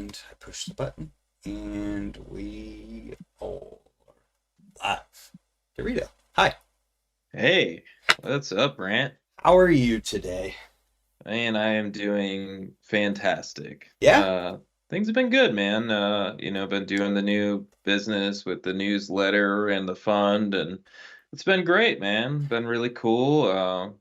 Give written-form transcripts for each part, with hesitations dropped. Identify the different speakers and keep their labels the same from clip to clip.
Speaker 1: And I push the button, and we are live. Dorito, hi.
Speaker 2: Hey, what's up, Brant?
Speaker 1: How are you today?
Speaker 2: Man, I am doing fantastic.
Speaker 1: Yeah?
Speaker 2: Things have been good, man. Been doing the new business with the newsletter and the fund, and it's been great, man. Been really cool.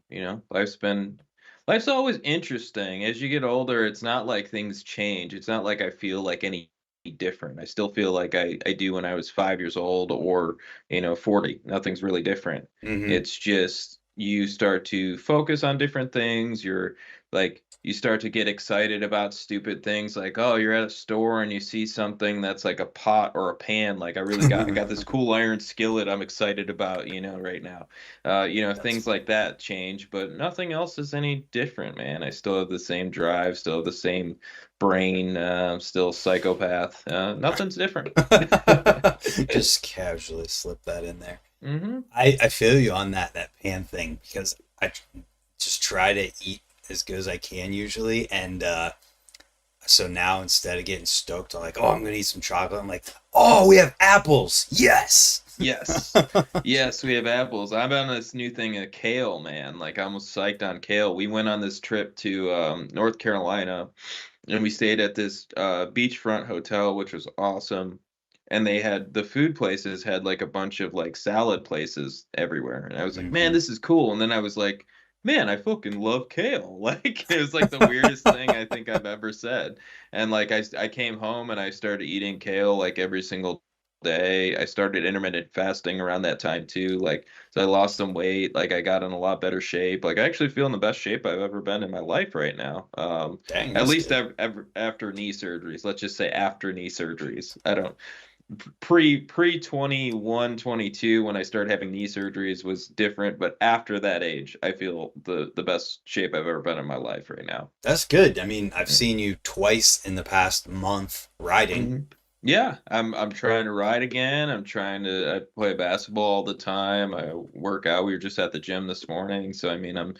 Speaker 2: Life's always interesting. As you get older, it's not like things change. It's not like I feel like any different. I still feel like I do when I was 5 years old or, 40. Nothing's really different.
Speaker 1: Mm-hmm.
Speaker 2: It's just you start to focus on different things. You start to get excited about stupid things like, oh, you're at a store and you see something that's like a pot or a pan. Like I got this cool iron skillet I'm excited about, right now.
Speaker 1: That's
Speaker 2: Things like
Speaker 1: funny.
Speaker 2: that change, but nothing else is any different, man. I still have the same drive, still have the same brain, still psychopath. Nothing's different.
Speaker 1: Just casually slip that in there.
Speaker 2: Hmm.
Speaker 1: I feel you on that pan thing because just try to eat as good as I can usually, and so now instead of getting stoked, I'm like, oh, I'm gonna eat some chocolate. I'm like, oh, we have apples. Yes.
Speaker 2: Yes. Yes, we have apples. I'm on this new thing of kale, man. Like I'm psyched on kale. We went on this trip to North Carolina and we stayed at this beachfront hotel, which was awesome. And they had the food places had like a bunch of like salad places everywhere. And I was like, man,
Speaker 1: Hmm.
Speaker 2: this is cool. And then I was like, man, I fucking love kale. Like it was like the weirdest thing I think I've ever said. And like I came home and I started eating kale like every single day. I started intermittent fasting around that time too. Like so I lost some weight. Like I got in a lot better shape. Like I actually feel in the best shape I've ever been in my life right now.
Speaker 1: Dang,
Speaker 2: At
Speaker 1: that's
Speaker 2: least
Speaker 1: good.
Speaker 2: after knee surgeries. Let's just say after knee surgeries. I don't pre 21 22 when I started having knee surgeries was different, but after that age, I feel the best shape I've ever been in my life right now.
Speaker 1: That's good. I mean, I've seen you twice in the past month riding.
Speaker 2: Hmm. Yeah, I'm trying to ride again. I play basketball all the time. I work out. We were just at the gym this morning, so I mean, I'm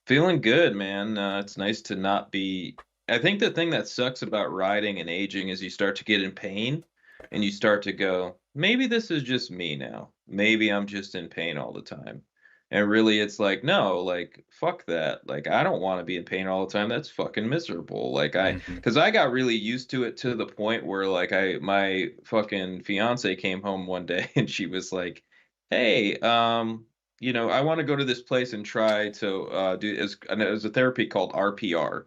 Speaker 2: feeling good, man. It's nice to not be. I think the thing that sucks about riding and aging is you start to get in pain and you start to go, maybe this is just me now. Maybe I'm just in pain all the time. And really, it's like, no, like, fuck that. Like, I don't want to be in pain all the time. That's fucking miserable.
Speaker 1: Hmm.
Speaker 2: Because I got really used to it to the point where, like, my fucking fiance came home one day and she was like, hey, I want to go to this place and try to do and there's a therapy called RPR.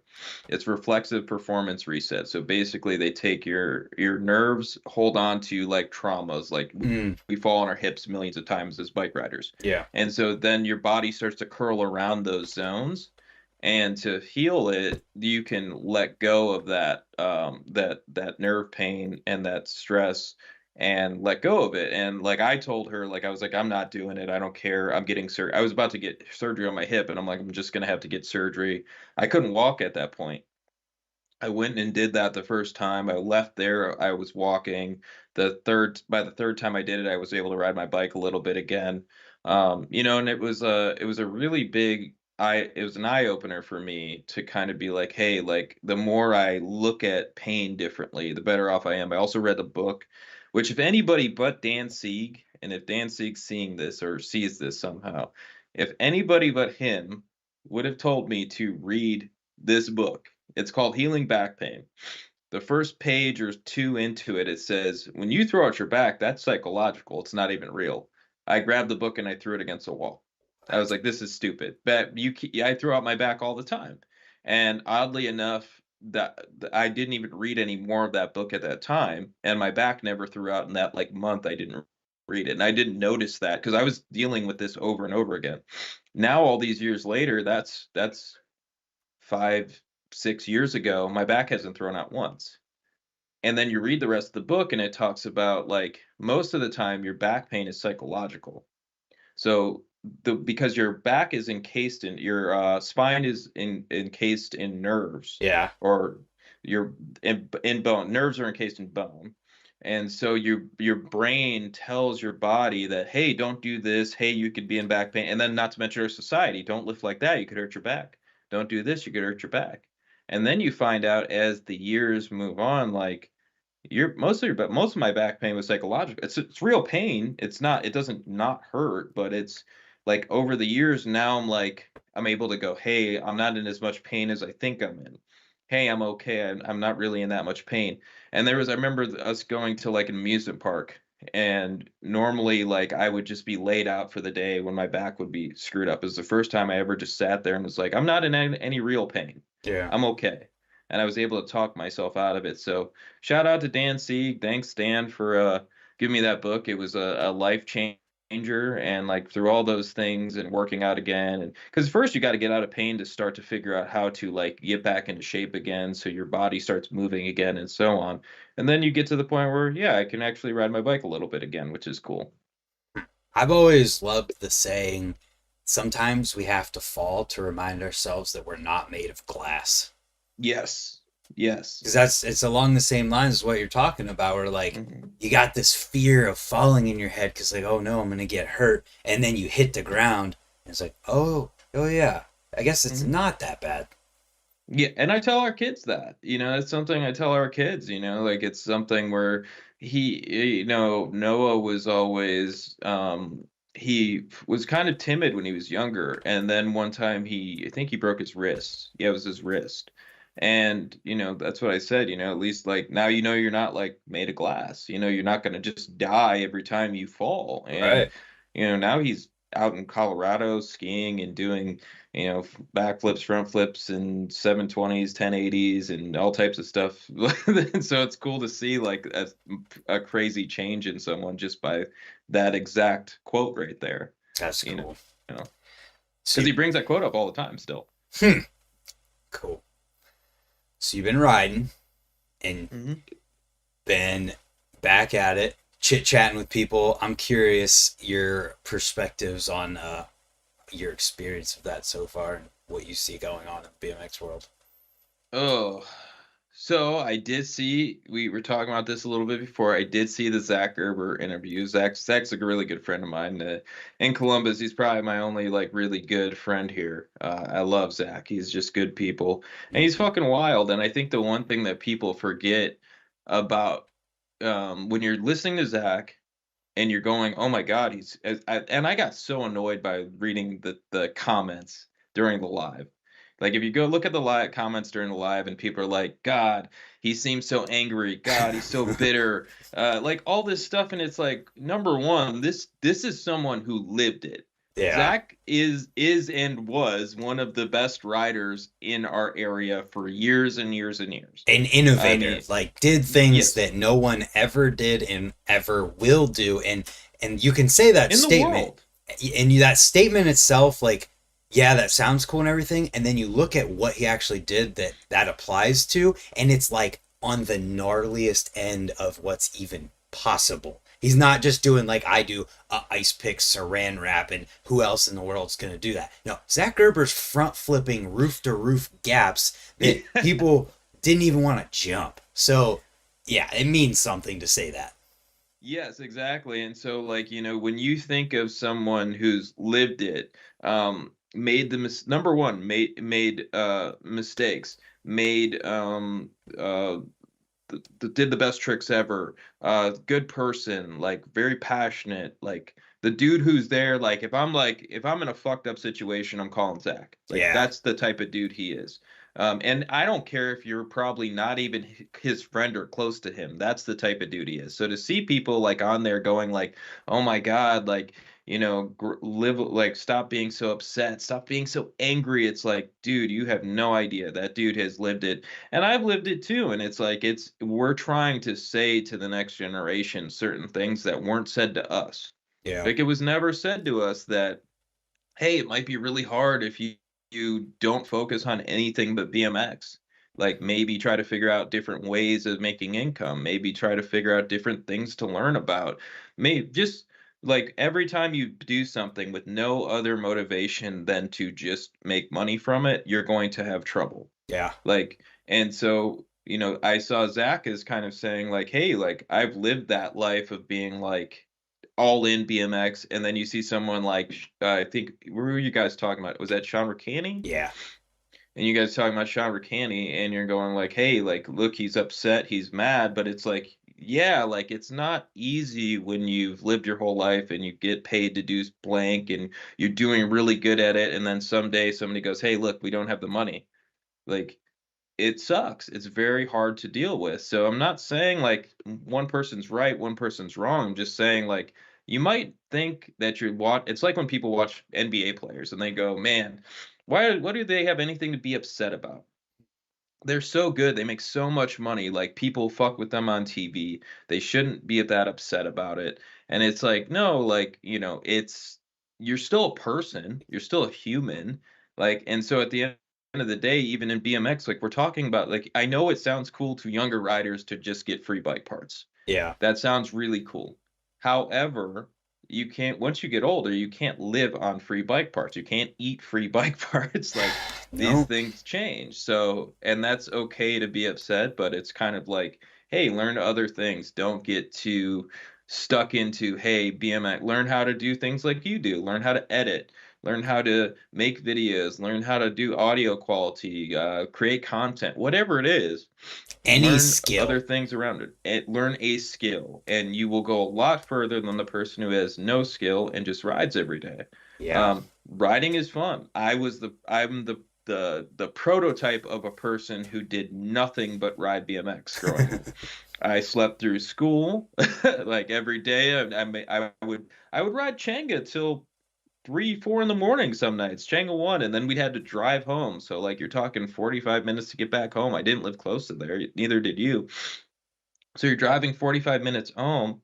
Speaker 2: It's reflexive performance reset. So basically, they take your nerves, hold on to like traumas, like
Speaker 1: Mm,
Speaker 2: we fall on our hips millions of times as bike riders,
Speaker 1: yeah.
Speaker 2: and so then your body starts to curl around those zones. And to heal it, you can let go of that nerve pain and that stress and let go of it. And like I told her, like I was like, I'm not doing it. I don't care. I'm getting surgery. I was about to get surgery on my hip, and I'm like, I'm just gonna have to get surgery. I couldn't walk at that point. I went and did that the first time. I left there. I was walking. By the third time I did it, I was able to ride my bike a little bit again. And it was a really big it was an eye opener for me to kind of be like, hey, like the more I look at pain differently, the better off I am. I also read the book, which if anybody but Dan Sieg, and if Dan Sieg's seeing this or sees this somehow, if anybody but him would have told me to read this book, it's called Healing Back Pain. The first page or two into it, it says, when you throw out your back, that's psychological. It's not even real. I grabbed the book and I threw it against a wall. I was
Speaker 1: That's
Speaker 2: like, this is stupid. But I throw out my back all the time. And oddly enough, that I didn't even read any more of that book at that time, and my back never threw out in that like month I didn't read it. And I didn't notice that because I was dealing with this over and over again. Now all these years later, that's 5 6 years ago, my back hasn't thrown out once. And then you read the rest of the book and it talks about like most of the time your back pain is psychological. So because your back is encased in your spine is encased in nerves,
Speaker 1: yeah.
Speaker 2: or your in bone. Nerves are encased in bone. And so your brain tells your body that, hey, don't do this. Hey, you could be in back pain. And then not to mention our society, don't lift like that. You could hurt your back. Don't do this. You could hurt your back. And then you find out as the years move on, like but most of my back pain was psychological. It's real pain. It doesn't not hurt, but it's like over the years now I'm able to go, hey, I'm not in as much pain as I think I'm in. Hey, I'm okay. I'm not really in that much pain. And I remember us going to like an amusement park, and normally like I would just be laid out for the day when my back would be screwed up. It was the first time I ever just sat there and was like, I'm not in any real pain.
Speaker 1: Yeah.
Speaker 2: I'm okay. And I was able to talk myself out of it. So shout out to Dan Sieg. Thanks, Dan, for giving me that book. It was a life changer, and like through all those things and working out again. And because first you got to get out of pain to start to figure out how to like get back into shape again, so your body starts moving again and so on. And then you get to the point where, yeah, I can actually ride my bike a little bit again, which is cool.
Speaker 1: I've always loved the saying, sometimes we have to fall to remind ourselves that we're not made of glass.
Speaker 2: Yes. Yes.
Speaker 1: Because it's along the same lines as what you're talking about, where like
Speaker 2: Mhm.
Speaker 1: you got this fear of falling in your head because like, oh no, I'm gonna get hurt, and then you hit the ground, and it's like, oh yeah, I guess it's
Speaker 2: Mhm.
Speaker 1: not that bad.
Speaker 2: Yeah, and I tell our kids that, it's something I tell our kids, like it's something where Noah was always, he was kind of timid when he was younger. And then one time I think he broke his wrist. Yeah, it was his wrist. And, that's what I said, at least like now, you're not like made of glass, you're not going to just die every time you fall. And,
Speaker 1: Right.
Speaker 2: now he's out in Colorado skiing and doing backflips, front flips, and 720s, 1080s, and all types of stuff. So it's cool to see like a crazy change in someone just by that exact quote right there.
Speaker 1: That's
Speaker 2: You know,
Speaker 1: cool.
Speaker 2: you know,
Speaker 1: So
Speaker 2: because he
Speaker 1: you,
Speaker 2: brings that quote up all the time still.
Speaker 1: cool. So you've been riding and
Speaker 2: Hmm.
Speaker 1: been back at it, chit chatting with people. I'm curious your perspectives on your experience of that so far and what you see going on in the BMX world.
Speaker 2: Oh, so I did see, we were talking about this a little bit before. I did see the Zach Gerber interview. Zach's a really good friend of mine in Columbus. He's probably my only like really good friend here. I love Zach. He's just good people, and he's
Speaker 1: Mm-hmm.
Speaker 2: fucking wild. And I think the one thing that people forget about when you're listening to Zach and you're going, "Oh my God, and I got so annoyed by reading the comments during the live. Like if you go look at the live comments during the live and people are like, God, he seems so angry. God, he's so bitter. Like all this stuff, and it's like, number one, this is someone who lived it.
Speaker 1: Yeah.
Speaker 2: Zach is and was one of the best riders in our area for years and years and years.
Speaker 1: An
Speaker 2: I
Speaker 1: innovator,
Speaker 2: mean,
Speaker 1: like did things
Speaker 2: yes,
Speaker 1: that no one ever did and ever will do, and you can say that
Speaker 2: in the
Speaker 1: statement,
Speaker 2: world.
Speaker 1: and that statement itself, like, yeah, that sounds cool and everything, and then you look at what he actually did that applies to, and it's like on the gnarliest end of what's even possible. He's not just doing like I do a ice pick saran wrap, and who else in the world's gonna do that? No, Zach Gerber's front flipping roof to roof gaps that people didn't even want to jump. So yeah, it means something to say that.
Speaker 2: Yes, exactly. And so, like, when you think of someone who's lived it, made number one, made mistakes, made did the best tricks ever, good person, like very passionate, like the dude who's there, if I'm in a fucked up situation, I'm calling Zach. Like
Speaker 1: Yeah,
Speaker 2: that's the type of dude he is. And I don't care if you're probably not even his friend or close to him. That's the type of dude he is. So to see people like on there going like, "Oh my God," like, live, like, stop being so upset, stop being so angry. It's like, dude, you have no idea. That dude has lived it, and I've lived it too. And it's like we're trying to say to the next generation certain things that weren't said to us.
Speaker 1: yeah,
Speaker 2: Like it was never said to us that, hey, it might be really hard if you don't focus on anything but BMX. Like maybe try to figure out different ways of making income. Maybe try to figure out different things to learn about. Maybe just like every time you do something with no other motivation than to just make money from it, you're going to have trouble.
Speaker 1: yeah,
Speaker 2: Like, and so, I saw Zach as kind of saying, like, hey, like, I've lived that life of being like all in BMX. And then you see someone like, I think, where were you guys talking about? Was that Sean Ricani?
Speaker 1: yeah.
Speaker 2: and you guys talking about Sean Ricani, and you're going like, hey, like, look, he's upset, he's mad, but it's like, yeah, like, it's not easy when you've lived your whole life and you get paid to do blank and you're doing really good at it, and then someday somebody goes, hey, look, we don't have the money. Like, it sucks. It's very hard to deal with. So I'm not saying like one person's right, one person's wrong. I'm just saying like you might think that you're watch. It's like when people watch NBA players and they go, "Man, why do they have anything to be upset about? They're so good. They make so much money. Like people fuck with them on TV. They shouldn't be that upset about it." And it's like, no, like, it's you're still a person. You're still a human. Like, and so at the end of the day, even in BMX, like we're talking about, like, I know it sounds cool to younger riders to just get free bike parts.
Speaker 1: Yeah.
Speaker 2: That sounds really cool. However, you can't once you get older, you can't live on free bike parts. You can't eat free bike parts. Like these
Speaker 1: No.
Speaker 2: things change. So, and that's okay to be upset, but it's kind of like, hey, learn other things. Don't get too stuck into, hey, BMX, learn how to do things like you do. Learn how to edit, learn how to make videos, learn how to do audio quality, create content, whatever it is.
Speaker 1: Any
Speaker 2: Learn other
Speaker 1: skill.
Speaker 2: things around it. Learn a skill, and you will go a lot further than the person who has no skill and just rides every day.
Speaker 1: Yeah.
Speaker 2: Riding is fun. I'm the prototype of a person who did nothing but ride BMX growing up. I slept through school like every day. I would ride Changa till 3, 4 in the morning some nights, Changa 1, and then we had to drive home. So like you're talking 45 minutes to get back home. I didn't live close to there, neither did you. So you're driving 45 minutes home,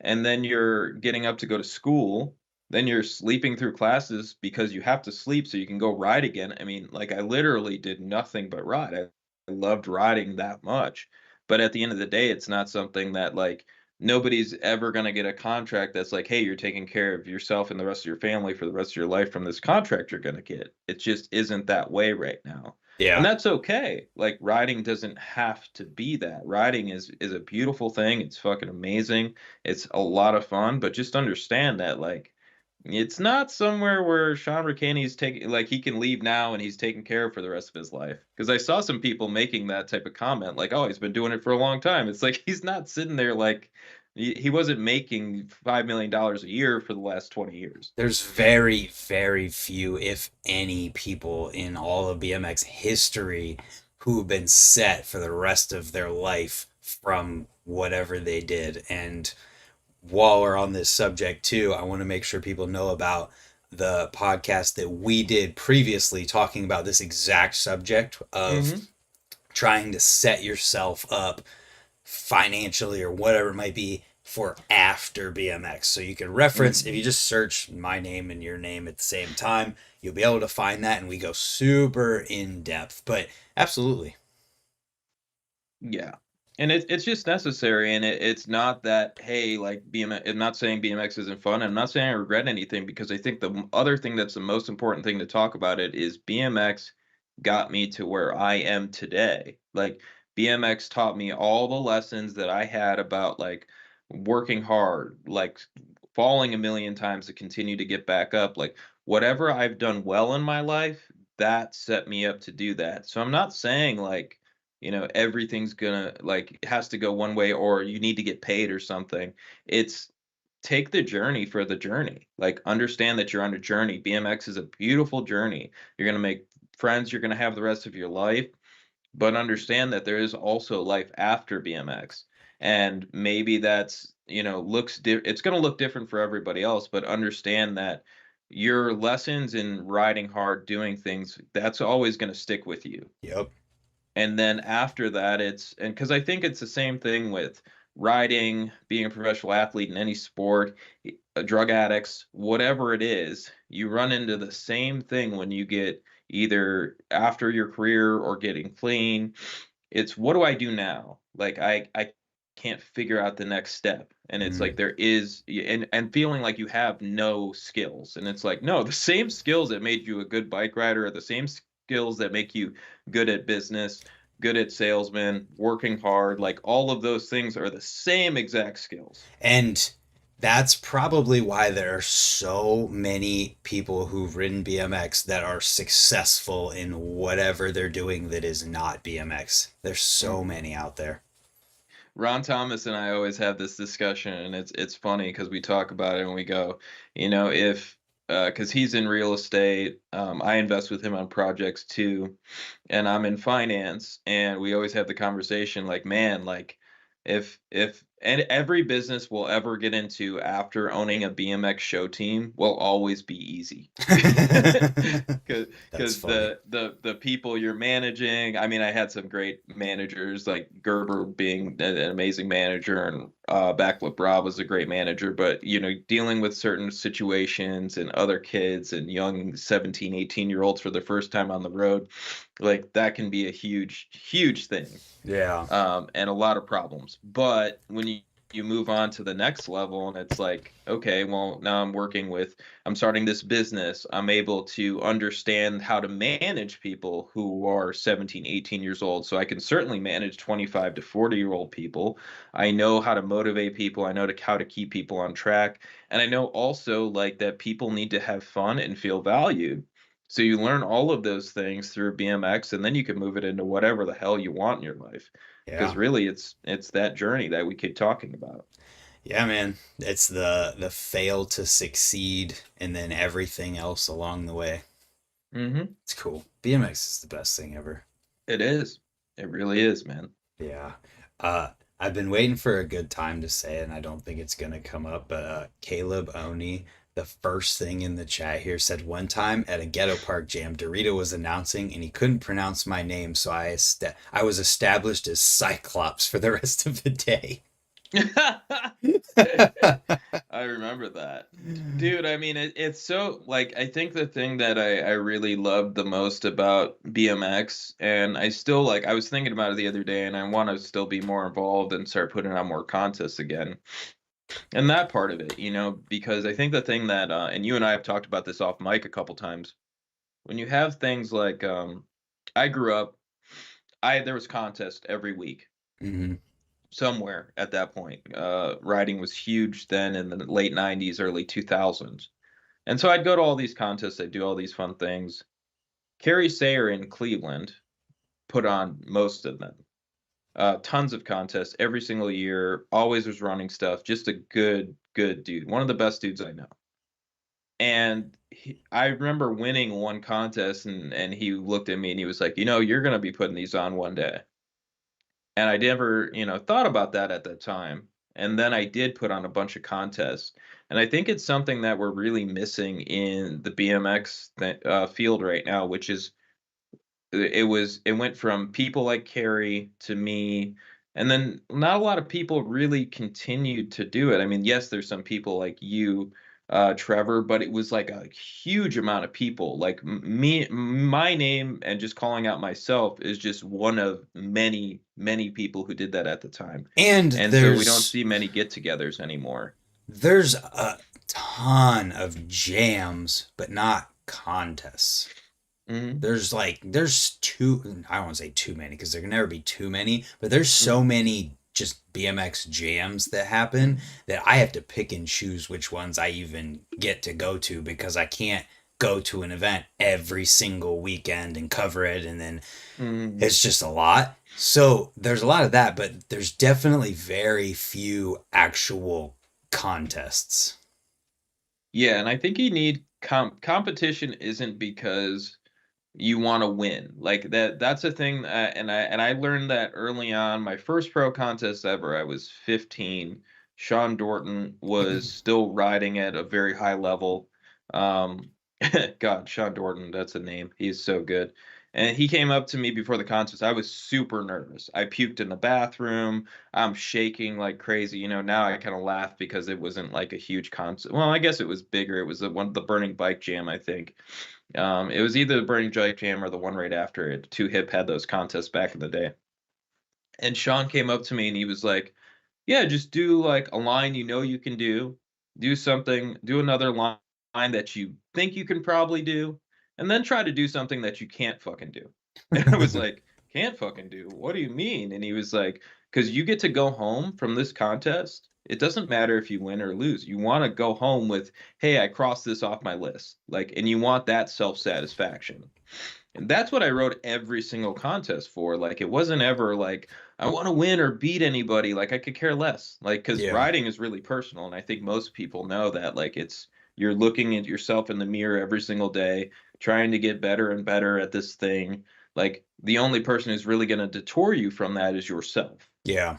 Speaker 2: and then you're getting up to go to school. Then you're sleeping through classes because you have to sleep so you can go ride again. I mean, like I literally did nothing but ride. I loved riding that much. But at the end of the day, it's not something that like nobody's ever going to get a contract that's like, hey, you're taking care of yourself and the rest of your family for the rest of your life from this contract you're going to get. It just isn't that way right now. And
Speaker 1: Yeah.
Speaker 2: that's okay. Like riding doesn't have to be that. Riding is a beautiful thing. It's fucking amazing. It's a lot of fun, but just understand that like it's not somewhere where Sean Ricani's taking like he can leave now and he's taken care of for the rest of his life. Because I saw some people making that type of comment, like, "Oh, he's been doing it for a long time." It's like he's not sitting there like he wasn't making $5 million a year for the last 20 years.
Speaker 1: There's very, very few, if any, people in all of BMX history who have been set for the rest of their life from whatever they did. And while we're on this subject too, I want to make sure people know about the podcast that we did previously talking about this exact subject of
Speaker 2: Mm-hmm.
Speaker 1: trying to set yourself up financially or whatever it might be for after BMX. So you can reference, if
Speaker 2: Mm-hmm.
Speaker 1: you just search my name and your name at the same time, you'll be able to find that and we go super in depth. But absolutely.
Speaker 2: Yeah. And it's just necessary, and it's not that, hey, like BMX, I'm not saying BMX isn't fun. I'm not saying I regret anything, because I think the other thing that's the most important thing to talk about it is BMX got me to where I am today. Like BMX taught me all the lessons that I had about like working hard, like falling a million times to continue to get back up. Like whatever I've done well in my life, that set me up to do that. So I'm not saying like everything's gonna like has to go one way or you need to get paid or something. It's take the journey for the journey. Like understand that you're on a journey. BMX is a beautiful journey. You're gonna make friends you're gonna have the rest of your life, but understand that there is also life after BMX. And maybe that's, it's going to look different for everybody else, but understand that your lessons in riding hard, doing things, that's always going to stick with you.
Speaker 1: Yep.
Speaker 2: And then after that, and because I think it's the same thing with riding, being a professional athlete in any sport, drug addicts, whatever it is, you run into the same thing when you get either after your career or getting clean. It's what do I do now? Like I can't figure out the next step. And it's
Speaker 1: Mm.
Speaker 2: like there is and feeling like you have no skills. And it's like, no, the same skills that made you a good bike rider are the same skills that make you good at business, good at salesman, working hard. Like all of those things are the same exact skills.
Speaker 1: And That's probably why there are so many people who've ridden BMX that are successful in whatever they're doing that is not BMX. There's so
Speaker 2: Mhm.
Speaker 1: many out there.
Speaker 2: Ron Thomas and I always have this discussion, and it's funny because we talk about it and we go, if because he's in real estate, I invest with him on projects too, and I'm in finance, and we always have the conversation like, man, like if and every business we'll ever get into after owning a BMX show team will always be easy. Because
Speaker 1: That's
Speaker 2: because
Speaker 1: funny.
Speaker 2: the people you're managing, I mean, I had some great managers like Gerber being an amazing manager, and Backflip Rob was a great manager, but dealing with certain situations and other kids and young 17, 18-year-olds for the first time on the road, like that can be a huge thing,
Speaker 1: Yeah.
Speaker 2: and a lot of problems. But when you move on to the next level, and it's like, okay, well, now I'm starting this business. I'm able to understand how to manage people who are 17, 18 years old. So I can certainly manage 25 to 40-year-old people. I know how to motivate people. I know how to keep people on track. And I know also like that people need to have fun and feel valued. So you learn all of those things through BMX, and then you can move it into whatever the hell you want in your life. Because
Speaker 1: Yeah.
Speaker 2: really, it's that journey that we keep talking about.
Speaker 1: Yeah, man. It's the fail to succeed and then everything else along the way.
Speaker 2: Hmm.
Speaker 1: It's cool. BMX is the best thing ever.
Speaker 2: It is. It really is, man.
Speaker 1: Yeah. Uh, I've been waiting for a good time to say it, and I don't think it's gonna come up, but Caleb Oni, the first thing in the chat here, said one time at a ghetto park jam, Dorito was announcing and he couldn't pronounce my name, so I was established as Cyclops for the rest of the day.
Speaker 2: I remember that. Dude, I mean, it's so like I think the thing that I really loved the most about BMX, and I still like I was thinking about it the other day, and I want to still be more involved and start putting on more contests again. And that part of it, because I think the thing that and you and I have talked about this off mic a couple times, when you have things like I grew up, I there was contest every week
Speaker 1: Hmm.
Speaker 2: somewhere at that point. Riding was huge then in the late 90s, early 2000s. And so I'd go to all these contests, I'd do all these fun things. Kerry Sayer in Cleveland put on most of them. Tons of contests every single year, always was running stuff, just a good dude. One of the best dudes I know. And I remember winning one contest, and he looked at me and he was like, you're going to be putting these on one day. And I never, thought about that at that time. And then I did put on a bunch of contests. And I think it's something that we're really missing in the BMX field right now, which is it went from people like Carrie to me, and then not a lot of people really continued to do it. I mean, yes, there's some people like you, Trevor, but it was like a huge amount of people. Like me, my name, and just calling out myself is just one of many people who did that at the time.
Speaker 1: And
Speaker 2: And so we don't see many get-togethers anymore.
Speaker 1: there's a ton of jams, but not contests.
Speaker 2: Hmm.
Speaker 1: There's too, I don't want to say too many because there can never be too many, but there's so
Speaker 2: Hmm.
Speaker 1: many just BMX jams that happen
Speaker 2: Hmm.
Speaker 1: that I have to pick and choose which ones I even get to go to because I can't go to an event every single weekend and cover it, and then
Speaker 2: Hmm.
Speaker 1: it's just a lot. So there's a lot of that, but there's definitely very few actual contests.
Speaker 2: Yeah, and I think you need competition isn't because you want to win. Like that's a thing, and I learned that early on. My first pro contest ever, I was 15. Sean Dorton was still riding at a very high level. Um God, Sean Dorton, that's a name. He's so good. And he came up to me before the contest. I was super nervous. I puked in the bathroom. I'm shaking like crazy. Now I kind of laugh because it wasn't like a huge contest. Well, I guess it was bigger. It was the Burning Bike Jam, I think. It was either the Burning Joy Jam or the one right after it. Two Hip had those contests back in the day. And Sean came up to me and he was like, "Yeah, just do like a line you can do. Do something, do another line that you think you can probably do, and then try to do something that you can't fucking do." And I was like, "Can't fucking do? What do you mean?" And he was like, "Because you get to go home from this contest. It doesn't matter if you win or lose. You want to go home with, hey, I crossed this off my list. Like, and you want that self-satisfaction. And that's what I wrote every single contest for. Like, it wasn't ever like, I want to win or beat anybody. Like, I could care less. Like, because
Speaker 1: Yeah.
Speaker 2: riding is really personal. And I think most people know that. Like, you're looking at yourself in the mirror every single day, trying to get better and better at this thing. Like, the only person who's really going to detour you from that is yourself.
Speaker 1: Yeah.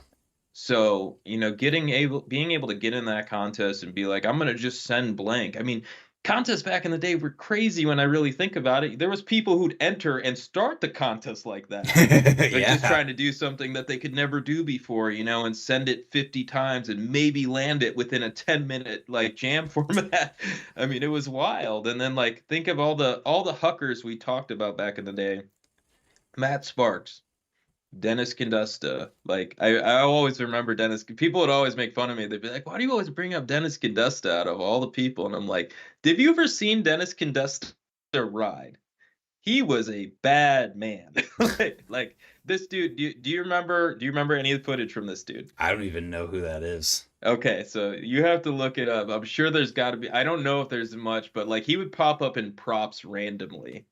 Speaker 2: So, being able to get in that contest and be like, I'm gonna just send blank. I mean, contests back in the day were crazy when I really think about it. There was people who'd enter and start the contest like that. Like just
Speaker 1: Yeah.
Speaker 2: trying to do something that they could never do before, and send it 50 times and maybe land it within a 10-minute like jam format. I mean, it was wild. And then like think of all the huckers we talked about back in the day. Matt Sparks, Dennis Condusta. Like I always remember Dennis. People would always make fun of me. They'd be like, "Why do you always bring up Dennis Condusta out of all the people?" And I'm like, "Have you ever seen Dennis Condusta ride? He was a bad man. like this dude. Do you remember any of the footage from this dude?
Speaker 1: I don't even know who that is.
Speaker 2: Okay, so you have to look it up. I'm sure there's got to be. I don't know if there's much, but like he would pop up in props randomly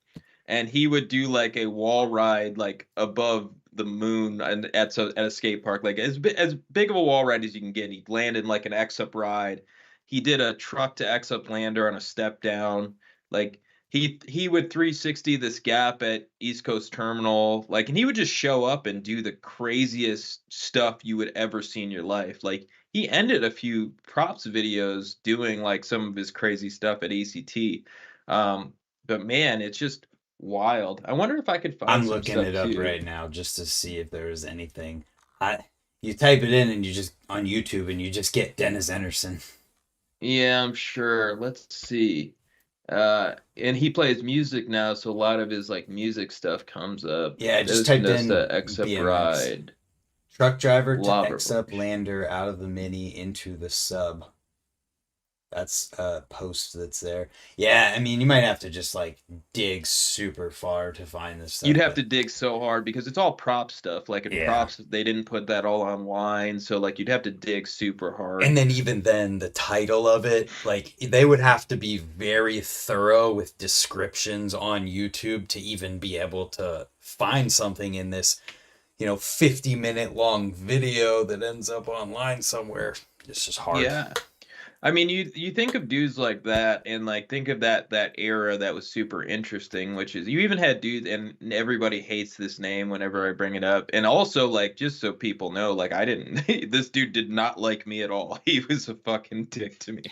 Speaker 2: and he would do like a wall ride like above the moon and at a skate park, like as big of a wall ride as you can get. He landed like an X up ride. He did a truck to X up lander on a step down. Like he would 360 this gap at East Coast Terminal, like, and he would just show up and do the craziest stuff you would ever see in your life. Like he ended a few props videos doing like some of his crazy stuff at ACT. But man, it's just wild. I wonder if I could find
Speaker 1: I'm
Speaker 2: some
Speaker 1: looking
Speaker 2: stuff
Speaker 1: it up
Speaker 2: too.
Speaker 1: right now just to see if there is anything. I You type it in and you just on YouTube and you just get Dennis Anderson.
Speaker 2: Yeah, I'm sure. Let's see. And he plays music now, so a lot of his like music stuff comes up.
Speaker 1: Yeah, I just
Speaker 2: Dennis
Speaker 1: typed
Speaker 2: Condusta,
Speaker 1: in
Speaker 2: Except
Speaker 1: BMX.
Speaker 2: Ride,
Speaker 1: Truck driver to
Speaker 2: Lava
Speaker 1: X up
Speaker 2: Rush.
Speaker 1: lander out of the mini into the sub. That's a post that's there. Yeah, I mean, you might have to just like dig super far to find this
Speaker 2: You'd
Speaker 1: stuff,
Speaker 2: have
Speaker 1: but
Speaker 2: to dig so hard because it's all prop stuff. Like in
Speaker 1: yeah.
Speaker 2: props, they didn't put that all online, so like you'd have to dig super
Speaker 1: And
Speaker 2: hard.
Speaker 1: then even then the title of it, like they would have to be very thorough with descriptions on YouTube to even be able to find something in this, 50-minute long video that ends up online somewhere. It's just hard.
Speaker 2: Yeah. I mean, you think of dudes like that, and like think of that era that was super interesting, which is you even had dudes, and everybody hates this name whenever I bring it up, and also like just so people know, like I didn't, this dude did not like me at all. He was a fucking dick to me.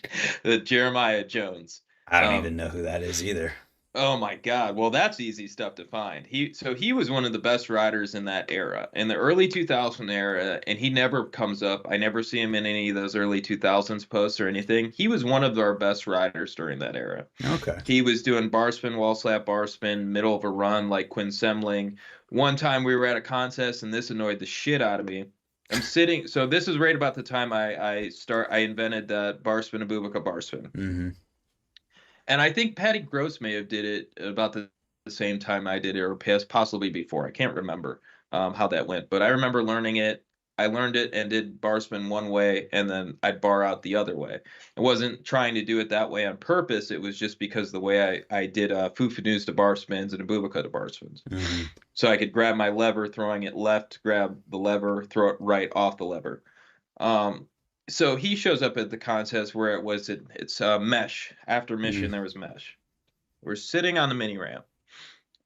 Speaker 2: Jeremiah Jones.
Speaker 1: I don't even
Speaker 2: Um,
Speaker 1: know who that is either.
Speaker 2: Oh my God. Well, that's easy stuff to find. He was one of the best riders in that era, in the early 2000 era, and he never comes up. I never see him in any of those early 2000s posts or anything. He was one of our best riders during that era.
Speaker 1: Okay.
Speaker 2: He was doing bar spin, wall slap, bar spin, middle of a run like Quinn Semling. One time we were at a contest and this annoyed the shit out of me. I'm sitting, so this is right about the time I invented that bar spin Abubaca bar spin.
Speaker 1: Mm-hmm.
Speaker 2: And I think Patty Gross may have did it about the same time I did it, or possibly before. I can't remember how that went, but I remember learning it. I learned it and did bar spin one way, and then I'd bar out the other way. I wasn't trying to do it that way on purpose. It was just because the way I did Fufanu's to bar spins and Abubakar to bar spins.
Speaker 1: Mm-hmm.
Speaker 2: So I could grab my lever, throwing it left, grab the lever, throw it right off the lever. Um, so he shows up at the contest where it's mesh. After mission,
Speaker 1: Mm-hmm.
Speaker 2: there was mesh. We're sitting on the mini ramp.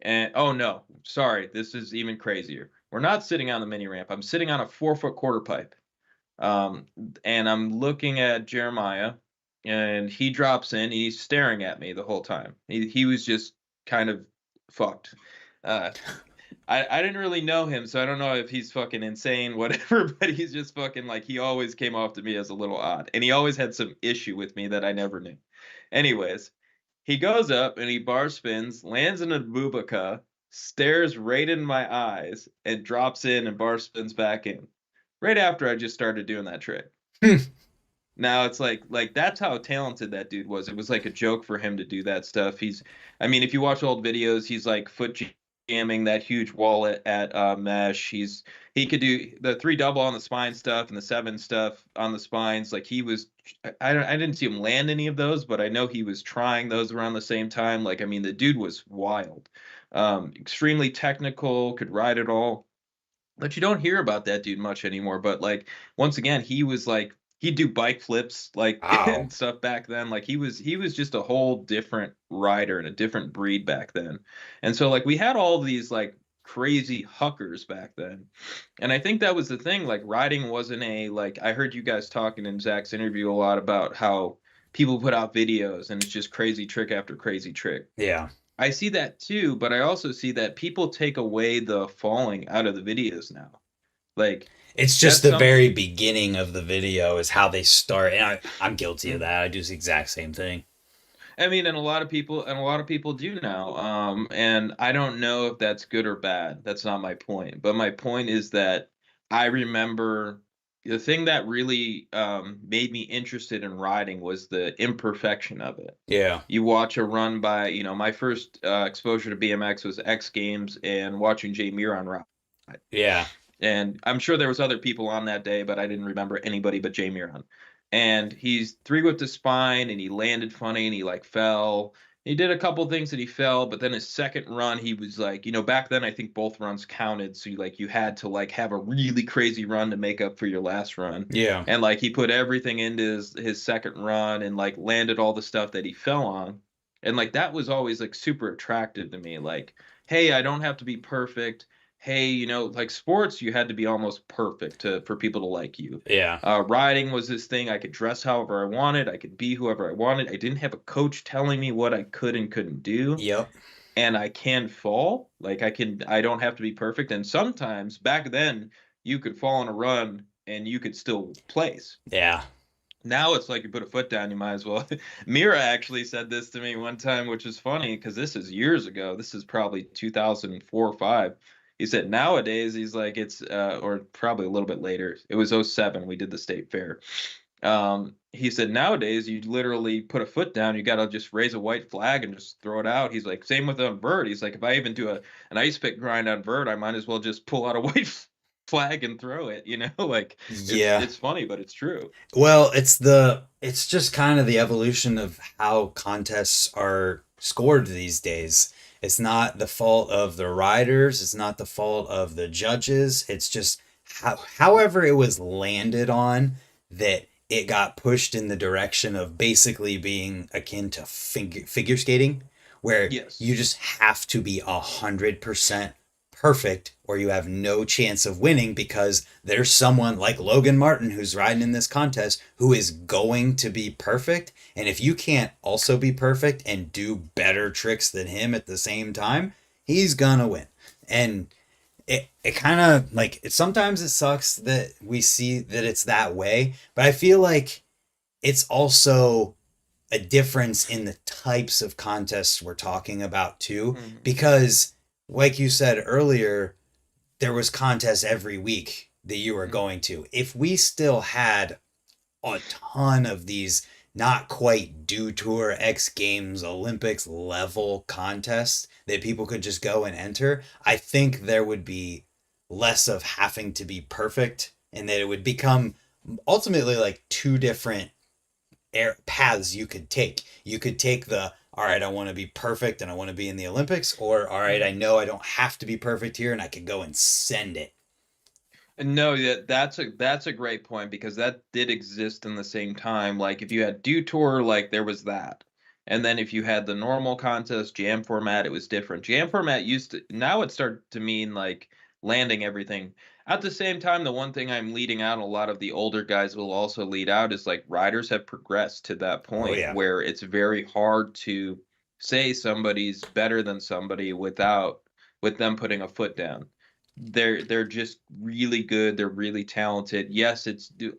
Speaker 2: And oh no, sorry, this is even crazier. We're not sitting on the mini ramp. I'm sitting on a 4-foot quarter pipe. Um, and I'm looking at Jeremiah, and he drops in. And he's staring at me the whole time. He was just kind of fucked. Uh, I didn't really know him, so I don't know if he's fucking insane, whatever, but he's just fucking like, he always came off to me as a little odd. And he always had some issue with me that I never knew. Anyways, he goes up and he bar spins, lands in a Bubaka, stares right in my eyes, and drops in and bar spins back in. Right after I just started doing that trick. Now it's like that's how talented that dude was. It was like a joke for him to do that stuff. I mean, if you watch old videos, he's like foot jamming that huge wall at mesh. He could do the three double on the spine stuff and the seven stuff on the spines. Like he was, I didn't see him land any of those, but I know he was trying those around the same time. Like I mean, the dude was wild, extremely technical, could ride it all. But you don't hear about that dude much anymore. But like once again, he was like he'd do bike flips like
Speaker 1: Wow.
Speaker 2: and stuff back then. Like he was just a whole different rider and a different breed back then. And so like we had all these like crazy huckers back then. And I think that was the thing. Like riding wasn't a like I heard you guys talking in Zach's interview a lot about how people put out videos and it's just crazy trick after crazy trick.
Speaker 1: Yeah.
Speaker 2: I see that too, but I also see that people take away the falling out of the videos now. Like
Speaker 1: It's just
Speaker 2: that's
Speaker 1: the
Speaker 2: some
Speaker 1: very beginning of the video is how they start. And I'm guilty of
Speaker 2: mm.
Speaker 1: that. I do the exact same thing.
Speaker 2: I mean, and a lot of people do now. And I don't know if that's good or bad. That's not my point. But my point is that I remember the thing that really made me interested in riding was the imperfection of it.
Speaker 1: Yeah.
Speaker 2: You watch a run by, my first exposure to BMX was X Games and watching Jay Miron ride.
Speaker 1: Yeah.
Speaker 2: And I'm sure there was other people on that day, but I didn't remember anybody but Jay Miron. And he's three with the spine, and he landed funny, and he like fell. He did a couple things that he fell, but then his second run, he was like, back then I think both runs counted, so you had to like have a really crazy run to make up for your last run.
Speaker 1: Yeah.
Speaker 2: And like he put everything into his second run and like landed all the stuff that he fell on. And like that was always like super attractive to me. Like, hey, I don't have to be perfect. Hey, like sports, you had to be almost perfect for people to like you.
Speaker 1: Yeah.
Speaker 2: Riding was this thing. I could dress however I wanted. I could be whoever I wanted. I didn't have a coach telling me what I could and couldn't do.
Speaker 1: Yep.
Speaker 2: And I can fall. Like I don't have to be perfect. And sometimes back then, you could fall on a run and you could still place.
Speaker 1: Yeah.
Speaker 2: Now it's like you put a foot down, you might as well. Mira actually said this to me one time, which is funny because this is years ago. This is probably 2004 or 5. He said nowadays he's like it's or probably a little bit later. It was '07. We did the state fair. He said nowadays you literally put a foot down, you gotta just raise a white flag and just throw it out. He's like same with a vert. He's like if I even do an ice pick grind on vert, I might as well just pull out a white flag and throw it. Like
Speaker 1: Yeah.
Speaker 2: it's funny, but it's true.
Speaker 1: Well, it's just kind of the evolution of how contests are scored these days. It's not the fault of the riders, it's not the fault of the judges. It's just however it was landed on that it got pushed in the direction of basically being akin to figure skating, where
Speaker 2: Yes.
Speaker 1: you just have to be 100% perfect or you have no chance of winning because there's someone like Logan Martin who's riding in this contest who is going to be perfect. And if you can't also be perfect and do better tricks than him at the same time, he's gonna win. And it kind of like it sometimes it sucks that we see that it's that way, but I feel like it's also a difference in the types of contests we're talking about too,
Speaker 2: Mhm.
Speaker 1: because like you said earlier, there was contests every week that you were
Speaker 2: Mhm.
Speaker 1: going to. If we still had a ton of these not quite do tour X Games Olympics level contests that people could just go and enter, I think there would be less of having to be perfect and that it would become ultimately like two different paths you could take. You could take the all right, I want to be perfect and I want to be in the Olympics, or all right, I
Speaker 2: Mhm.
Speaker 1: know I don't have to be perfect here and I could go and send it.
Speaker 2: And no, that's a great point because that did exist in the same time. Like if you had Dew Tour, like there was that. And then if you had the normal contest jam format, it was different. Jam format used to now it started to mean like landing everything. At the same time, the one thing I'm leading out, and a lot of the older guys will also lead out, is like riders have progressed to that
Speaker 1: Oh
Speaker 2: point
Speaker 1: yeah.
Speaker 2: where it's very hard to say somebody's better than somebody without with them putting a foot down. They're just really good. They're really talented. Yes,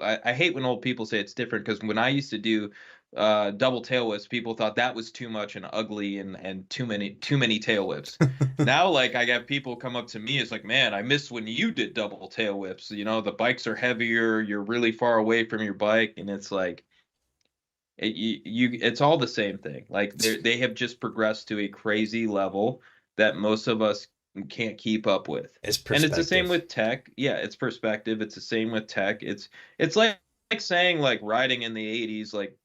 Speaker 2: I hate when old people say it's different because when I used to do double tail whips, people thought that was too much and ugly and too many tail whips. Now, like I got people come up to me, it's like, man, I miss when you did double tail whips. The bikes are heavier, you're really far away from your bike, and it's like it's all the same thing. Like they have just progressed to a crazy level that most of us can't keep up with.
Speaker 1: It's
Speaker 2: And it's the same
Speaker 1: perspective.
Speaker 2: with tech. Yeah, it's perspective. It's the same with tech. It's like saying like riding in the 80s, like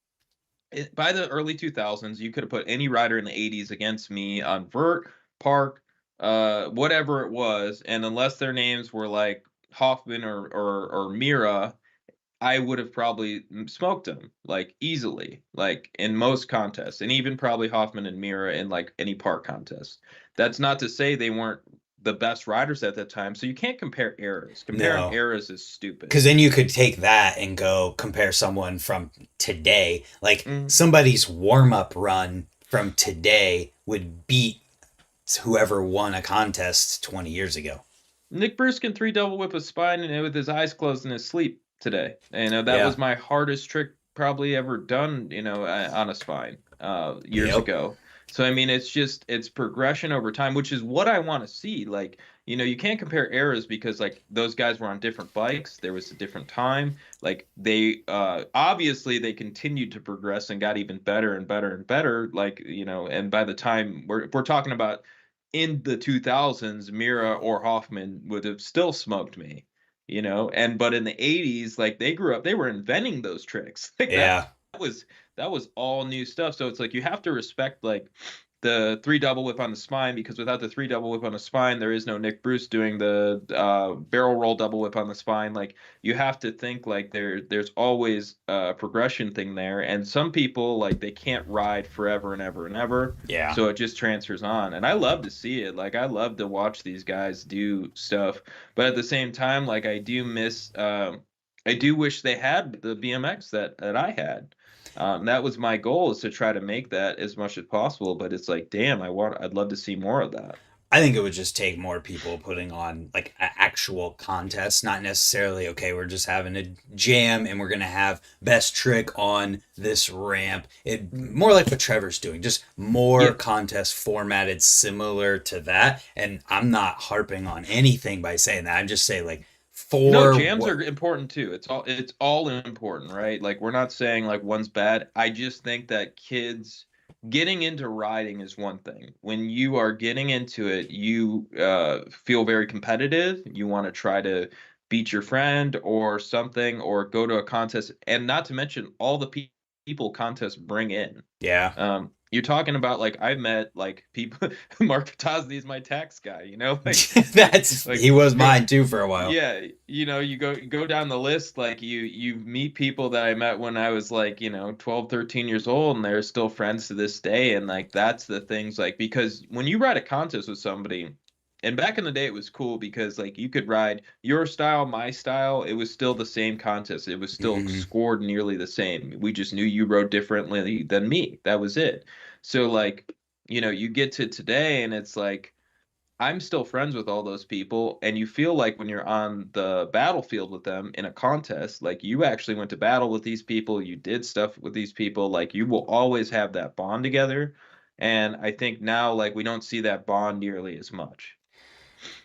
Speaker 2: by the early 2000s, you could have put any rider in the 80s against me on vert, park, whatever it was, and unless their names were like Hoffman or Mira, I would have probably smoked him like easily, like in most contests, and even probably Hoffman and Mira in like any park contest. That's not to say they weren't the best riders at that time. So you can't compare eras. Comparing
Speaker 1: No.
Speaker 2: eras is stupid.
Speaker 1: Because then you could take that and go compare someone from today. Like
Speaker 2: Mm.
Speaker 1: somebody's warm up run from today would beat whoever won a contest 20 years ago.
Speaker 2: Nick Bruce can three double whip a spine and with his eyes closed in his sleep today. That
Speaker 1: Yeah.
Speaker 2: was my hardest trick probably ever done, on a spine years
Speaker 1: Yep.
Speaker 2: ago. So I mean, it's progression over time, which is what I want to see. Like, you can't compare eras because like those guys were on different bikes. There was a different time. Like they obviously they continued to progress and got even better and better and better. Like, and by the time we're talking about in the 2000s, Mira or Hoffman would have still smoked me, and but in the 80s, like they grew up, they were inventing those tricks. Like
Speaker 1: Yeah.
Speaker 2: was that was all new stuff. So it's like you have to respect like the three double whip on the spine, because without the three double whip on the spine, there is no Nick Bruce doing the barrel roll double whip on the spine. Like you have to think like there's always a progression thing there, and some people like they can't ride forever and ever and ever,
Speaker 1: Yeah.
Speaker 2: so it just transfers on. And I love to see it. Like I love to watch these guys do stuff, but at the same time, like I do miss. I do wish they had the BMX that I had. That was my goal, is to try to make that as much as possible. But it's like, damn, I'd love to see more of that.
Speaker 1: I think it would just take more people putting on like actual contests, not necessarily, okay, we're just having a jam and we're going to have best trick on this ramp. It more like what Trevor's doing, just more
Speaker 2: Yeah,
Speaker 1: contests formatted similar to that. And I'm not harping on anything by saying that. I'm just saying like
Speaker 2: no,
Speaker 1: for
Speaker 2: jams
Speaker 1: what.
Speaker 2: are important too. It's all important, right? Like we're not saying like one's bad. I just think that kids getting into riding is one thing. When you are getting into it, you feel very competitive. You want to try to beat your friend or something, or go to a contest, and not to mention all the people contests bring in.
Speaker 1: Yeah.
Speaker 2: You're talking about like I've met like people. Mark Potosny is my tax guy.
Speaker 1: He
Speaker 2: Like
Speaker 1: was
Speaker 2: go
Speaker 1: mine too for a while.
Speaker 2: yeah, you go down the list, like you meet people that I met when I was like, 12, 13 years old, and they're still friends to this day. And like that's the things, like, because when you ride a contest with somebody, and back in the day it was cool because like you could ride your style, my style, it was still the same contest. It was still
Speaker 1: Hmm.
Speaker 2: scored nearly the same. We just knew you rode differently than me. That was it. So like, you get to today and it's like I'm still friends with all those people, and you feel like when you're on the battlefield with them in a contest, like you actually went to battle with these people, you did stuff with these people, like you will always have that bond together. And I think now, like, we don't see that bond nearly as much.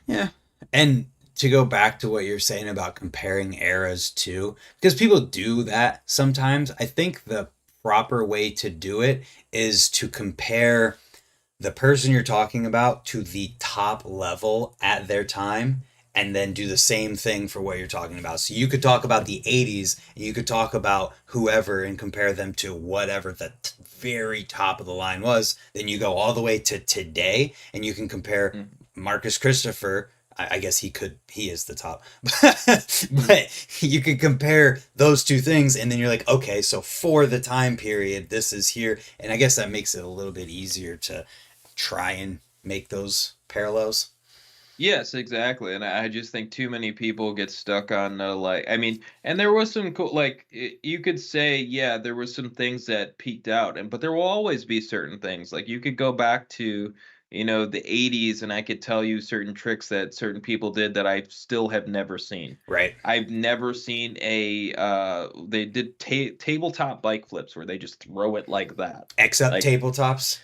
Speaker 1: Yeah. And to go back to what you're saying about comparing eras too, because people do that sometimes, I think the proper way to do it is to compare the person you're talking about to the top level at their time and then do the same thing for what you're talking about. So you could talk about the 80s and you could talk about whoever and compare them to whatever the very top of the line was. Then you go all the way to today and you can compare
Speaker 2: Mm,
Speaker 1: Marcus Christopher. I guess he is the top.
Speaker 2: mm.
Speaker 1: But you could compare those two things and then you're like, okay, so for the time period, this is here. And I guess that makes it a little bit easier to try and make those parallels.
Speaker 2: Yes, exactly. And I just think too many people get stuck on like, I mean, and there was some cool, like you could say, yeah, there was some things that peaked out, and but there will always be certain things. Like you could go back to, the 80s, and I could tell you certain tricks that certain people did that I still have never seen.
Speaker 1: Right.
Speaker 2: I've never seen they did tabletop bike flips where they just throw it like that.
Speaker 1: X up
Speaker 2: Like
Speaker 1: tabletops.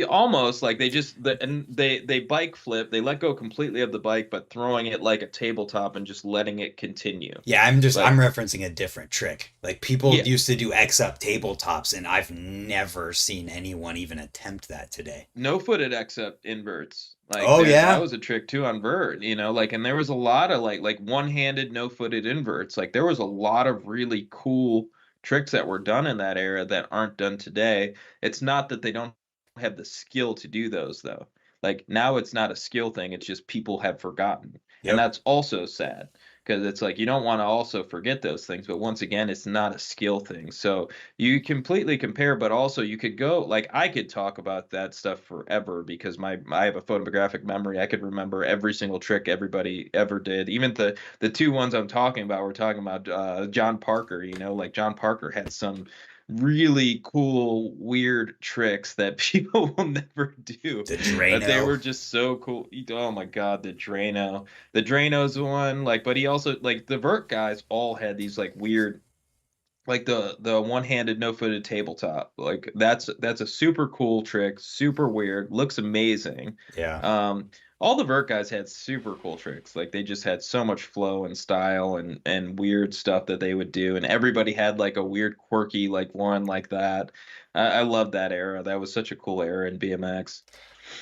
Speaker 2: Almost like and they bike flip, they let go completely of the bike, but throwing it like a tabletop and just letting it continue.
Speaker 1: Yeah, I'm
Speaker 2: Like,
Speaker 1: referencing a different trick. Like people
Speaker 2: yeah,
Speaker 1: used to do X up tabletops and I've never seen anyone even attempt that today.
Speaker 2: no footed except inverts. Like
Speaker 1: Oh
Speaker 2: there, that
Speaker 1: yeah.
Speaker 2: was a trick too on vert, like, and there was a lot of like one-handed, no-footed inverts. Like there was a lot of really cool tricks that were done in that era that aren't done today. It's not that they don't have the skill to do those though. Like now it's not a skill thing, it's just people have forgotten. And
Speaker 1: Yep.
Speaker 2: that's also sad because it's like you don't want to also forget those things, but once again, it's not a skill thing. So you completely compare, but also you could go like I could talk about that stuff forever because my I have a photographic memory. I could remember every single trick everybody ever did. Even the two ones I'm talking about, we're talking about John Parker, like John Parker had some really cool weird tricks that people will never do,
Speaker 1: The
Speaker 2: but they
Speaker 1: Drano.
Speaker 2: were just so cool. Oh my God, the Drano. The Drano's one, like, but he also like the vert guys all had these like weird, like the one-handed no-footed tabletop. Like that's a super cool trick, super weird, looks amazing.
Speaker 1: Yeah.
Speaker 2: um all the vert guys had super cool tricks. Like they just had so much flow and style and weird stuff that they would do, and everybody had like a weird quirky like one like that. I love that era. That was such a cool era in BMX.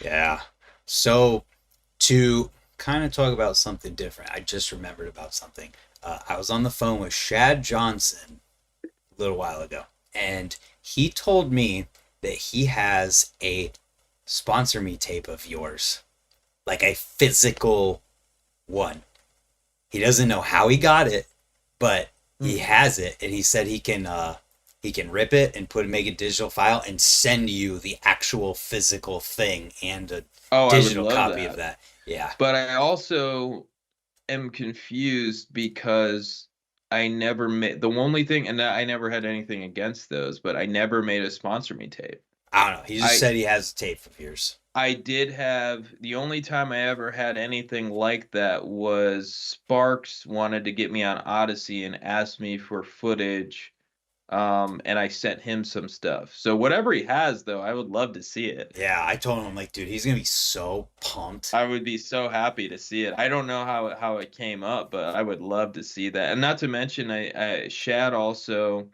Speaker 1: Yeah. So to kind of talk about something different, I just remembered about something. I was on the phone with Shad Johnson a little while ago, and he told me that he has a sponsor me tape of yours, like a physical one. He doesn't know how he got it, but he
Speaker 2: Hmm.
Speaker 1: has it, and he said he can rip it and make a digital file and send you the actual physical thing and a
Speaker 2: Oh, I would
Speaker 1: digital
Speaker 2: love
Speaker 1: copy of
Speaker 2: that.
Speaker 1: that. Yeah.
Speaker 2: But I also am confused because I never made the only thing, and I never had anything against those, but I never made a sponsor me tape.
Speaker 1: I don't know. He just
Speaker 2: I
Speaker 1: said he has a tape of yours.
Speaker 2: I did have the only time I ever had anything like that was Sparks wanted to get me on Odyssey and asked me for footage, and I sent him some stuff. So whatever he has though, I would love to see it.
Speaker 1: Yeah, I told him, I'm like, dude, he's gonna be so pumped.
Speaker 2: I would be so happy to see it. I don't know how it came up, but I would love to see that. And not to mention, I Shad also,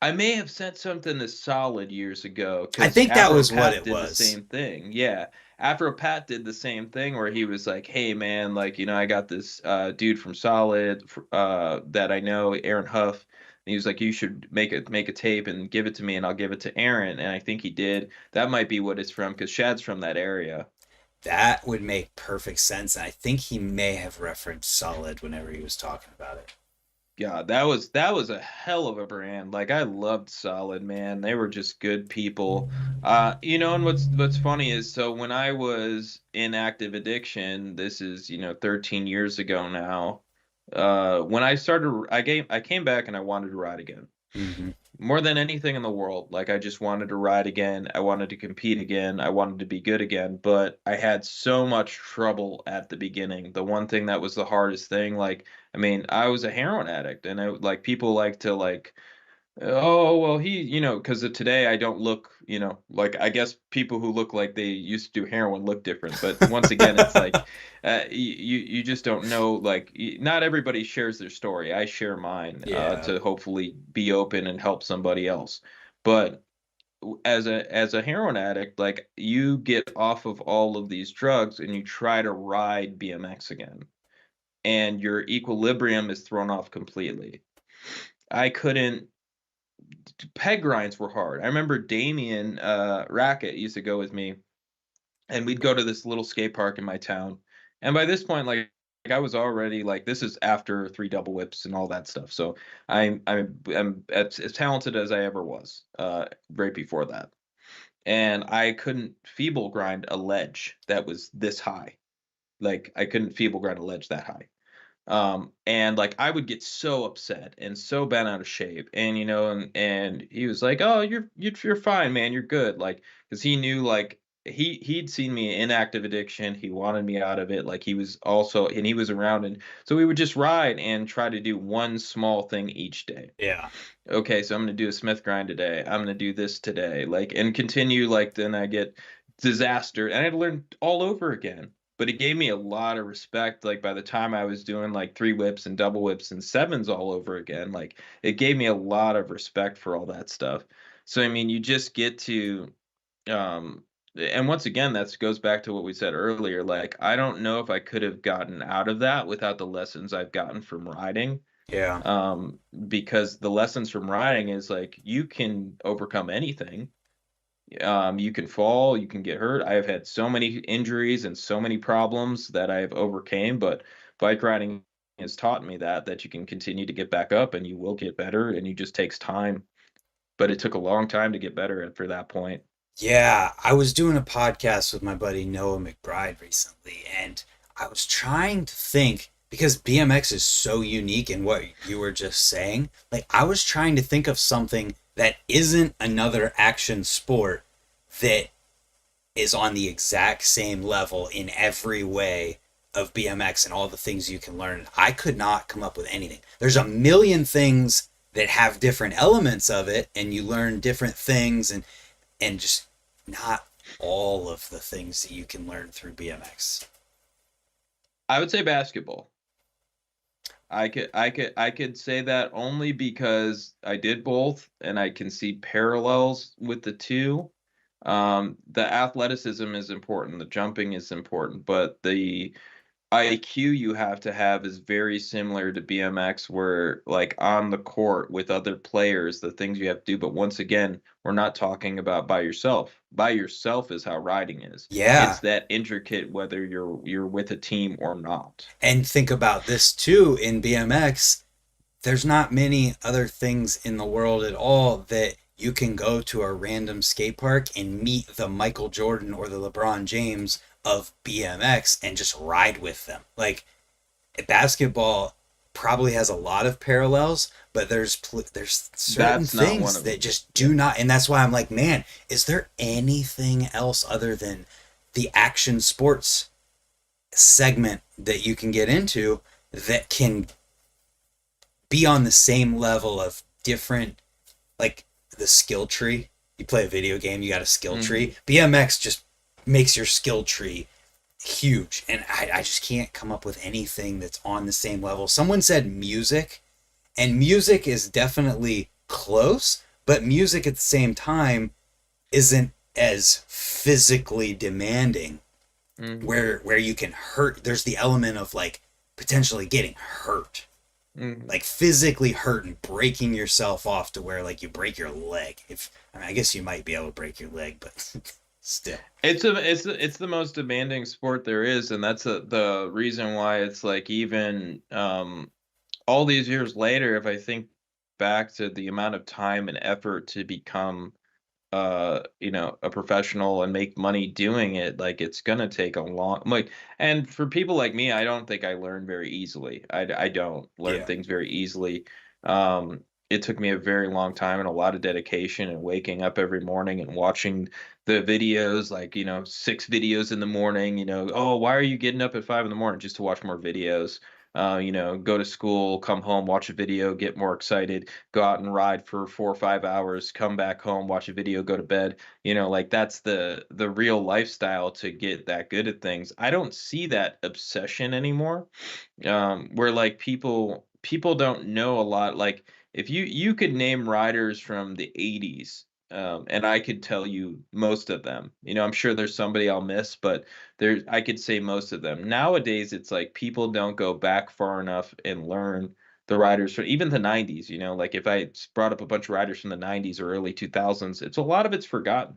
Speaker 2: I may have sent something to Solid years ago
Speaker 1: I
Speaker 2: because
Speaker 1: think that
Speaker 2: Afro
Speaker 1: was what
Speaker 2: Pat
Speaker 1: it
Speaker 2: did the
Speaker 1: was.
Speaker 2: same thing. Yeah, Afro Pat did the same thing where he was like, "Hey man, like I got this dude from Solid that I know, Aaron Huff." And he was like, "You should make a tape and give it to me, and I'll give it to Aaron." And I think he did. That might be what it's from because Shad's from that area.
Speaker 1: That would make perfect sense. And I think he may have referenced Solid whenever he was talking about it.
Speaker 2: God, that was a hell of a brand. Like I loved Solid, man. They were just good people. And what's funny is so when I was in active addiction, this is, 13 years ago now. When I came back and I wanted to ride again.
Speaker 1: Mm-hmm.
Speaker 2: More than anything in the world. Like I just wanted to ride again. I wanted to compete again. I wanted to be good again. But I had so much trouble at the beginning. The one thing that was the hardest thing, like, I mean, I was a heroin addict, and like people like to like, oh, well, because today I don't look, like I guess people who look like they used to do heroin look different. But once again, it's like you just don't know. Like not everybody shares their story. I share mine
Speaker 1: Yeah.
Speaker 2: to hopefully be open and help somebody else. But as a heroin addict, like you get off of all of these drugs and you try to ride BMX again, and your equilibrium is thrown off completely. I couldn't Peg grinds were hard. I remember Damien Racket used to go with me, and we'd go to this little skate park in my town. And by this point, like I was already like this is after three double whips and all that stuff. So I'm as talented as I ever was right before that. And I couldn't feeble grind a ledge that was this high. Like I couldn't feeble grind a ledge that high. And like I would get so upset and so bent out of shape, and and he was like, "Oh, you're fine, man. You're good." Like, because he knew like he'd seen me in active addiction. He wanted me out of it. Like he was also, and he was around, and so we would just ride and try to do one small thing each day.
Speaker 1: Yeah.
Speaker 2: Okay, so I'm gonna do a Smith grind today. I'm gonna do this today, like, and continue. Like, then I get disaster, and I had to learn all over again. But it gave me a lot of respect. Like by the time I was doing like three whips and double whips and sevens all over again, like it gave me a lot of respect for all that stuff. So I mean, you just get to um and once again, that goes back to what we said earlier. Like, I don't know if I could have gotten out of that without the lessons I've gotten from riding.
Speaker 1: Yeah.
Speaker 2: Um, because the lessons from riding is like you can overcome anything. You can fall, you can get hurt. I have had so many injuries and so many problems that I have overcame, but bike riding has taught me that you can continue to get back up and you will get better, and it just takes time. But it took a long time to get better after that point.
Speaker 1: Yeah, I was doing a podcast with my buddy Noah McBride recently, and I was trying to think because BMX is so unique in what you were just saying. Like, I was trying to think of something that isn't another action sport that is on the exact same level in every way of BMX and all the things you can learn. I could not come up with anything. There's a million things that have different elements of it, and you learn different things, and just not all of the things that you can learn through BMX.
Speaker 2: I would say basketball. I could say that only because I did both and I can see parallels with the two. The athleticism is important, the jumping is important, but the IQ you have to have is very similar to BMX, where like on the court with other players, the things you have to do. But once again, we're not talking about by yourself. By yourself is how riding is.
Speaker 1: Yeah.
Speaker 2: It's that intricate whether you're with a team or not.
Speaker 1: And think about this too in BMX. There's not many other things in the world at all that you can go to a random skate park and meet the Michael Jordan or the LeBron James of BMX and just ride with them. Like, basketball probably has a lot of parallels, but there's certain
Speaker 2: That's not one
Speaker 1: things
Speaker 2: of
Speaker 1: that
Speaker 2: them.
Speaker 1: just
Speaker 2: Yeah.
Speaker 1: do not, and that's why I'm like, man, is there anything else other than the action sports segment that you can get into that can be on the same level of different, like the skill tree? You play a video game, you got a skill
Speaker 2: Hmm.
Speaker 1: tree. BMX just makes your skill tree huge, and I just can't come up with anything that's on the same level. Someone said music, and music is definitely close, but music at the same time isn't as physically demanding,
Speaker 2: Hmm.
Speaker 1: where you can hurt. There's the element of like potentially getting hurt,
Speaker 2: Hmm.
Speaker 1: like physically hurt and breaking yourself off to where like you break your leg. If I mean, I guess you might be able to break your leg, but still.
Speaker 2: It's the most demanding sport there is, and that's the reason why it's like even all these years later, if I think back to the amount of time and effort to become a professional and make money doing it, like it's gonna take a long like, and for people like me, I don't think I learn very easily. I don't learn
Speaker 1: Yeah.
Speaker 2: things very easily. It took me a very long time and a lot of dedication and waking up every morning and watching the videos, like, 6 videos in the morning, oh, why are you getting up at 5 in the morning? Just to watch more videos. Go to school, come home, watch a video, get more excited, go out and ride for 4 or 5 hours, come back home, watch a video, go to bed. Like that's the real lifestyle to get that good at things. I don't see that obsession anymore. Where like people don't know a lot. Like if you could name riders from the 80s, and I could tell you most of them. I'm sure there's somebody I'll miss, but I could say most of them. Nowadays, it's like people don't go back far enough and learn the riders from even the 90s. Like if I brought up a bunch of riders from the 90s or early 2000s, it's a lot of it's forgotten.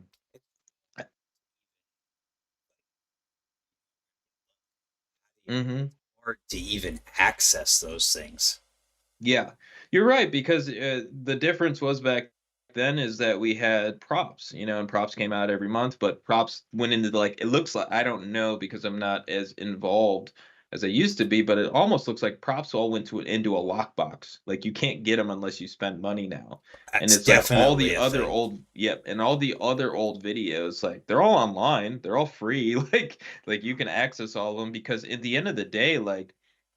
Speaker 2: Hmm.
Speaker 1: Hard to even access those things.
Speaker 2: Yeah, you're right because the difference was back then is that we had props, and props came out every month, but props went into like it looks like I don't know because I'm not as involved as I used to be, but it almost looks like props all went into a lockbox. Like you can't get them unless you spend money now. And
Speaker 1: That's
Speaker 2: it's like all
Speaker 1: definitely
Speaker 2: the
Speaker 1: a
Speaker 2: other
Speaker 1: thing.
Speaker 2: old, yep, and all the other old videos, like they're all online, they're all free, like you can access all of them because at the end of the day, like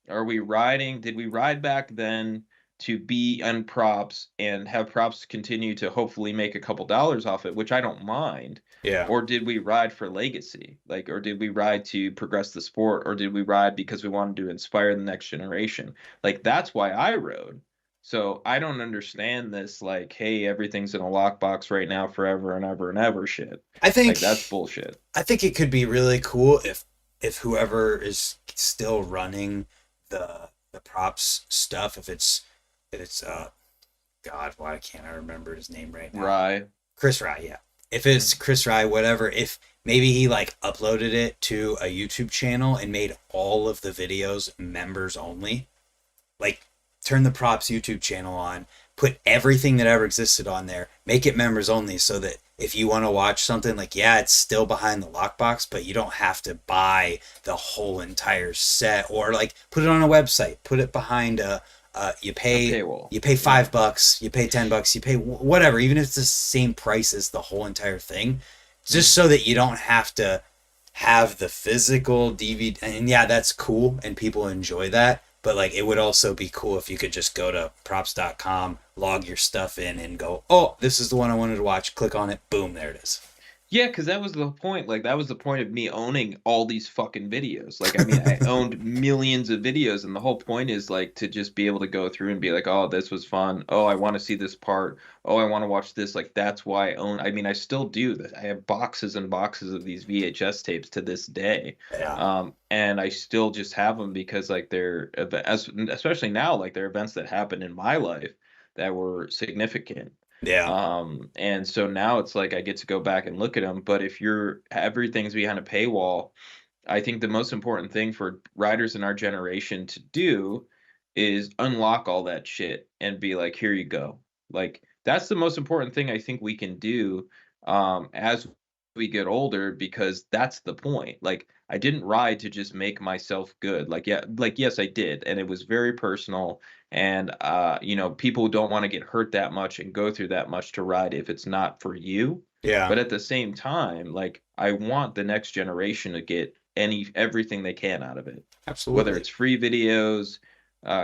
Speaker 2: did we ride back then to be on props and have props continue to hopefully make a couple dollars off it, which I don't mind?
Speaker 1: Yeah.
Speaker 2: Or did we ride for legacy? Like, or did we ride to progress the sport? Or did we ride because we wanted to inspire the next generation? Like, that's why I rode. So I don't understand this, like, hey, everything's in a lockbox right now, forever and ever and ever shit.
Speaker 1: I think
Speaker 2: Like, that's bullshit.
Speaker 1: I think it could be really cool if whoever is still running the props stuff, if it's God, why can't I remember his name right now?
Speaker 2: Rye.
Speaker 1: Chris Rye, yeah. If it's Chris Rye, whatever, if maybe he like uploaded it to a YouTube channel and made all of the videos members only, like turn the props YouTube channel on, put everything that ever existed on there, make it members only so that if you want to watch something, like, yeah, it's still behind the lockbox, but you don't have to buy the whole entire set, or like put it on a website, put it behind you
Speaker 2: A
Speaker 1: pay
Speaker 2: paywall.
Speaker 1: you pay
Speaker 2: Yeah.
Speaker 1: $5, you pay $10, you pay whatever, even if it's the same price as the whole entire thing, just
Speaker 2: Mm.
Speaker 1: so that you don't have to have the physical DVD. And yeah, that's cool and people enjoy that. But like, it would also be cool if you could just go to props.com, log your stuff in, and go, oh, this is the one I wanted to watch. Click on it. Boom, there it is.
Speaker 2: Yeah, because that was the point. Like, that was the point of me owning all these fucking videos. Like, I mean, I owned millions of videos, and the whole point is like to just be able to go through and be like, oh, this was fun. Oh, I want to see this part. Oh, I want to watch this. Like, that's why I own. I mean, I still do this. I have boxes and boxes of these VHS tapes to this day,
Speaker 1: Yeah.
Speaker 2: and I still just have them because like as especially now, like they're events that happened in my life that were significant.
Speaker 1: Yeah.
Speaker 2: And so now it's like I get to go back and look at them. But if everything's behind a paywall, I think the most important thing for riders in our generation to do is unlock all that shit and be like, here you go. Like, that's the most important thing I think we can do as we get older, because that's the point. Like, I didn't ride to just make myself good. Like, yeah, like, yes, I did. And it was very personal. And, people don't want to get hurt that much and go through that much to ride if it's not for you.
Speaker 1: Yeah.
Speaker 2: But at the same time, like, I want the next generation to get everything they can out of it, whether
Speaker 1: Absolutely.
Speaker 2: it's free videos,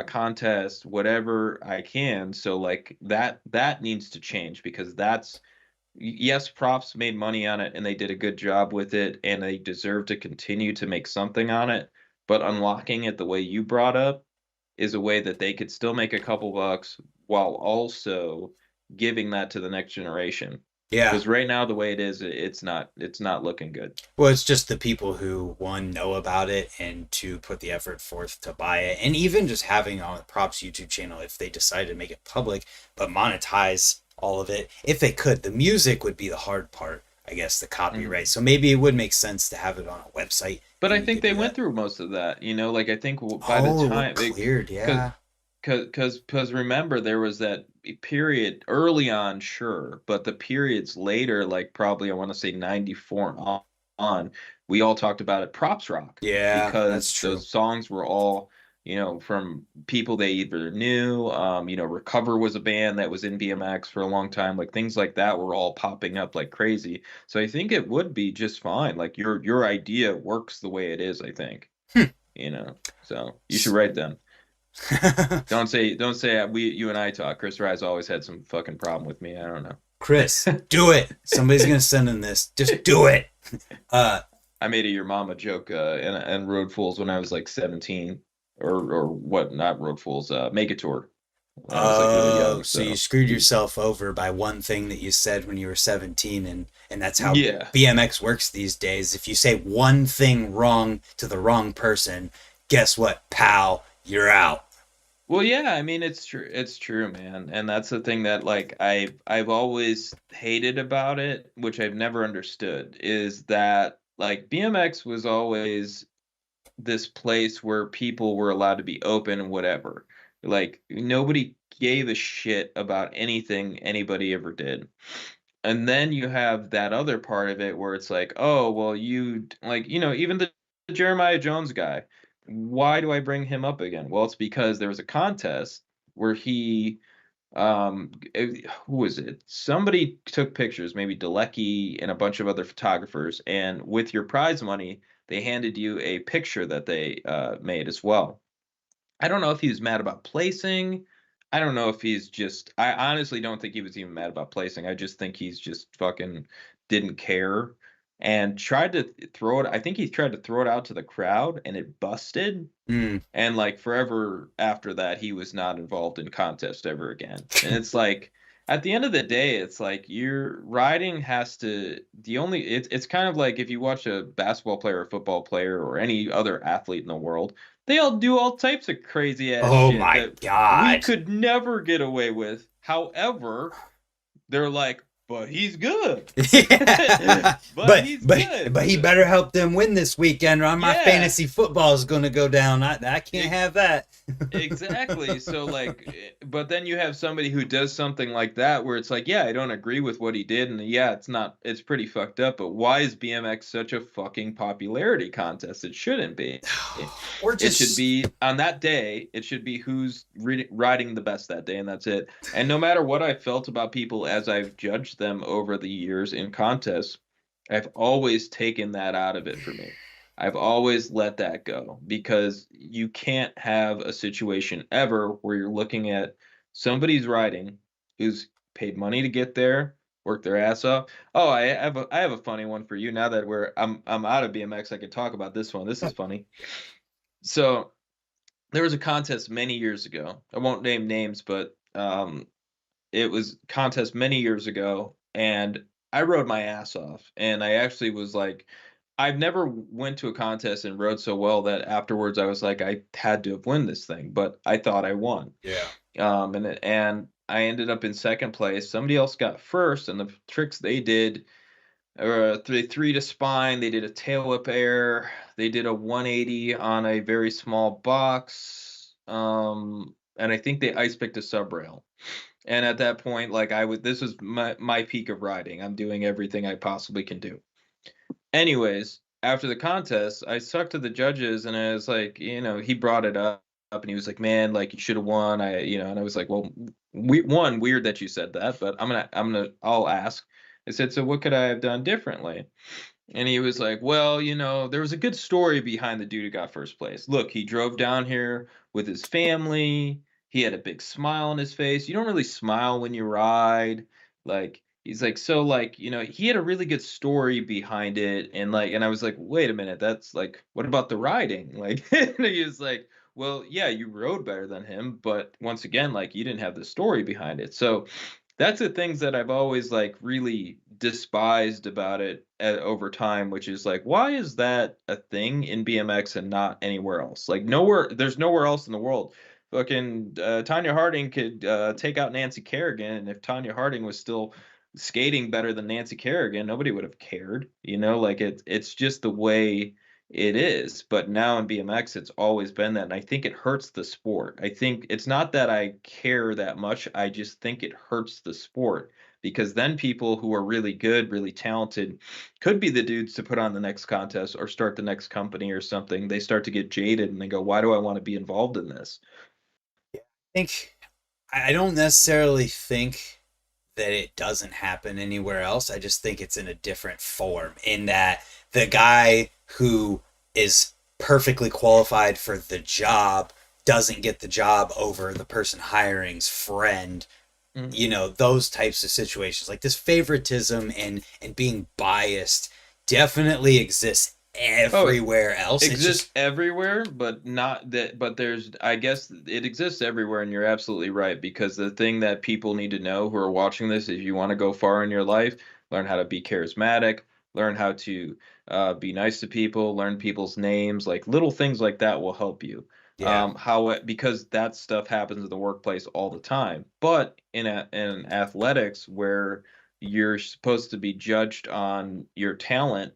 Speaker 2: contests, whatever I can. So like that needs to change, because yes, props made money on it and they did a good job with it and they deserve to continue to make something on it. But unlocking it the way you brought up is a way that they could still make a couple bucks while also giving that to the next generation.
Speaker 1: Yeah.
Speaker 2: Because right now, the way it is, it's not looking good.
Speaker 1: Well, it's just the people who, one, know about it, and two, put the effort forth to buy it. And even just having on the props YouTube channel, if they decide to make it public, but monetize all of it, if they could, the music would be the hard part, I guess, the
Speaker 2: Mhm.
Speaker 1: copyright. So maybe it would make sense to have it on a website
Speaker 2: But I
Speaker 1: and you
Speaker 2: think
Speaker 1: could
Speaker 2: they
Speaker 1: do
Speaker 2: went
Speaker 1: that.
Speaker 2: through most of that, like I think by the
Speaker 1: Oh, it would
Speaker 2: time,
Speaker 1: cleared.
Speaker 2: because
Speaker 1: Yeah.
Speaker 2: because remember there was that period early on, sure, but the periods later, like probably I want to say 94 and on, we all talked about it, props rock,
Speaker 1: Yeah, that's
Speaker 2: because
Speaker 1: true.
Speaker 2: those songs were all, from people they either knew. Recover was a band that was in BMX for a long time, like things like that were all popping up like crazy. So I think it would be just fine. Like your idea works the way it is, I think.
Speaker 1: Hmm.
Speaker 2: So you should write them. Don't say you and I talk. Chris Rise always had some fucking problem with me. I don't
Speaker 1: Chris,
Speaker 2: know.
Speaker 1: do it. Somebody's gonna send in this. Just do it. Uh,
Speaker 2: I made a your mama joke and Road Fools when I was like 17, or what? Not Road Fools. Make It Tour when I was like really
Speaker 1: oh,
Speaker 2: young.
Speaker 1: so you
Speaker 2: So
Speaker 1: screwed yourself over by one thing that you said when you were 17, and that's how
Speaker 2: yeah.
Speaker 1: BMX works these days. If you say one thing wrong to the wrong person, guess what, pal? You're out.
Speaker 2: Well, yeah, I mean it's true. It's true, man. And that's the thing that like I've always hated about it, which I've never understood, is that like BMX was always this place where people were allowed to be open and whatever. Like nobody gave a shit about anything anybody ever did. And then you have that other part of it where it's like, oh, well, even the Jeremiah Jones guy, why do I bring him up again? Well, it's because there was a contest where who was it? Somebody took pictures, maybe Delecky and a bunch of other photographers, and with your prize money, they handed you a picture that they made as well. I don't know if he was mad about placing. I don't know if he's just. I honestly don't think he was even mad about placing. I just think he's just fucking didn't care. and tried to throw it. I think he tried to throw it out to the crowd and it busted.
Speaker 1: Mm.
Speaker 2: And like forever after that, he was not involved in contest ever again. And it's like at the end of the day, it's like your riding has to it's kind of like if you watch a basketball player or football player or any other athlete in the world, they all do all types of crazy ass
Speaker 1: Oh
Speaker 2: shit
Speaker 1: my
Speaker 2: that we
Speaker 1: God.
Speaker 2: could never get away with. However, they're like, but he's good.
Speaker 1: Yeah.
Speaker 2: But he's
Speaker 1: But he
Speaker 2: good.
Speaker 1: better help them win this weekend or my
Speaker 2: Yeah.
Speaker 1: fantasy football is going to go down. I can't have that.
Speaker 2: Exactly. So like, but then you have somebody who does something like that where it's like, yeah, I don't agree with what he did, and yeah, it's pretty fucked up. But why is BMX such a fucking popularity contest? It shouldn't be.
Speaker 1: We're
Speaker 2: It should
Speaker 1: just
Speaker 2: be on that day. It should be who's riding the best that day, and that's it. And no matter what I felt about people as I've judged them over the years in contests, I've always taken that out of it for me. I've always let that go because you can't have a situation ever where you're looking at somebody's riding who's paid money to get there, work their ass off. Oh, I have a funny one for you now that I'm out of BMX. I could talk about this one. This is funny. So there was a contest many years ago. I won't name names, but it was a contest many years ago, and I rode my ass off. And I actually was like, I've never went to a contest and rode so well that afterwards I was like, I had to have won this thing, but I thought I won.
Speaker 1: yeah.
Speaker 2: And I ended up in second place. Somebody else got first, and the tricks they did they three to spine. They did a tail whip air. They did a 180 on a very small box. And I think they ice picked a sub rail. And at that point, like this was my peak of riding. I'm doing everything I possibly can do. Anyways, after the contest, I stuck to the judges, and I was like, he brought it up, and he was like, "Man, like you should have won." And I was like, "Well, weird that you said that, but I'll ask." I said, "So what could I have done differently?" And he was like, "Well, there was a good story behind the dude who got first place. Look, he drove down here with his family. He had a big smile on his face. You don't really smile when you ride. Like, he's like, so like, he had a really good story behind it." And I was like, "Wait a minute, that's like, what about the riding?" Like, and he was like, "Well, yeah, you rode better than him, but once again, like, you didn't have the story behind it." So that's the things that I've always like really despised about it over time, which is like, why is that a thing in BMX and not anywhere else? Like there's nowhere else in the world. Fucking Tanya Harding could take out Nancy Kerrigan, and if Tanya Harding was still skating better than Nancy Kerrigan, nobody would have cared. Like it's just the way it is. But now in BMX, it's always been that. And I think it hurts the sport. I think it's not that I care that much. I just think it hurts the sport because then people who are really good, really talented, could be the dudes to put on the next contest or start the next company or something. They start to get jaded and they go, why do I want to be involved in this?
Speaker 1: Think I don't necessarily think that it doesn't happen anywhere else. I just think it's in a different form in that the guy who is perfectly qualified for the job doesn't get the job over the person hiring's friend.
Speaker 2: Mm.
Speaker 1: Those types of situations like this favoritism and being biased definitely exists
Speaker 2: Oh,
Speaker 1: everywhere else. It's
Speaker 2: exists
Speaker 1: just
Speaker 2: everywhere, but not that. But I guess it exists everywhere, and you're absolutely right. Because the thing that people need to know who are watching this is you want to go far in your life, learn how to be charismatic, learn how to be nice to people, learn people's names, like little things like that will help you.
Speaker 1: yeah.
Speaker 2: Because that stuff happens in the workplace all the time. But in athletics, where you're supposed to be judged on your talent,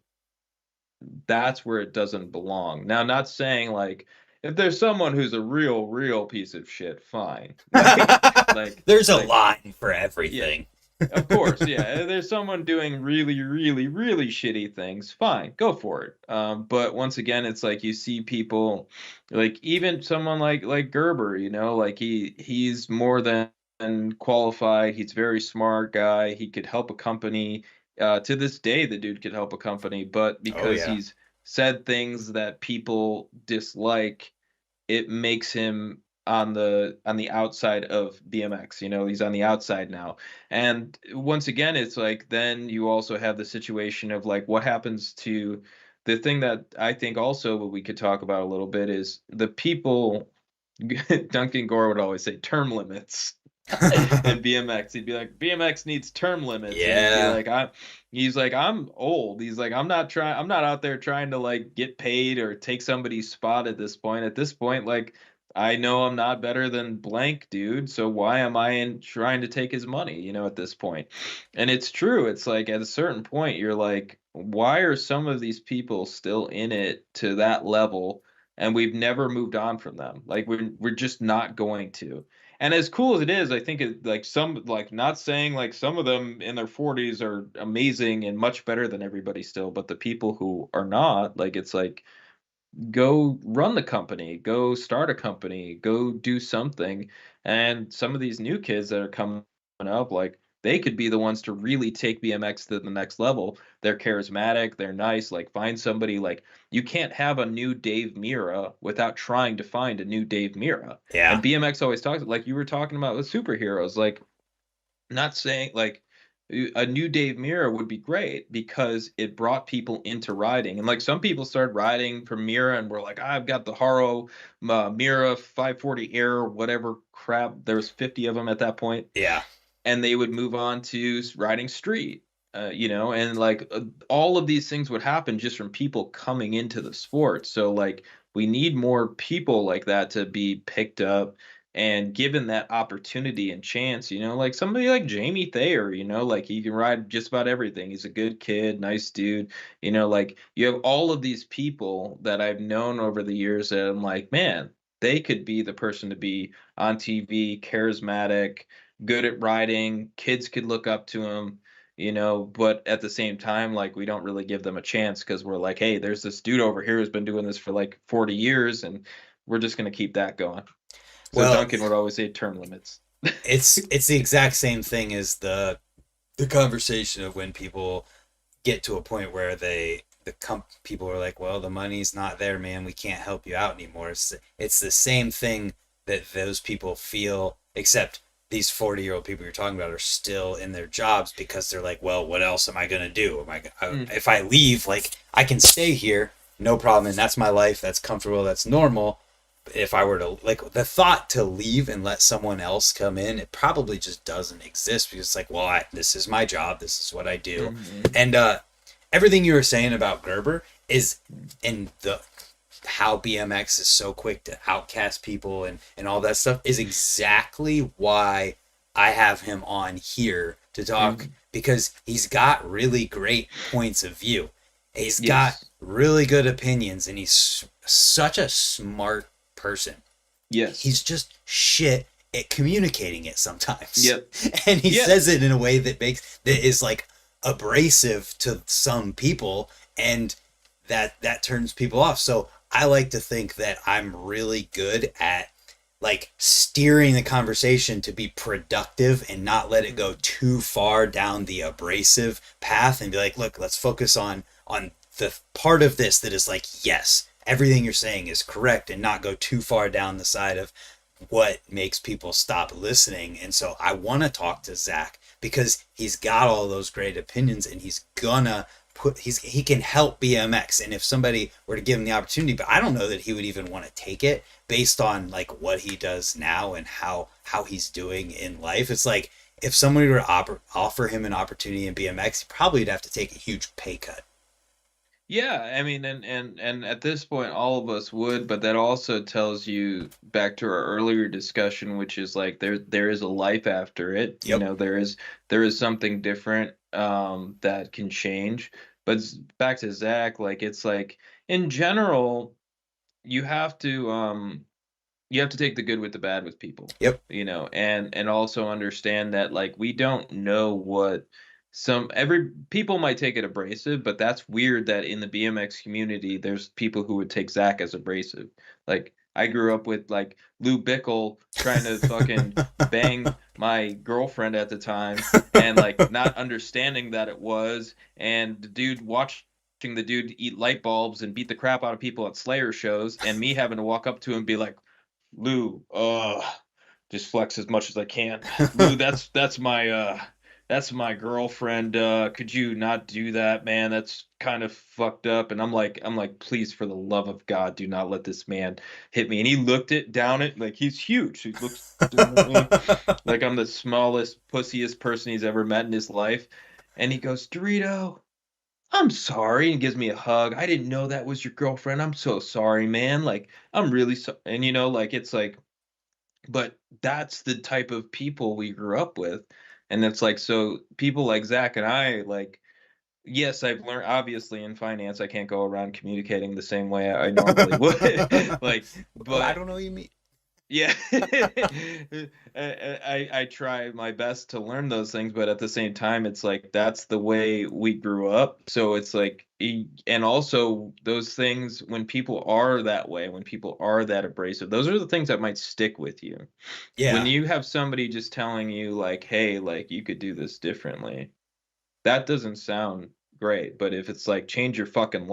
Speaker 2: that's where it doesn't belong. Now, not saying like if there's someone who's a real piece of shit, fine. Like
Speaker 1: There's a
Speaker 2: like
Speaker 1: line for
Speaker 2: yeah,
Speaker 1: everything.
Speaker 2: of course, yeah. If there's someone doing really shitty things, fine, go for it. But once again, it's like you see people like even someone like Gerber, like he's more than qualified. He's a very smart guy. He could help a company. To this day, the dude could help a company, but
Speaker 1: Oh
Speaker 2: because
Speaker 1: yeah.
Speaker 2: he's said things that people dislike, it makes him on the outside of BMX. You know, he's on the outside now. And once again, it's like then you also have the situation of like what happens to the thing that I think also what we could talk about a little bit is the people. Duncan Gore would always say term limits in BMX. He'd be like, BMX needs term limits, and he'd be
Speaker 1: Yeah.
Speaker 2: like, he's like, I'm old. He's like, I'm not out there trying to like get paid or take somebody's spot at this point. At this point, like, I know I'm not better than blank, dude. So why am I in trying to take his money? You know, at this point, and it's true. It's like at a certain point, you're like, why are some of these people still in it to that level? And we've never moved on from them. Like we're just not going to. And as cool as it is, I think it like some like not saying like some of them in their 40s are amazing and much better than everybody still, but the people who are not, like it's like go run the company, go start a company, go do something. And some of these new kids that are coming up, like they could be the ones to really take BMX to the next level. They're charismatic, they're nice, like find somebody like you can't have a new Dave Mira without trying to find a new Dave Mira.
Speaker 1: Yeah.
Speaker 2: And BMX always talks like you were talking about with superheroes, like not saying like a new Dave Mira would be great because it brought people into riding. And like some people started riding from Mira and were like, I've got the Haro Mira 540 Air, whatever crap. There was 50 of them at that point,
Speaker 1: Yeah.
Speaker 2: and they would move on to riding street. You know, and like all of these things would happen just from people coming into the sport. So like we need more people like that to be picked up and given that opportunity and chance, you know, like somebody like Jamie Thayer, you know, like he can ride just about everything. He's a good kid, nice dude, you know, like you have all of these people that I've known over the years that I'm like, man, they could be the person to be on TV, charismatic, good at riding, kids could look up to him, you know, but at the same time, like we don't really give them a chance because we're like, hey, there's this dude over here who's been doing this for like 40 years and we're just going to keep that going. So
Speaker 1: Well,
Speaker 2: Duncan would always say term limits.
Speaker 1: it's the exact same thing as the conversation of when people get to a point where people are like, well, the money's not there, man, we can't help you out anymore. It's the same thing that those people feel, except these 40-year-old people you're talking about are still in their jobs because they're like, well, what else am I going to do? If I leave, like I can stay here, no problem, and that's my life, that's comfortable, that's normal. If I were to like the thought to leave and let someone else come in, it probably just doesn't exist because it's like, well, this is my job, this is what I do.
Speaker 2: Mm-hmm.
Speaker 1: And everything you were saying about Gerber is in the how BMX is so quick to outcast people and all that stuff is exactly why I have him on here to talk
Speaker 2: Mm-hmm.
Speaker 1: because he's got really great points of view. He's got
Speaker 2: Yes.
Speaker 1: really good opinions and he's such a smart person.
Speaker 2: Yes.
Speaker 1: He's just shit at communicating it sometimes.
Speaker 2: Yep.
Speaker 1: And he
Speaker 2: Yeah.
Speaker 1: says it in a way that is like abrasive to some people and that turns people off. So I like to think that I'm really good at like steering the conversation to be productive and not let it go too far down the abrasive path and be like, look, let's focus on the part of this that is like, yes, everything you're saying is correct and not go too far down the side of what makes people stop listening. And so I want to talk to Zach because he's got all those great opinions and he's gonna he can help BMX. And if somebody were to give him the opportunity, but I don't know that he would even want to take it based on like what he does now and how he's doing in life. It's like if somebody were to offer him an opportunity in BMX, he probably would have to take a huge pay cut.
Speaker 2: Yeah, I mean, and at this point, all of us would, but that also tells you back to our earlier discussion, which is like there is a life after it. You
Speaker 1: Yep.
Speaker 2: know, there is something different that can change. But back to Zach, like it's like in general, you have to you have to take the good with the bad with people,
Speaker 1: Yep.
Speaker 2: you know, and also understand that like we don't know what some every people might take it abrasive, but that's weird that in the BMX community there's people who would take Zach as abrasive. Like I grew up with like Lou Bickle trying to fucking bang my girlfriend at the time and like not understanding that it was and the dude watching the dude eat light bulbs and beat the crap out of people at Slayer shows and me having to walk up to him and be like Lou, just flex as much as I can. Lou, that's my girlfriend. Could you not do that, man? That's kind of fucked up. And I'm like, please, for the love of God, do not let this man hit me. And he looked it down it like he's huge. He looks down at me like I'm the smallest, pussiest person he's ever met in his life. And he goes, Dorito, I'm sorry, and gives me a hug. I didn't know that was your girlfriend. I'm so sorry, man. Like, I'm really sorry. And like it's like, but that's the type of people we grew up with. And it's like, so people like Zach and I, like, yes, I've learned obviously in finance, I can't go around communicating the same way I normally would. Like,
Speaker 1: Well, I
Speaker 2: but
Speaker 1: don't know what you mean.
Speaker 2: yeah, I try my best to learn those things, but at the same time, it's like that's the way we grew up. So it's like, and also those things when people are that way, when people are that abrasive, those are the things that might stick with you. When
Speaker 1: Yeah,
Speaker 2: you have somebody just telling you like, "Hey, like you could do this differently," that doesn't sound great. But if it's like change your fucking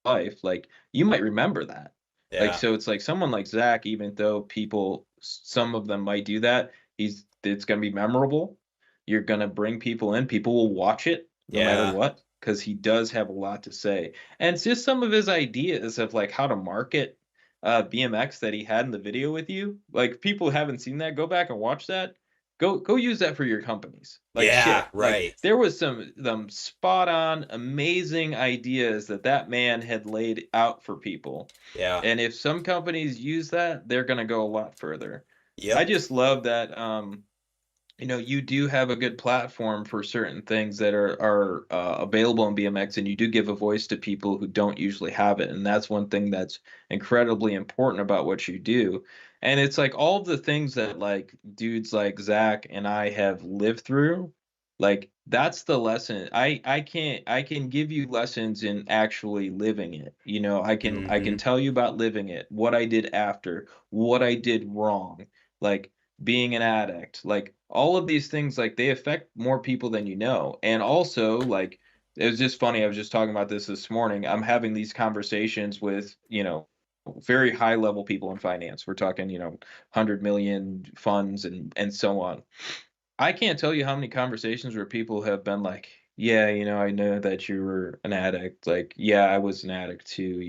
Speaker 2: life, like you might remember that. Like,
Speaker 1: yeah,
Speaker 2: so it's like someone like Zach, even though people, some of them might do that, it's going to be memorable. You're going to bring people in. People will watch it no matter
Speaker 1: yeah,
Speaker 2: what because he does have a lot to say. And it's just some of his ideas of like how to market BMX that he had in the video with you. Like, people haven't seen that, go back and watch that. Go use that for your companies. Like
Speaker 1: yeah,
Speaker 2: shit. Like
Speaker 1: right.
Speaker 2: there was some spot on amazing ideas that man had laid out for people.
Speaker 1: Yeah,
Speaker 2: And if some companies use that, they're going to go a lot further. I
Speaker 1: yep.
Speaker 2: just love that you do have a good platform for certain things that are available in BMX, and you do give a voice to people who don't usually have it, and that's one thing that's incredibly important about what you do. And it's like all of the things that like dudes like Zach and I have lived through, like that's the lesson. I can give you lessons in actually living it. I can
Speaker 1: Hmm.
Speaker 2: tell you about living it, what I did after, what I did wrong. Like being an addict, like all of these things, like they affect more people than you know. And also, like, it was just funny. I was just talking about this morning. I'm having these conversations with, very high level people in finance. We're talking, 100 million funds and so on. I can't tell you how many conversations where people have been like, yeah, I know that you were an addict. Like, yeah, I was an addict too,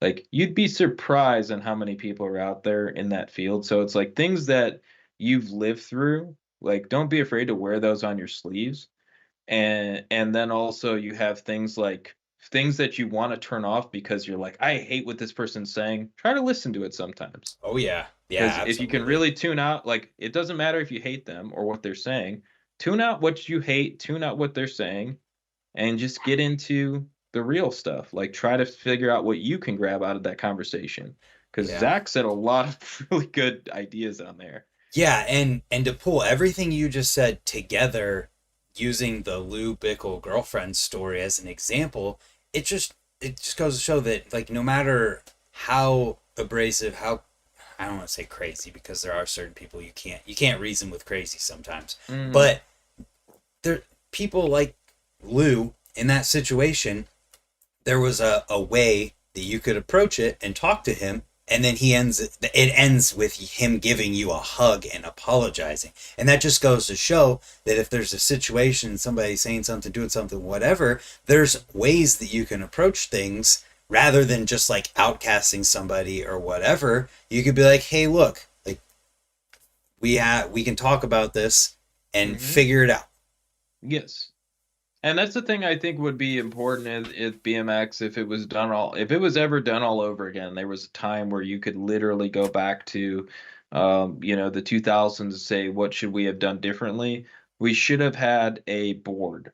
Speaker 2: like you'd be surprised on how many people are out there in that field. So it's like things that you've lived through, like don't be afraid to wear those on your sleeves. And then also you have things like things that you want to turn off because you're like, I hate what this person's saying. Try to listen to it sometimes.
Speaker 1: Oh yeah, yeah,
Speaker 2: Because if you can
Speaker 1: absolutely.
Speaker 2: really tune out, like it doesn't matter if you hate them or what they're saying, tune out what you hate, tune out what they're saying, and just get into the real stuff. Like try to figure out what you can grab out of that conversation. Because
Speaker 1: Yeah.
Speaker 2: Zach said a lot of really good ideas on there.
Speaker 1: Yeah, and to pull everything you just said together using the Lou Bickle girlfriend story as an example, it just goes to show that like no matter how abrasive, how I don't want to say crazy because there are certain people you can't reason with crazy sometimes.
Speaker 2: Mm-hmm.
Speaker 1: But there people like Lou in that situation, there was a way that you could approach it and talk to him, and then it ends with him giving you a hug and apologizing. And that just goes to show that if there's a situation, somebody saying something, doing something, whatever, there's ways that you can approach things rather than just like outcasting somebody or whatever. You could be like, hey, look, like we can talk about this and
Speaker 2: Mm-hmm.
Speaker 1: figure it out.
Speaker 2: Yes. And that's the thing I think would be important if BMX, if it was ever done all over again, there was a time where you could literally go back to, the 2000s and say, what should we have done differently? We should have had a board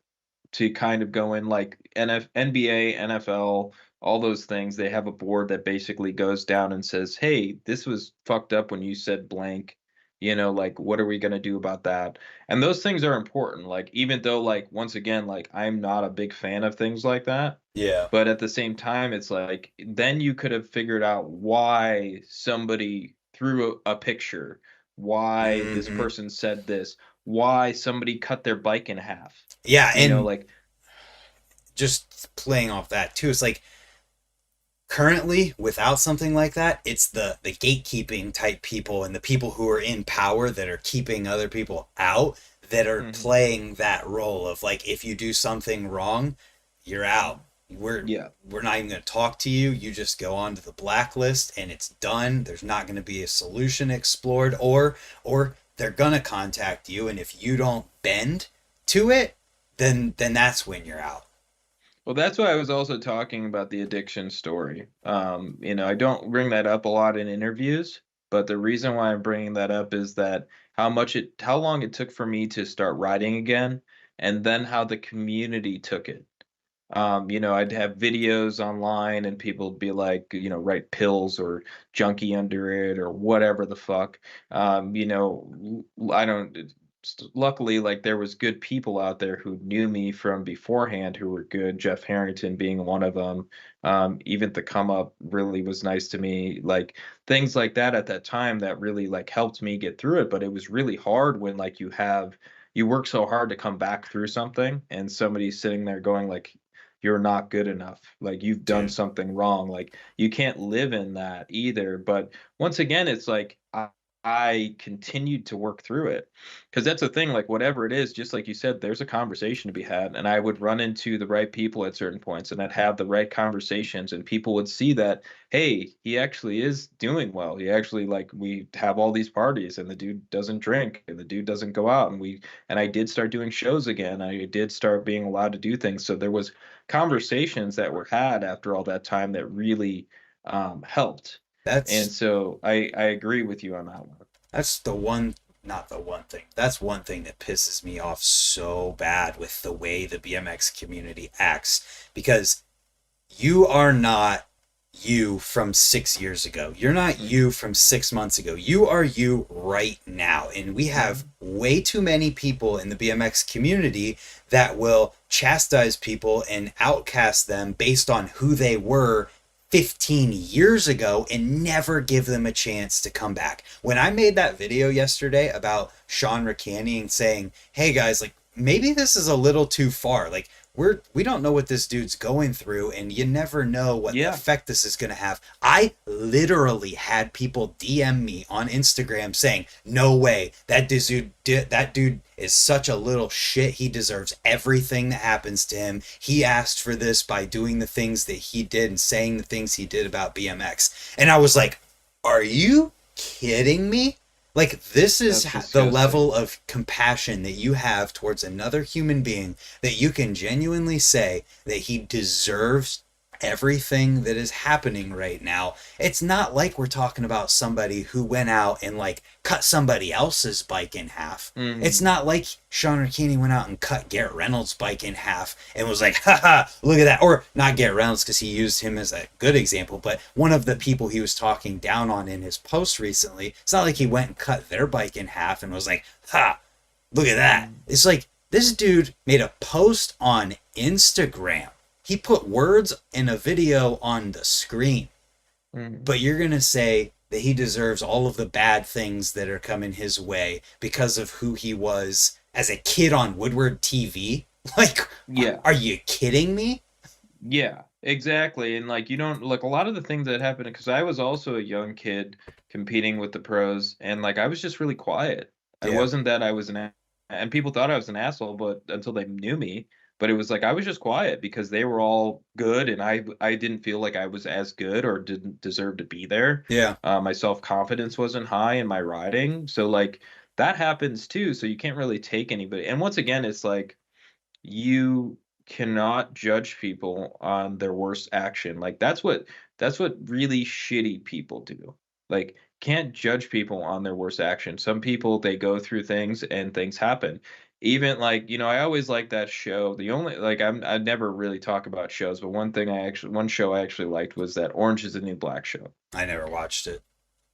Speaker 2: to kind of go in like NBA, NFL, all those things. They have a board that basically goes down and says, "Hey, this was fucked up when you said blank. Like what are we going to do about that?" And those things are important. Like even though like once again like I'm not a big fan of things like that,
Speaker 1: Yeah.
Speaker 2: but at the same time it's like then you could have figured out why somebody threw a picture, why this
Speaker 1: Hmm.
Speaker 2: person said this, why somebody cut their bike in half.
Speaker 1: Yeah, and
Speaker 2: Like
Speaker 1: just playing off that too, it's like Currently, without something like that, it's the gatekeeping type people and the people who are in power that are keeping other people out, that are
Speaker 2: Hmm.
Speaker 1: playing that role of like, if you do something wrong, you're out. we're
Speaker 2: Yeah.
Speaker 1: we're not even going to talk to you. You just go onto the blacklist and it's done. There's not going to be a solution explored, or they're going to contact you, and if you don't bend to it, then that's when you're out.
Speaker 2: Well, that's why I was also talking about the addiction story. I don't bring that up a lot in interviews, but the reason why I'm bringing that up is that how long it took for me to start riding again, and then how the community took it. I'd have videos online and people would be like, write pills or junkie under it or whatever the fuck. I don't, luckily, like there was good people out there who knew me from beforehand who were good. Jeff Harrington being one of them. Even the come up really was nice to me. Like things like that at that time that really like helped me get through it. But it was really hard when like you work so hard to come back through something and somebody's sitting there going like, you're not good enough. Like you've done
Speaker 1: Dude,
Speaker 2: something wrong. Like you can't live in that either. But once again, it's like I continued to work through it because that's the thing. Like whatever it is, just like you said, there's a conversation to be had, and I would run into the right people at certain points, and I'd have the right conversations, and people would see that, hey, he actually is doing well. He actually like we have all these parties, and the dude doesn't drink, and the dude doesn't go out, and I did start doing shows again. I did start being allowed to do things. So there was conversations that were had after all that time that really helped. And
Speaker 1: that's
Speaker 2: so I agree with you on that one.
Speaker 1: that's the one, not the one thing. That's one thing that pisses me off so bad with the way the BMX community acts, because you are not you from 6 years ago. You're not
Speaker 2: Mm-hmm.
Speaker 1: you from 6 months ago. You are you right now. And we have
Speaker 2: Mm-hmm.
Speaker 1: way too many people in the BMX community that will chastise people and outcast them based on who they were 15 years ago and never give them a chance to come back. When I made that video yesterday about Sean Ricani saying, hey guys, like maybe this is a little too far. Like we don't know what this dude's going through, and you never know what the
Speaker 2: Yeah.
Speaker 1: effect this is going to have. I literally had people DM me on Instagram saying, no way, that dude is such a little shit. He deserves everything that happens to him. He asked for this by doing the things that he did and saying the things he did about BMX. And I was like, are you kidding me? Like, this is
Speaker 2: That's
Speaker 1: the
Speaker 2: disgusting.
Speaker 1: level of compassion that you have towards another human being, that you can genuinely say that he deserves everything that is happening right now. It's not like we're talking about somebody who went out and like cut somebody else's bike in half. It's
Speaker 2: Mm-hmm.
Speaker 1: not like Sean Ricani went out and cut Garrett Reynolds' bike in half and was like, haha, look at that. Or not Garrett Reynolds, because he used him as a good example, but one of the people he was talking down on in his post recently, it's not like he went and cut their bike in half and was like, ha, look at that.
Speaker 2: Mm-hmm.
Speaker 1: It's like this dude made a post on Instagram. He put words in a video on the screen,
Speaker 2: Mm-hmm.
Speaker 1: but you're going to say that he deserves all of the bad things that are coming his way because of who he was as a kid on Woodward TV? Like,
Speaker 2: Yeah.
Speaker 1: are you kidding me?
Speaker 2: Yeah, exactly. And like you don't like a lot of the things that happened because I was also a young kid competing with the pros and like I was just really quiet. I
Speaker 1: Yeah.
Speaker 2: wasn't that I was and people thought I was an asshole, but until they knew me, but it was like I was just quiet because they were all good and I didn't feel like I was as good or didn't deserve to be there.
Speaker 1: Yeah.
Speaker 2: My self-confidence wasn't high in my riding. So like that happens too. So you can't really take anybody. And once again, it's like you cannot judge people on their worst action. Like that's what really shitty people do. Like can't judge people on their worst action. Some people they go through things and things happen. Even like, I always like that show. The only like I never really talk about shows, but one show I actually liked was that Orange is the New Black show.
Speaker 1: I never watched it.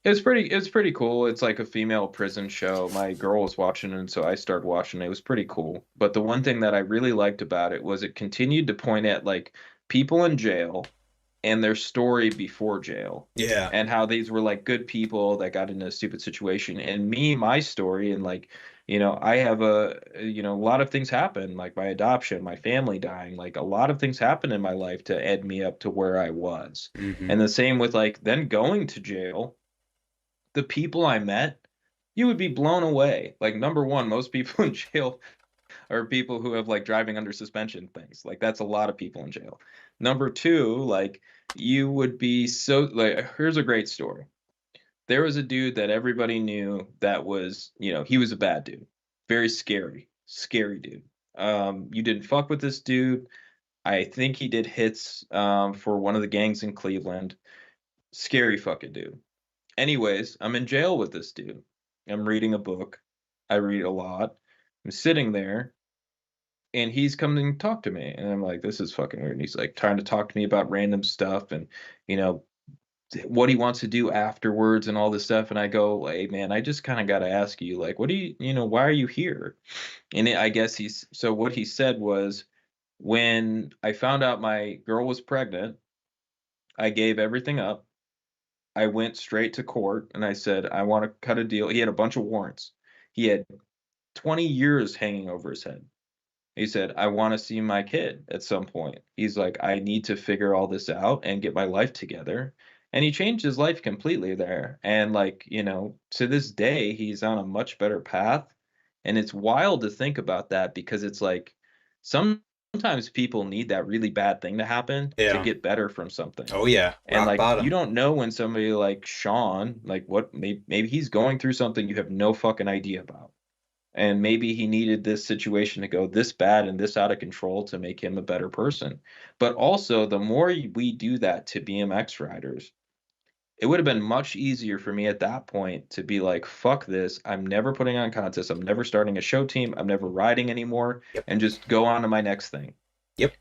Speaker 2: It's pretty cool. It's like a female prison show. My girl was watching it, and so I started watching it. It was pretty cool. But the one thing that I really liked about it was it continued to point at like people in jail and their story before jail
Speaker 1: Yeah.
Speaker 2: and how these were like good people that got in a stupid situation. And me, my story, and like I have a lot of things happen, like my adoption, my family dying, like a lot of things happen in my life to ed me up to where I was.
Speaker 1: Mm-hmm.
Speaker 2: And the same with like then going to jail, the people I met, you would be blown away. Like number one, most people in jail are people who have like driving under suspension things. Like that's a lot of people in jail. Number two, like you would be so like here's a great story. There was a dude that everybody knew that was, he was a bad dude. Very scary, scary dude. You didn't fuck with this dude. I think he did hits for one of the gangs in Cleveland. Scary fucking dude. Anyways, I'm in jail with this dude. I'm reading a book. I read a lot. I'm sitting there and he's coming to talk to me. And I'm like, this is fucking weird. And he's like trying to talk to me about random stuff and, you know, what he wants to do afterwards and all this stuff. And I go, hey, man, I just kind of got to ask you, like, what do why are you here? And I guess so what he said was, when I found out my girl was pregnant, I gave everything up. I went straight to court and I said, I want to cut a deal. He had a bunch of warrants. He had 20 years hanging over his head. He said, I want to see my kid at some point. He's like, I need to figure all this out and get my life together. And he changed his life completely there. And like, to this day, he's on a much better path. And it's wild to think about that because it's like sometimes people need that really bad thing to happen to
Speaker 1: Yeah.
Speaker 2: get better from something.
Speaker 1: Oh yeah.
Speaker 2: And
Speaker 1: Rock
Speaker 2: like you
Speaker 1: bottom.
Speaker 2: don't know when somebody like Sean, like what maybe he's going through something you have no fucking idea about. And maybe he needed this situation to go this bad and this out of control to make him a better person. But also, the more we do that to BMX riders, it would have been much easier for me at that point to be like, fuck this. I'm never putting on contests. I'm never starting a show team. I'm never riding anymore
Speaker 1: Yep.
Speaker 2: and just go on to my next thing.
Speaker 1: Yep.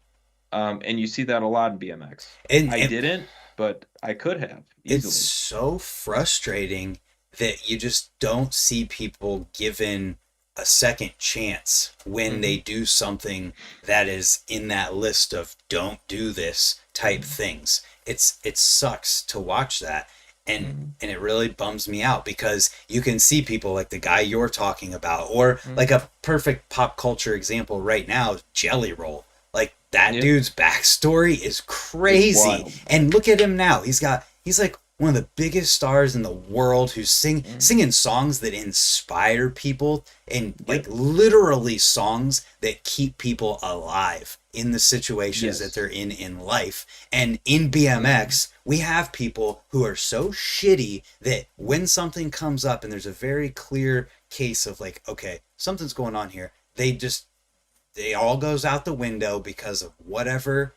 Speaker 2: And you see that a lot in BMX. I
Speaker 1: And
Speaker 2: didn't, but I could have
Speaker 1: it's
Speaker 2: easily.
Speaker 1: so frustrating that you just don't see people given a second chance when they
Speaker 2: Hmm.
Speaker 1: do something that is in that list of don't do this type
Speaker 2: Hmm.
Speaker 1: things. It sucks to watch that,
Speaker 2: Hmm.
Speaker 1: and it really bums me out because you can see people like the guy you're talking about, or like
Speaker 2: Hmm.
Speaker 1: a perfect pop culture example right now, Jelly Roll. Like that
Speaker 2: Yep.
Speaker 1: dude's backstory is
Speaker 2: It's
Speaker 1: crazy.
Speaker 2: wild.
Speaker 1: And look at him now. He's like one of the biggest stars in the world who's
Speaker 2: Hmm.
Speaker 1: singing songs that inspire people, and like
Speaker 2: Yep.
Speaker 1: literally songs that keep people alive in the situations that
Speaker 2: Yes.
Speaker 1: they're in life. And in BMX, we have people who are so shitty that when something comes up and there's a very clear case of like, okay, something's going on here, they all goes out the window because of whatever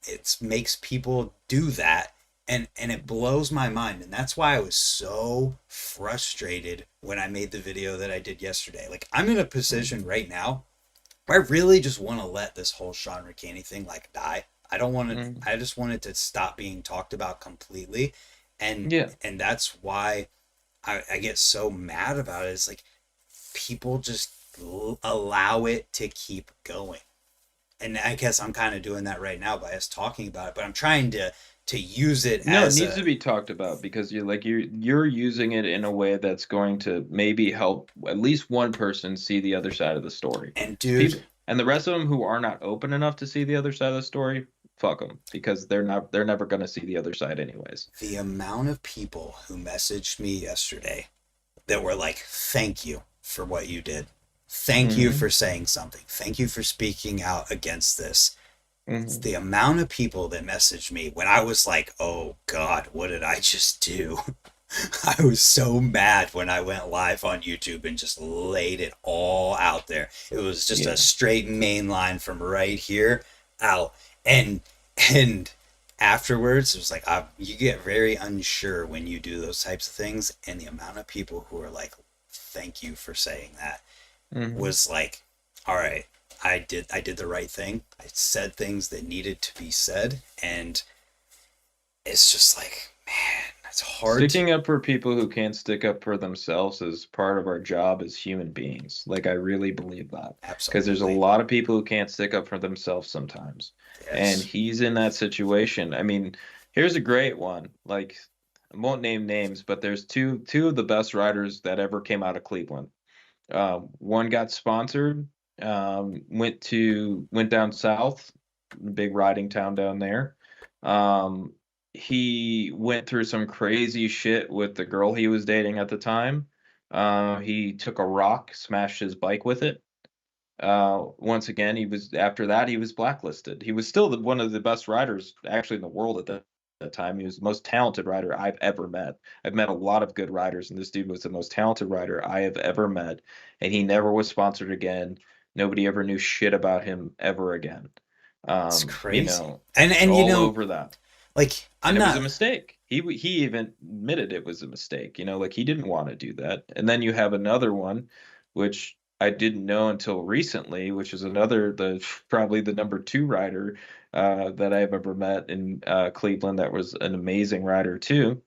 Speaker 1: it makes people do that. And it blows my mind, and that's why I was so frustrated when I made the video that I did yesterday. Like, I'm in a position
Speaker 2: Mhm.
Speaker 1: right now where I really just want to let this whole Sean Ricani thing like die. I don't want to.
Speaker 2: Mhm.
Speaker 1: I just want it to stop being talked about completely, and
Speaker 2: Yeah.
Speaker 1: and that's why I get so mad about it. It's like people just allow it to keep going, and I guess I'm kind of doing that right now by us talking about it. But I'm trying to use it
Speaker 2: No, it
Speaker 1: as
Speaker 2: needs to
Speaker 1: a
Speaker 2: be talked about because you're using it in a way that's going to maybe help at least one person see the other side of the story.
Speaker 1: and dude,
Speaker 2: People and the rest of them who are not open enough to see the other side of the story, fuck them because they're never going to see the other side anyways.
Speaker 1: the amount of people who messaged me yesterday that were like, "Thank you for what you did. Thank you
Speaker 2: Hmm.
Speaker 1: for saying something. Thank you for speaking out against this." It's
Speaker 2: Hmm.
Speaker 1: the amount of people that messaged me when I was like, "Oh God, what did I just do?" I was so mad when I went live on YouTube and just laid it all out there. It was just a
Speaker 2: Yeah.
Speaker 1: straight main line from right here out. And afterwards, it was like you get very unsure when you do those types of things, and the amount of people who are like, "Thank you for saying that,"
Speaker 2: Hmm.
Speaker 1: was like, "All right, I did the right thing. I said things that needed to be said," and it's just like, man, it's hard to.
Speaker 2: Sticking up for people who can't stick up for themselves is part of our job as human beings. Like, I really believe that. Because there's a
Speaker 1: Absolutely.
Speaker 2: lot of people who can't stick up for themselves sometimes. And
Speaker 1: Yes.
Speaker 2: he's in that situation. I mean, here's a great one. Like, I won't name names, but there's two of the best riders that ever came out of Cleveland. One got sponsored, went down south, big riding town down there. Um, he went through some crazy shit with the girl he was dating at the time. He took a rock, smashed his bike with it. Once again, after that he was blacklisted. He was still one of the best riders actually in the world at that time. He was the most talented rider I've ever met. I've met a lot of good riders, and this dude was the most talented rider I have ever met. And he never was sponsored again. Nobody ever knew shit about him ever again.
Speaker 1: It's
Speaker 2: You
Speaker 1: crazy.
Speaker 2: know,
Speaker 1: And
Speaker 2: all over that.
Speaker 1: like
Speaker 2: And
Speaker 1: I'm
Speaker 2: it was a
Speaker 1: not.
Speaker 2: mistake. He even admitted it was a mistake, like he didn't want to do that. And then you have another one, which I didn't know until recently, which is another the probably the number two rider that I've ever met in Cleveland that was an amazing rider too.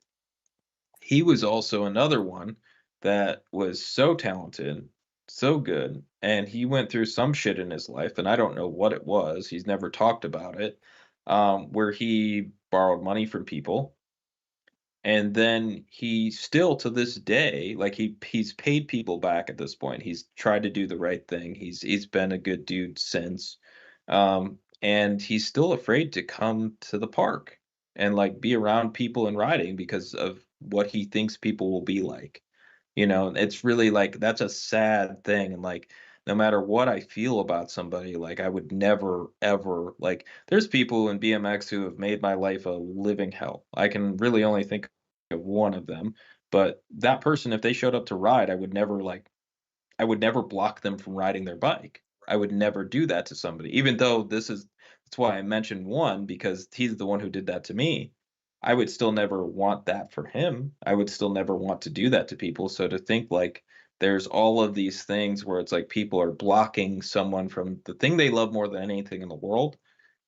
Speaker 2: He was also another one that was so talented, so good, and he went through some shit in his life, and I don't know what it was. He's never talked about it, where he borrowed money from people, and then he still to this day, like he's paid people back at this point. He's tried to do the right thing. He's been a good dude since. And he's still afraid to come to the park and like be around people and riding because of what he thinks people will be like. It's really like that's a sad thing. And like no matter what I feel about somebody, like I would never ever like there's people in BMX who have made my life a living hell. I can really only think of one of them, but that person, if they showed up to ride, I would never block them from riding their bike. I would never do that to somebody, even though that's why I mentioned one because he's the one who did that to me. I would still never want that for him. I would still never want to do that to people. So to think like there's all of these things where it's like people are blocking someone from the thing they love more than anything in the world.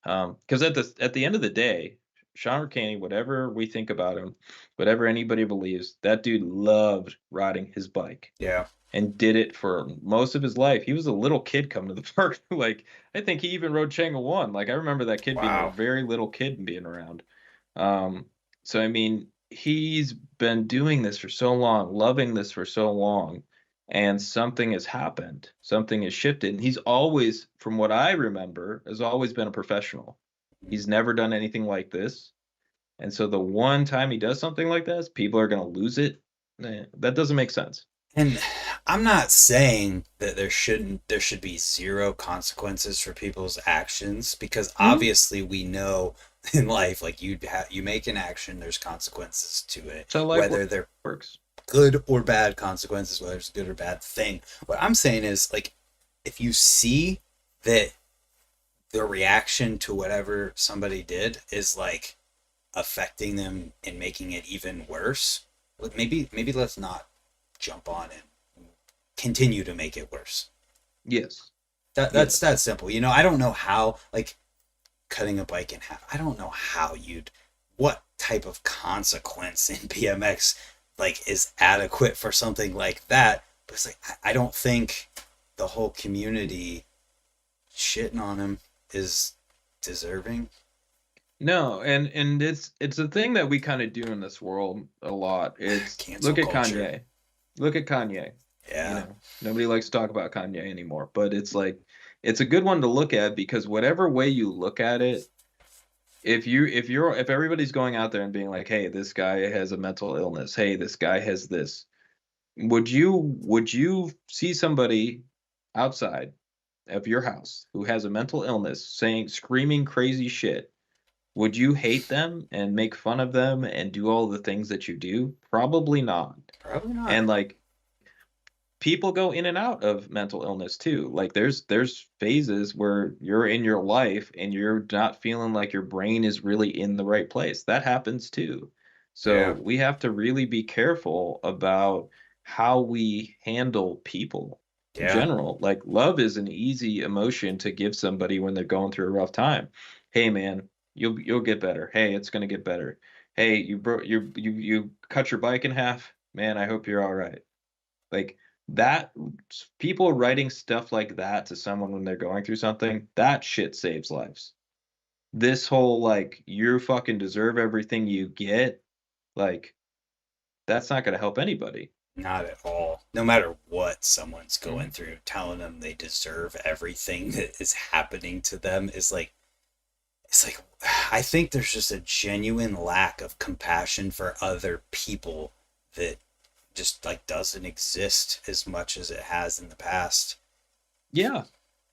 Speaker 2: Because at the end of the day, Sean Caney, whatever we think about him, whatever anybody believes, that dude loved riding his bike
Speaker 1: Yeah.
Speaker 2: and did it for most of his life. He was a little kid coming to the park. Like I think he even rode Changa One. Like I remember that kid being a
Speaker 1: Wow.
Speaker 2: very little kid and being around. Um, so I mean, he's been doing this for so long, loving this for so long, and something has happened. Something has shifted. And he's always, from what I remember, has always been a professional. He's never done anything like this. And so the one time he does something like this, people are going to lose it. That doesn't make sense.
Speaker 1: And I'm not saying that there should be zero consequences for people's actions because
Speaker 2: Mhm.
Speaker 1: obviously we know in life like you make an action, there's consequences to it,
Speaker 2: That's how life
Speaker 1: whether they're
Speaker 2: works.
Speaker 1: good or bad consequences, whether it's a good or bad thing. What I'm saying is like if you see that the reaction to whatever somebody did is like affecting them and making it even worse, maybe let's not jump on and continue to make it worse.
Speaker 2: Yes.
Speaker 1: That's
Speaker 2: Yes.
Speaker 1: that simple. I don't know how like cutting a bike in half. I don't know how you'd what type of consequence in BMX like is adequate for something like that. But it's like I don't think the whole community shitting on him is deserving.
Speaker 2: No, and it's a thing that we kind of do in this world a lot. It's
Speaker 1: Cancel
Speaker 2: look at
Speaker 1: culture.
Speaker 2: Kanye. Look at Kanye.
Speaker 1: Yeah.
Speaker 2: Nobody likes to talk about Kanye anymore, but it's like it's a good one to look at because whatever way you look at it, if everybody's going out there and being like, "Hey, this guy has a mental illness. Hey, this guy has this." Would you see somebody outside of your house who has a mental illness saying screaming crazy shit? Would you hate them and make fun of them and do all the things that you do? Probably not.
Speaker 1: Probably not.
Speaker 2: And like people go in and out of mental illness too. Like there's phases where you're in your life and you're not feeling like your brain is really in the right place. That happens too. So
Speaker 1: Yeah.
Speaker 2: we have to really be careful about how we handle people in
Speaker 1: Yeah.
Speaker 2: general. Like love is an easy emotion to give somebody when they're going through a rough time. Hey man, you'll get better. Hey, it's gonna get better. Hey, you cut your bike in half. Man, I hope you're all right. Like that, people writing stuff like that to someone when they're going through something, that shit saves lives. This whole like you fucking deserve everything you get, like that's not going to help anybody.
Speaker 1: Not at all. No matter what someone's going
Speaker 2: Mhm.
Speaker 1: through, telling them they deserve everything that is happening to them is like, it's like, I think there's just a genuine lack of compassion for other people that just like doesn't exist as much as it has in the past.
Speaker 2: Yeah.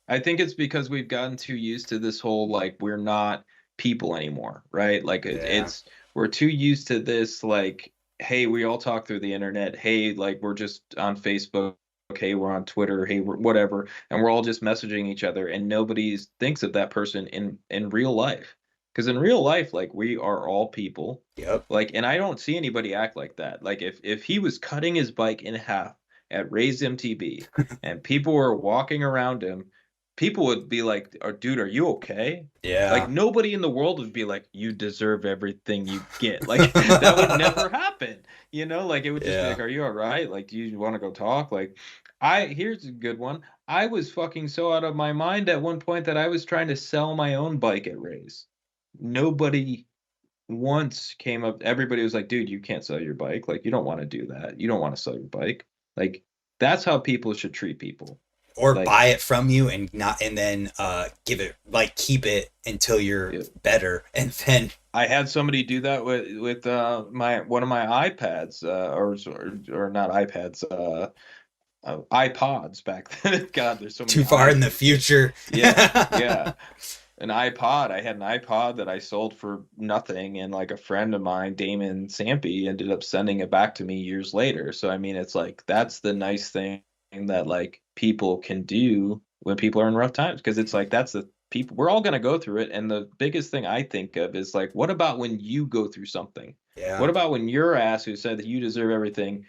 Speaker 2: I think it's because we've gotten too used to this whole like we're not people anymore, right? Like
Speaker 1: Yeah.
Speaker 2: it's we're too used to this like hey, we all talk through the internet. Hey, like we're just on Facebook. Hey, we're on Twitter. Hey, we're whatever, and we're all just messaging each other, and nobody thinks of that person in real life. Because in real life, like we are all people.
Speaker 1: Yep.
Speaker 2: Like, and I don't see anybody act like that. Like if he was cutting his bike in half at Raised MTB, and people were walking around him, people would be like, "Oh, dude, are you okay?" Like
Speaker 1: Yeah.
Speaker 2: nobody in the world would be like, "You deserve everything you get." Like that would never happen. You know, like it would just be
Speaker 1: Yeah.
Speaker 2: like, "Are you all right? Like, do you want to go talk?" Like, I here's a good one. I was fucking so out of my mind at one point that I was trying to sell my own bike at Raise. Nobody once came up. Everybody was like, "Dude, you can't sell your bike. Like, you don't want to do that. You don't want to sell your bike." Like, that's how people should treat people.
Speaker 1: Or
Speaker 2: Like,
Speaker 1: buy it from you and not, and then give it, like, keep it until you're
Speaker 2: it,
Speaker 1: better, and then
Speaker 2: I had somebody do that with my one of my iPads or not iPads iPods back then. God, there's so many
Speaker 1: too far in
Speaker 2: I's
Speaker 1: the
Speaker 2: these days.
Speaker 1: future.
Speaker 2: Yeah, yeah. An iPod. I had an iPod that I sold for nothing, and like a friend of mine, Damon Sampy, ended up sending it back to me years later. So I mean, it's like that's the nice thing that like people can do when people are in rough times, because it's like that's the people we're all going to go through it. And the biggest thing I think of is like, what about when you go through something?
Speaker 1: Yeah.
Speaker 2: What about when your ass who said that you deserve everything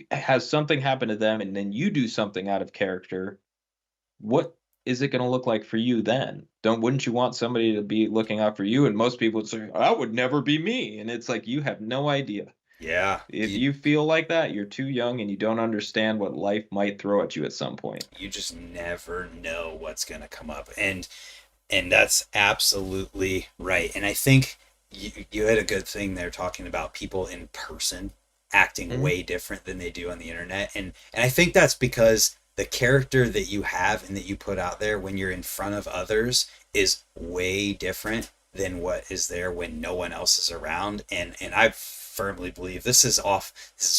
Speaker 2: has something happen to them, and then you do something out of character? What is it going to look like for you then? Don't Wouldn't you want somebody to be looking out for you? And most people would say, "That would never be me." And it's like you have no idea.
Speaker 1: Yeah.
Speaker 2: If you feel like that, you're too young and you don't understand what life might throw at you at some point.
Speaker 1: You just never know what's going to come up, and that's absolutely right. And I think you had a good thing there talking about people in person acting
Speaker 2: Mhm.
Speaker 1: way different than they do on the internet, and I think that's because the character that you have and that you put out there when you're in front of others is way different than what is there when no one else is around. And I firmly believe this is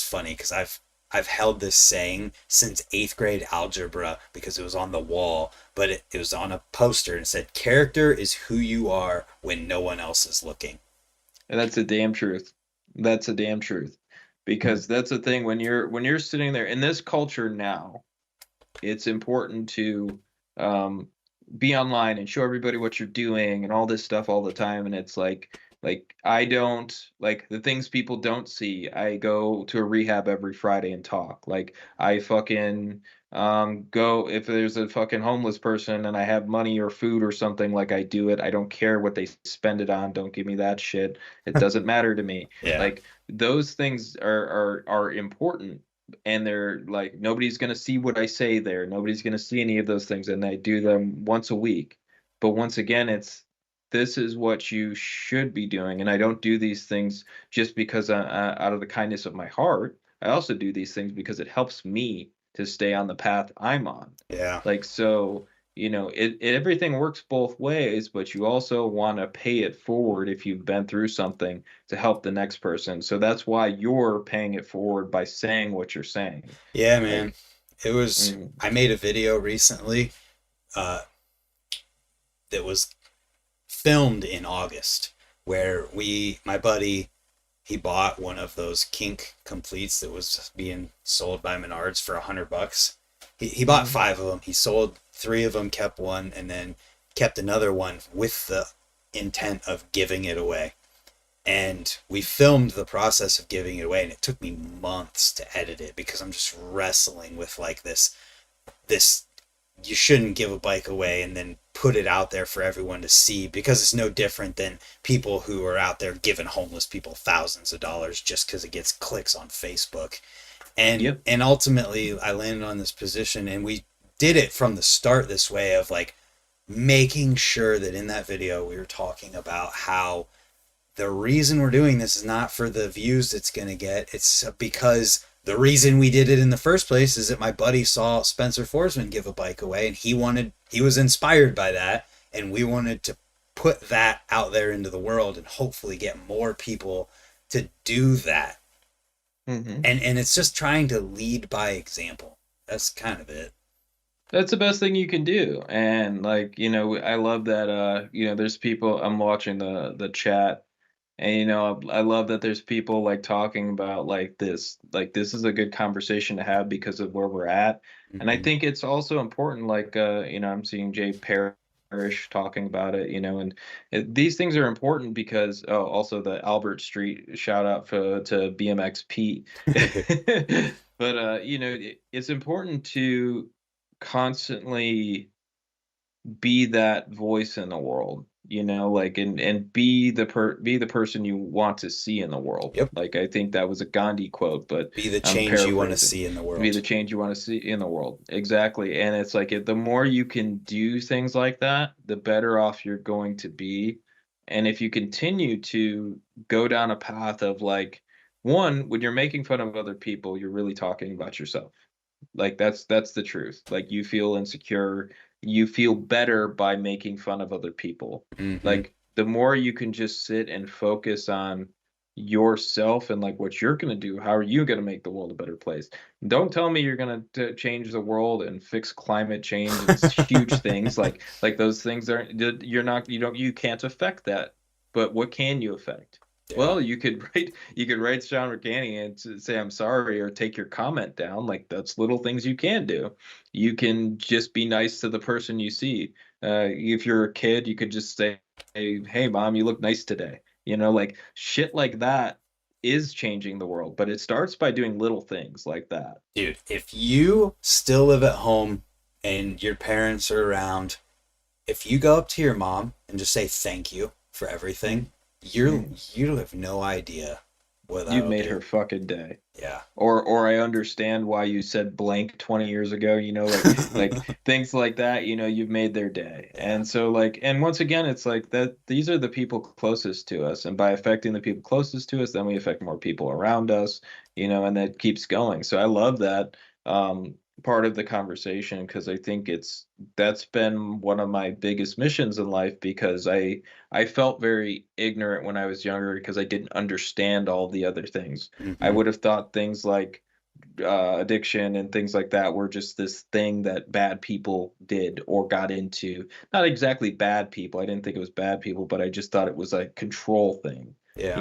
Speaker 1: funny because I've held this saying since eighth grade algebra because it was on the wall, but it was on a poster and it said, "Character is who you are when no one else is looking."
Speaker 2: And that's a damn truth. That's a damn truth. Because that's the thing when you're sitting there in this culture now, it's important to um, be online and show everybody what you're doing and all this stuff all the time. And it's like I don't like the things people don't see. I go to a rehab every Friday and talk. Like I fucking go if there's a fucking homeless person and I have money or food or something, like I do it. I don't care what they spend it on. Don't give me that shit. It doesn't matter to me.
Speaker 1: Yeah.
Speaker 2: Like those things are important, and they're like nobody's going to see what I say there. Nobody's going to see any of those things, and I do them once a week. But once again, it's this is what you should be doing, and I don't do these things just because out of the kindness of my heart. I also do these things because it helps me to stay on the path I'm on.
Speaker 1: Yeah.
Speaker 2: Like so, everything works both ways, but you also want to pay it forward if you've been through something to help the next person. So that's why you're paying it forward by saying what you're saying.
Speaker 1: Yeah, man.
Speaker 2: Like,
Speaker 1: It was
Speaker 2: mm,
Speaker 1: I made a video recently uh that was filmed in August where my buddy, he bought one of those kink completes that was being sold by Menards for $100. He bought
Speaker 2: mm,
Speaker 1: 5 of them. He sold 3 of them, kept one, and then kept another one with the intent of giving it away. And we filmed the process of giving it away, and it took me months to edit it because I'm just wrestling with like this you shouldn't give a bike away and then put it out there for everyone to see, because it's no different than people who are out there giving homeless people thousands of dollars just because it gets clicks on Facebook. and
Speaker 2: yep.
Speaker 1: and ultimately I landed on this position, and we did it from the start this way of like making sure that in that video we were talking about how the reason we're doing this is not for the views it's going to get. It's because the reason we did it in the first place is that my buddy saw Spencer Forsman give a bike away, and he was inspired by that, and we wanted to put that out there into the world and hopefully get more people to do that.
Speaker 2: Hmm.
Speaker 1: And it's just trying to lead by example. That's kind of it.
Speaker 2: That's the best thing you can do. And like, I love that there's people. I'm watching the chat, and I love that there's people like talking about like this is a good conversation to have because of where we're at. And I
Speaker 1: Mm-hmm.
Speaker 2: think it's also important, like I'm seeing Jay Parrish talking about it, and these things are important because, oh, also the Albert Street shout out to BMX Pete. But it's important to constantly be that voice in the world, like, and be the person you want to see in the world.
Speaker 1: Yep.
Speaker 2: Like, I think that was a Gandhi quote, but
Speaker 1: Be the
Speaker 2: I'm
Speaker 1: change you want to
Speaker 2: paraphrasing.
Speaker 1: see in the
Speaker 2: Be
Speaker 1: world.
Speaker 2: the change you want to see in the world. Exactly. And it's like, the more you can do things like that, the better off you're going to be. And if you continue to go down a path of like, one, when you're making fun of other people, you're really talking about yourself. Like, that's the truth. Like, you feel insecure, you feel better by making fun of other people.
Speaker 1: Mm-hmm.
Speaker 2: Like, the more you can just sit and focus on yourself and like what you're going to do, how are you going to make the world a better place? Don't tell me you're going to change the world and fix climate change and huge things like those things aren't, you're not, you can't affect that. But what can you affect?
Speaker 1: Yeah.
Speaker 2: Well, you could write Sean McCanny and say I'm sorry or take your comment down. Like, that's little things you can do. You can just be nice to the person you see. If you're a kid, you could just say, "Hey, mom, you look nice today." Like, shit like that is changing the world, but it starts by doing little things like that.
Speaker 1: Dude, if you still live at home and your parents are around, if you go up to your mom and just say thank you for everything,
Speaker 2: Mhm.
Speaker 1: you have no idea what
Speaker 2: You've
Speaker 1: that'll
Speaker 2: made
Speaker 1: do.
Speaker 2: her fucking day.
Speaker 1: Yeah.
Speaker 2: Or I understand why you said blank 20 years ago, like things like that, you've made their day.
Speaker 1: Yeah.
Speaker 2: And so, like, and once again, it's like that these are the people closest to us, and by affecting the people closest to us, then we affect more people around us, and that keeps going. So I love that um part of the conversation, because I think that's been one of my biggest missions in life, because I felt very ignorant when I was younger because I didn't understand all the other things. I
Speaker 1: Mm-hmm.
Speaker 2: would have thought things like addiction and things like that were just this thing that bad people did or got into. Not exactly bad people. I didn't think it was bad people, but I just thought it was a control thing,
Speaker 1: Yeah.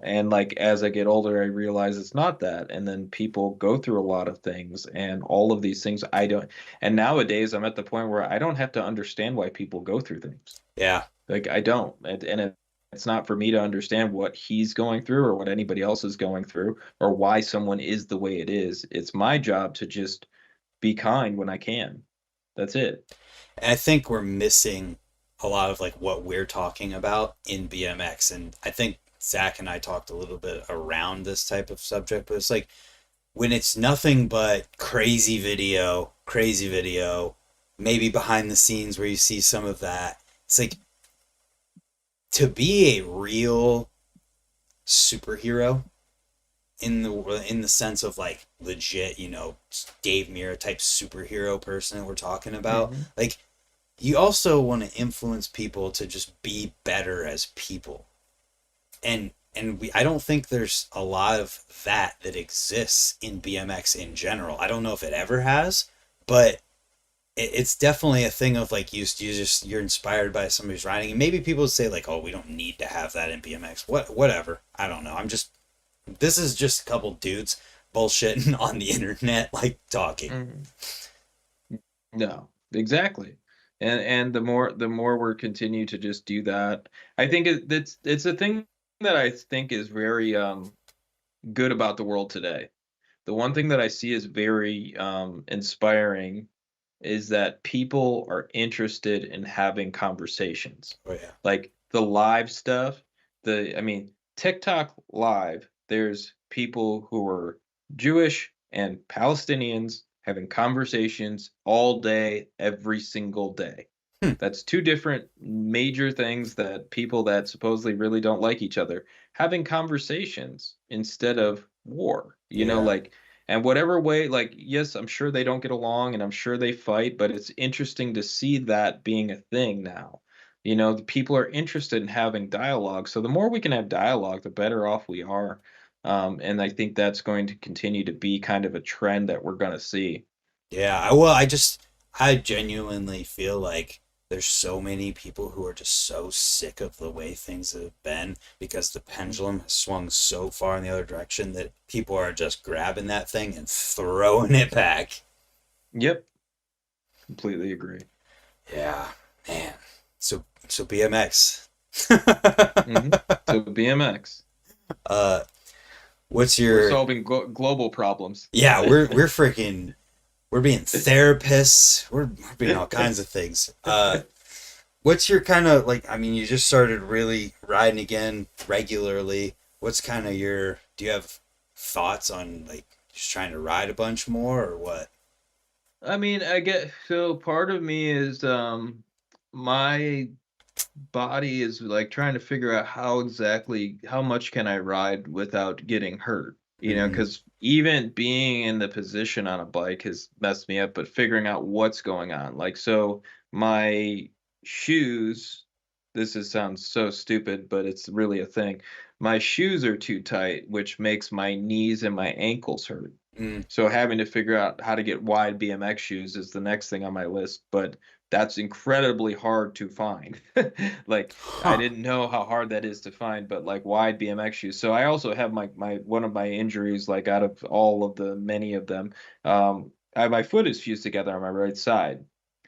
Speaker 2: And like, as I get older, I realize it's not that. And then people go through a lot of things, and all of these things I don't. And nowadays, I'm at the point where I don't have to understand why people go through things.
Speaker 1: Yeah.
Speaker 2: Like, I don't, and it's not for me to understand what he's going through or what anybody else is going through or why someone is the way it is. It's my job to just be kind when I can. That's it.
Speaker 1: And I think we're missing a lot of like what we're talking about in BMX. And I think Zach and I talked a little bit around this type of subject, but it's like when it's nothing but crazy video, maybe behind the scenes where you see some of that. It's like to be a real superhero in the sense of like legit, Dave Mirra type superhero person that we're talking about.
Speaker 2: Hmm.
Speaker 1: Like you also want to influence people to just be better as people. And I don't think there's a lot of that exists in BMX in general. I don't know if it ever has, but it's definitely a thing of like you're inspired by somebody's riding, and maybe people say like, oh, we don't need to have that in BMX. Whatever. I don't know. This is just a couple dudes bullshitting on the internet like talking.
Speaker 2: Hmm. No, exactly. And the more we're continue to just do that, I think it's a thing that I think is very good about the world today. The one thing that I see is very inspiring is that people are interested in having conversations.
Speaker 1: Oh yeah.
Speaker 2: Like the live stuff, I mean, TikTok live, there's people who are Jewish and Palestinians having conversations all day, every single day.
Speaker 1: Hmm.
Speaker 2: That's two different major things that people that supposedly really don't like each other having conversations instead of war.
Speaker 1: Yeah.
Speaker 2: Like, And whatever way, like, yes, I'm sure they don't get along and I'm sure they fight, but it's interesting to see that being a thing now. The people are interested in having dialogue. So the more we can have dialogue, the better off we are. And I think that's going to continue to be kind of a trend that we're going to see.
Speaker 1: Yeah, well, I genuinely feel like there's so many people who are just so sick of the way things have been because the pendulum has swung so far in the other direction that people are just grabbing that thing and throwing it back.
Speaker 2: Yep, completely agree.
Speaker 1: Yeah, man. So BMX.
Speaker 2: hmm So BMX,
Speaker 1: uh, what's
Speaker 2: we're
Speaker 1: your?
Speaker 2: solving global problems.
Speaker 1: Yeah, we're freaking we're being therapists. We're being all kinds of things. What's your kind of like? I mean, you just started really riding again regularly. What's kind of your? Do you have thoughts on like just trying to ride a bunch more or what?
Speaker 2: I mean, I get so part of me is my body is like trying to figure out how much can I ride without getting hurt.
Speaker 1: Mm-hmm.
Speaker 2: Because even being in the position on a bike has messed me up, but figuring out what's going on. Like, so my shoes, sounds so stupid, but it's really a thing. My shoes are too tight, which makes my knees and my ankles hurt.
Speaker 1: Mm.
Speaker 2: So having to figure out how to get wide BMX shoes is the next thing on my list, but that's incredibly hard to find. Like I
Speaker 1: Huh.
Speaker 2: didn't know how hard that is to find, but like wide BMX shoes. So I also have my one of my injuries, like out of all of the many of them, my foot is fused together on my right side.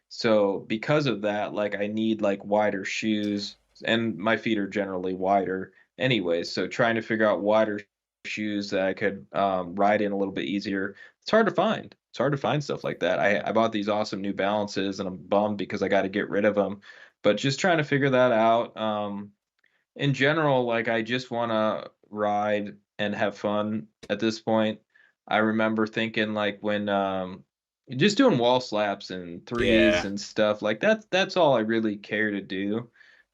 Speaker 2: So because of that, like I need like wider shoes, and my feet are generally wider anyways. So trying to figure out wider shoes that I could ride in a little bit easier. It's hard to find. It's hard to find stuff like that. I bought these awesome New Balances and I'm bummed because I got to get rid of them. But just trying to figure that out. In general, like I just want to ride and have fun at this point. I remember thinking like when just doing wall slaps and threes
Speaker 1: Yeah.
Speaker 2: and stuff like that's all I really care to do.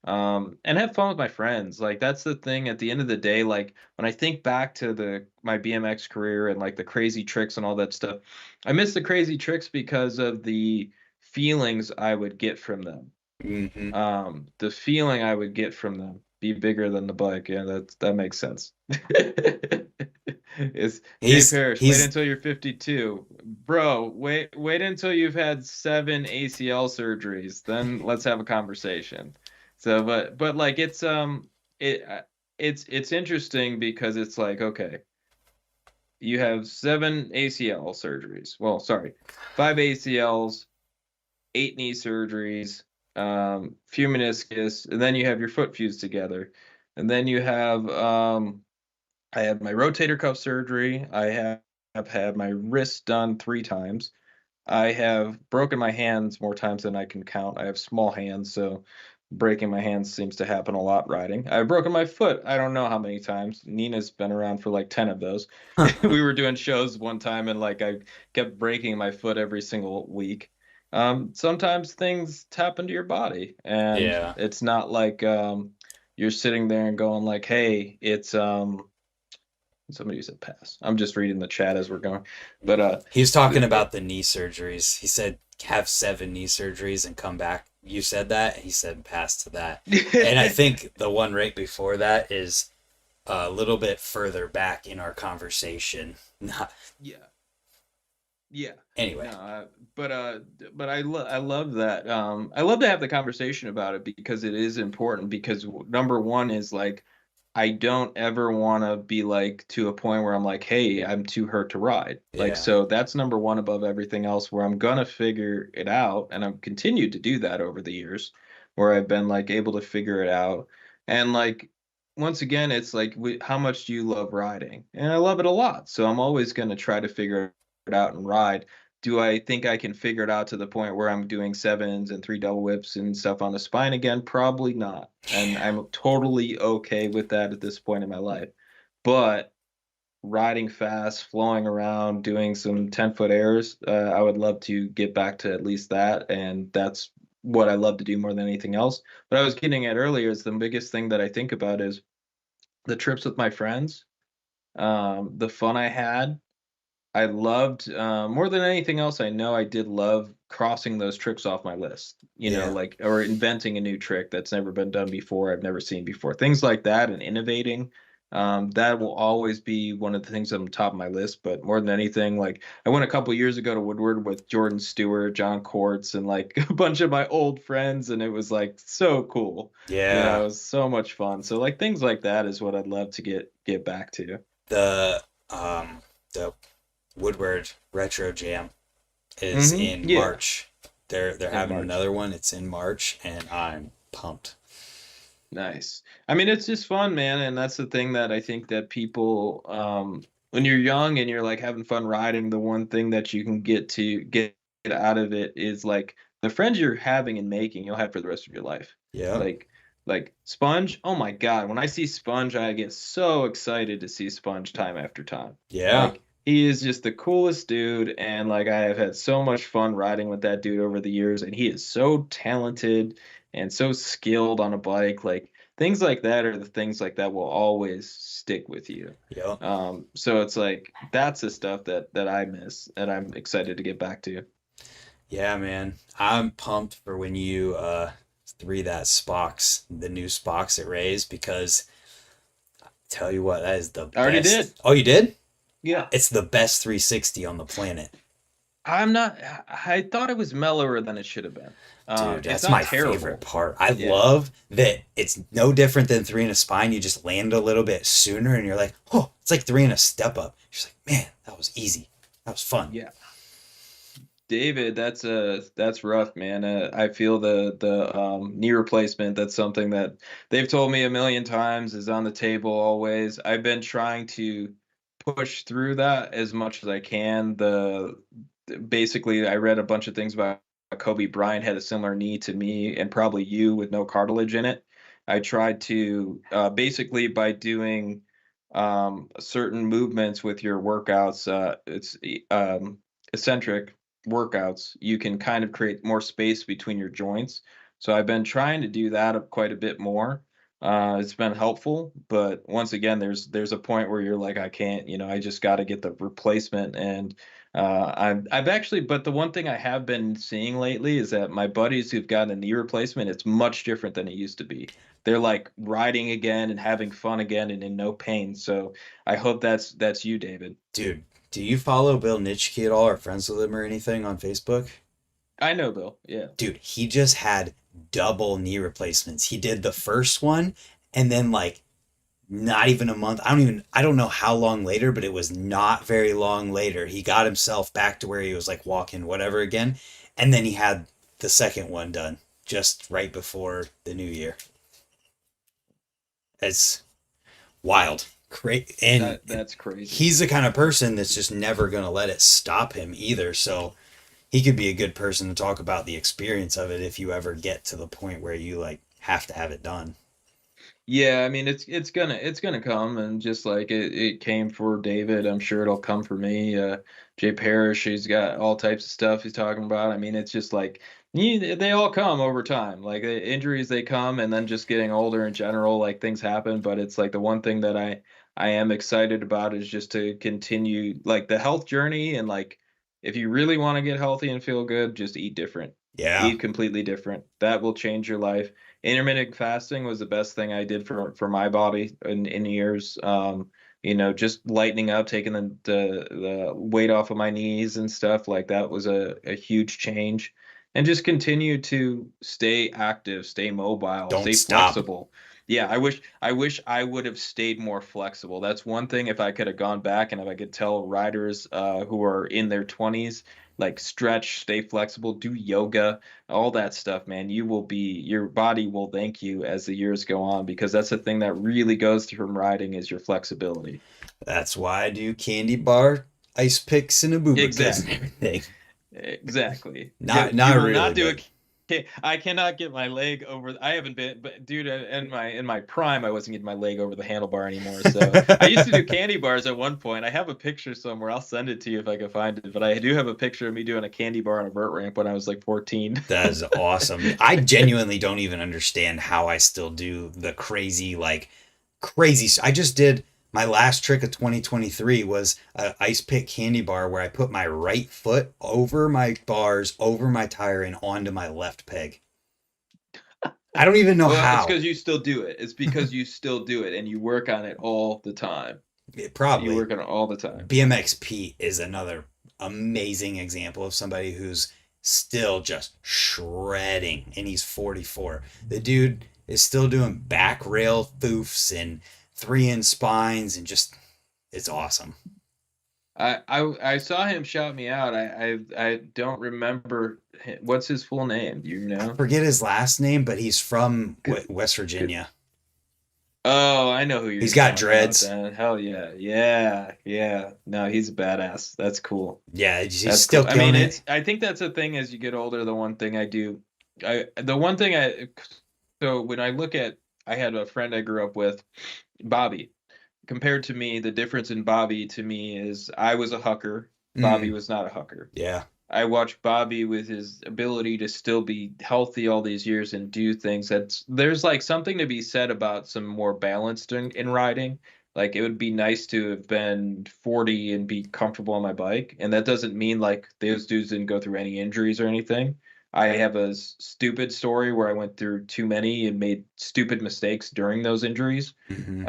Speaker 2: And have fun with my friends. Like that's the thing at the end of the day, like when I think back to the my BMX career and like the crazy tricks and all that stuff, I miss the crazy tricks because of the feelings I would get from them.
Speaker 1: Mm-hmm.
Speaker 2: The feeling I would get from them be bigger than the bike. Yeah, that makes sense. Is Hey Parrish, wait
Speaker 1: He's
Speaker 2: until you're 52. Bro, wait until you've had 7 ACL surgeries, then let's have a conversation. So, but like it it's interesting because it's like, okay, you have 7 ACL surgeries. Well, sorry, 5 ACLs, 8 knee surgeries, few meniscus, and then you have your foot fused together. And then you have I had my rotator cuff surgery. Have had my wrist done 3 times. I have broken my hands more times than I can count. I have small hands, so breaking my hands seems to happen a lot riding. I've broken my foot. I don't know how many times. Nina's been around for like 10 of those. We were doing shows one time and like I kept breaking my foot every single week. Sometimes things tap into your body and
Speaker 1: yeah.
Speaker 2: it's not like you're sitting there and going like, "Hey, it's somebody said pass." I'm just reading the chat as we're going. But
Speaker 1: He was talking
Speaker 2: th-
Speaker 1: about the knee surgeries. He said have 7 knee surgeries and come back. You said that. He said pass to that. And I think the one right before that is a little bit further back in our conversation. Not
Speaker 2: yeah. Yeah. No,
Speaker 1: anyway.
Speaker 2: but I love that. I love to have the conversation about it because it is important because number one is like I don't ever want to be like to a point where I'm like, "Hey, I'm too hurt to ride." Like
Speaker 1: Yeah.
Speaker 2: so that's number one above everything else where I'm gonna figure it out and I've continued to do that over the years where I've been like able to figure it out. And like once again, it's like how much do you love riding? And I love it a lot. So I'm always going to try to figure it out and ride. Do I think I can figure it out to the point where I'm doing sevens and 3 double whips and stuff on the spine again? Probably not. And
Speaker 1: Yeah.
Speaker 2: I'm totally okay with that at this point in my life. But riding fast, flowing around, doing some 10-foot airs, I would love to get back to at least that. And that's what I love to do more than anything else. But I was getting at earlier is the biggest thing that I think about is the trips with my friends, the fun I had, I loved more than anything else. I know I did love crossing those tricks off my list.
Speaker 1: Yeah.
Speaker 2: Like or inventing a new trick that's never been done before. I've never seen before. Things like that and innovating. That will always be one of the things on the top of my list. But more than anything, like I went a couple years ago to Woodward with Jordan Stewart, John Quartz, and like a bunch of my old friends, and it was like so cool. It
Speaker 1: Yeah.
Speaker 2: was so much fun. So like things like that is what I'd love to get back to.
Speaker 1: The the Woodward Retro Jam is in
Speaker 2: Yeah,
Speaker 1: March. They're
Speaker 2: in
Speaker 1: having
Speaker 2: March.
Speaker 1: another one. It's in March, and I'm pumped.
Speaker 2: Nice. I mean, it's just fun, man, and that's the thing that I think that people, when you're young and you're like having fun riding, the one thing that you can get out of it is like the friends you're having and making, you'll have for the rest of your life.
Speaker 1: Yeah.
Speaker 2: Like, like Sponge, oh my God, when I see Sponge, I get so excited to see Sponge time after time.
Speaker 1: Yeah.
Speaker 2: Like, he is just the coolest dude, and like I have had so much fun riding with that dude over the years, and he is so talented and so skilled on a bike. Like things like that are the things like that will always stick with you.
Speaker 1: Yeah.
Speaker 2: So it's like that's the stuff that I miss and I'm excited to get back to.
Speaker 1: Yeah, man. I'm pumped for when you three that Spox, the new Spox at Ray's, because tell you what, that is the
Speaker 2: I already did.
Speaker 1: best. Oh, you did?
Speaker 2: Yeah.
Speaker 1: It's the best 360 on the planet.
Speaker 2: I'm not. I thought it was mellower than it should have been.
Speaker 1: Dude,
Speaker 2: It's
Speaker 1: that's
Speaker 2: not
Speaker 1: my favorite
Speaker 2: terrible.
Speaker 1: part. I
Speaker 2: Yeah.
Speaker 1: love that it's no different than three in a spine. You just land a little bit sooner and you're like, oh, it's like three in a step up. You're just like, man, that was easy. That was fun.
Speaker 2: Yeah. David, that's rough, man. I feel the knee replacement. That's something that they've told me a million times is on the table always. I've been trying to push through that as much as I can. The basically, I read a bunch of things about Kobe Bryant had a similar knee to me and probably you with no cartilage in it. I tried to basically by doing certain movements with your workouts. It's eccentric workouts, you can kind of create more space between your joints. So I've been trying to do that quite a bit more. It's been helpful, but once again, there's a point where you're like, I can't, I just got to get the replacement. And I've actually, but the one thing I have been seeing lately is that my buddies who've gotten a knee replacement, it's much different than it used to be. They're like riding again and having fun again and in no pain. So I hope that's you, David.
Speaker 1: Dude, do you follow Bill Nitschke at all or friends with him or anything on Facebook?
Speaker 2: I know, Bill. Yeah.
Speaker 1: Dude, he just had double knee replacements. He did the first one and then like not even a month. I don't know how long later, but it was not very long later. He got himself back to where he was like walking whatever again. And then he had the second one done just right before the new year. It's wild. Great. And
Speaker 2: That's crazy.
Speaker 1: he's the kind of person that's just never going to let it stop him either. So he could be a good person to talk about the experience of it if you ever get to the point where you like have to have it done.
Speaker 2: Yeah, I mean it's gonna come and just like it came for David, I'm sure it'll come for me. Jay Parrish, he's got all types of stuff he's talking about. I mean, it's just like they all come over time. Like the injuries they come and then just getting older in general, like things happen, but it's like the one thing that I am excited about is just to continue like the health journey and like if you really want to get healthy and feel good, just eat different.
Speaker 1: Yeah.
Speaker 2: Eat completely different. That will change your life. Intermittent fasting was the best thing I did for my body in years. Just lightening up, taking the weight off of my knees and stuff like that was a huge change. And just continue to stay active, stay mobile,
Speaker 1: Don't
Speaker 2: stay
Speaker 1: stop.
Speaker 2: flexible. Yeah, I wish I would have stayed more flexible. That's one thing if I could have gone back and if I could tell riders who are in their 20s, like stretch, stay flexible, do yoga, all that stuff, man. Your body will thank you as the years go on because that's the thing that really goes from riding is your flexibility.
Speaker 1: That's why I do candy bar, ice picks, and a booba kiss and
Speaker 2: Exactly.
Speaker 1: everything.
Speaker 2: Exactly. You
Speaker 1: Not
Speaker 2: will
Speaker 1: really,
Speaker 2: not do
Speaker 1: but
Speaker 2: it. I cannot get my leg over. I haven't been, but dude, in my prime, I wasn't getting my leg over the handlebar anymore. So I used to do candy bars at one point. I have a picture somewhere. I'll send it to you if I can find it. But I do have a picture of me doing a candy bar on a vert ramp when I was like 14.
Speaker 1: that is awesome. I genuinely don't even understand how I still do the crazy, like crazy. I just did My last trick of 2023 was a ice pick candy bar where I put my right foot over my bars, over my tire, and onto my left peg. I don't even know
Speaker 2: Well, it's
Speaker 1: how.
Speaker 2: because you still do it. It's because you still do it and you work on it all the time. You
Speaker 1: Probably.
Speaker 2: work on it all the time.
Speaker 1: BMX Pete is another amazing example of somebody who's still just shredding, and he's 44. The dude is still doing back rail foofs and 3-in spines, and just, it's awesome.
Speaker 2: I saw him shout me out. I don't remember what's his full name. Do you
Speaker 1: I
Speaker 2: know?
Speaker 1: forget his last name, but he's from
Speaker 2: Good,
Speaker 1: West
Speaker 2: good.
Speaker 1: Virginia.
Speaker 2: Oh, I know who you're
Speaker 1: He's got
Speaker 2: talking about
Speaker 1: dreads.
Speaker 2: then. Hell yeah. Yeah, yeah. No, he's a badass. That's cool.
Speaker 1: Yeah, he's
Speaker 2: That's
Speaker 1: still
Speaker 2: cool. I
Speaker 1: killing
Speaker 2: mean,
Speaker 1: it.
Speaker 2: I think that's the thing as you get older, the one thing I do, the one thing so when I look at, I had a friend I grew up with, Bobby. Compared to me, the difference in Bobby to me is I was a hucker. Bobby
Speaker 1: Mm,
Speaker 2: was not a hucker.
Speaker 1: yeah.
Speaker 2: I watched Bobby with his ability to still be healthy all these years and do things. There's like something to be said about some more balanced in riding. Like it would be nice to have been 40 and be comfortable on my bike. And that doesn't mean like those dudes didn't go through any injuries or anything. I have a stupid story where I went through too many and made stupid mistakes during those injuries.
Speaker 1: Hmm.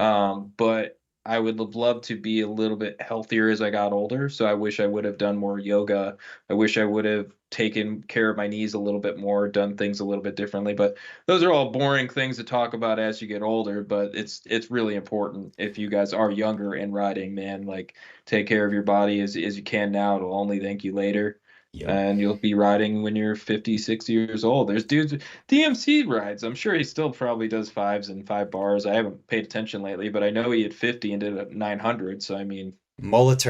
Speaker 2: But I would have loved to be a little bit healthier as I got older. So I wish I would have done more yoga. I wish I would have taken care of my knees a little bit more, done things a little bit differently. But those are all boring things to talk about as you get older. But it's really important if you guys are younger and riding, man. Like take care of your body as you can now. It'll only thank you later.
Speaker 1: Yep.
Speaker 2: And you'll be riding when you're 50, 60 years old. There's dudes DMC rides. I'm sure he still probably does fives and 5 bars. I haven't paid attention lately, but I know he had 50 and did a 900. So I mean,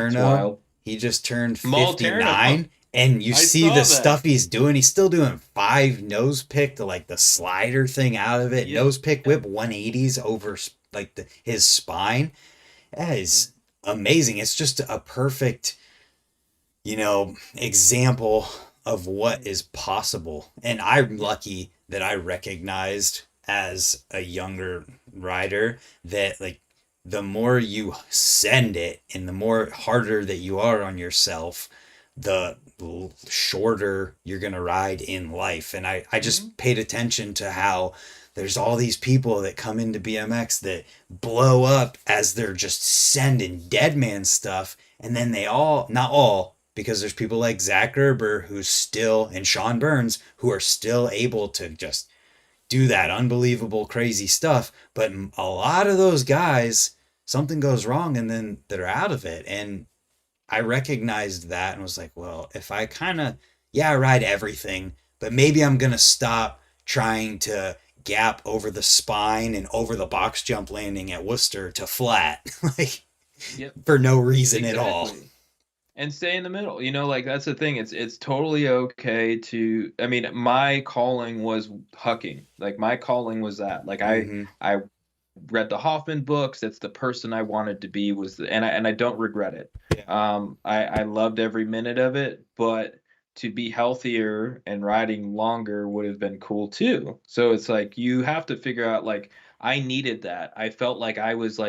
Speaker 2: it's
Speaker 1: Moliterno,
Speaker 2: wild.
Speaker 1: he just turned
Speaker 2: Molterno,
Speaker 1: 59, and you
Speaker 2: I
Speaker 1: see
Speaker 2: saw
Speaker 1: the
Speaker 2: that.
Speaker 1: stuff he's doing. He's still doing 5 nose pick to like the slider thing out of it,
Speaker 2: Yep,
Speaker 1: nose pick
Speaker 2: yep.
Speaker 1: whip 180s over like his spine. That is amazing. It's just a perfect, example of what is possible. And I'm lucky that I recognized as a younger rider that like the more you send it and the more harder that you are on yourself, the shorter you're going to ride in life. And I
Speaker 2: Mm-hmm.
Speaker 1: just paid attention to how there's all these people that come into BMX that blow up as they're just sending dead man stuff. And then they all, not all, because there's people like Zach Gerber who's still, and Sean Burns, who are still able to just do that unbelievable, crazy stuff. But a lot of those guys, something goes wrong and then they're out of it. And I recognized that and was like, well, if I kind of, yeah, I ride everything, but maybe I'm going to stop trying to gap over the spine and over the box jump landing at Worcester to flat, like
Speaker 2: Yep,
Speaker 1: for no reason at all.
Speaker 2: exactly. And stay in the middle. Like that's the thing. It's totally okay to. I mean, my calling was hucking. Like my calling was that. Like
Speaker 1: Mm-hmm.
Speaker 2: I read the Hoffman books. That's the person I wanted to be. And I don't regret it.
Speaker 1: Yeah.
Speaker 2: I loved every minute of it, but to be healthier and riding longer would have been cool too. So it's like you have to figure out like I needed that. I felt like I was a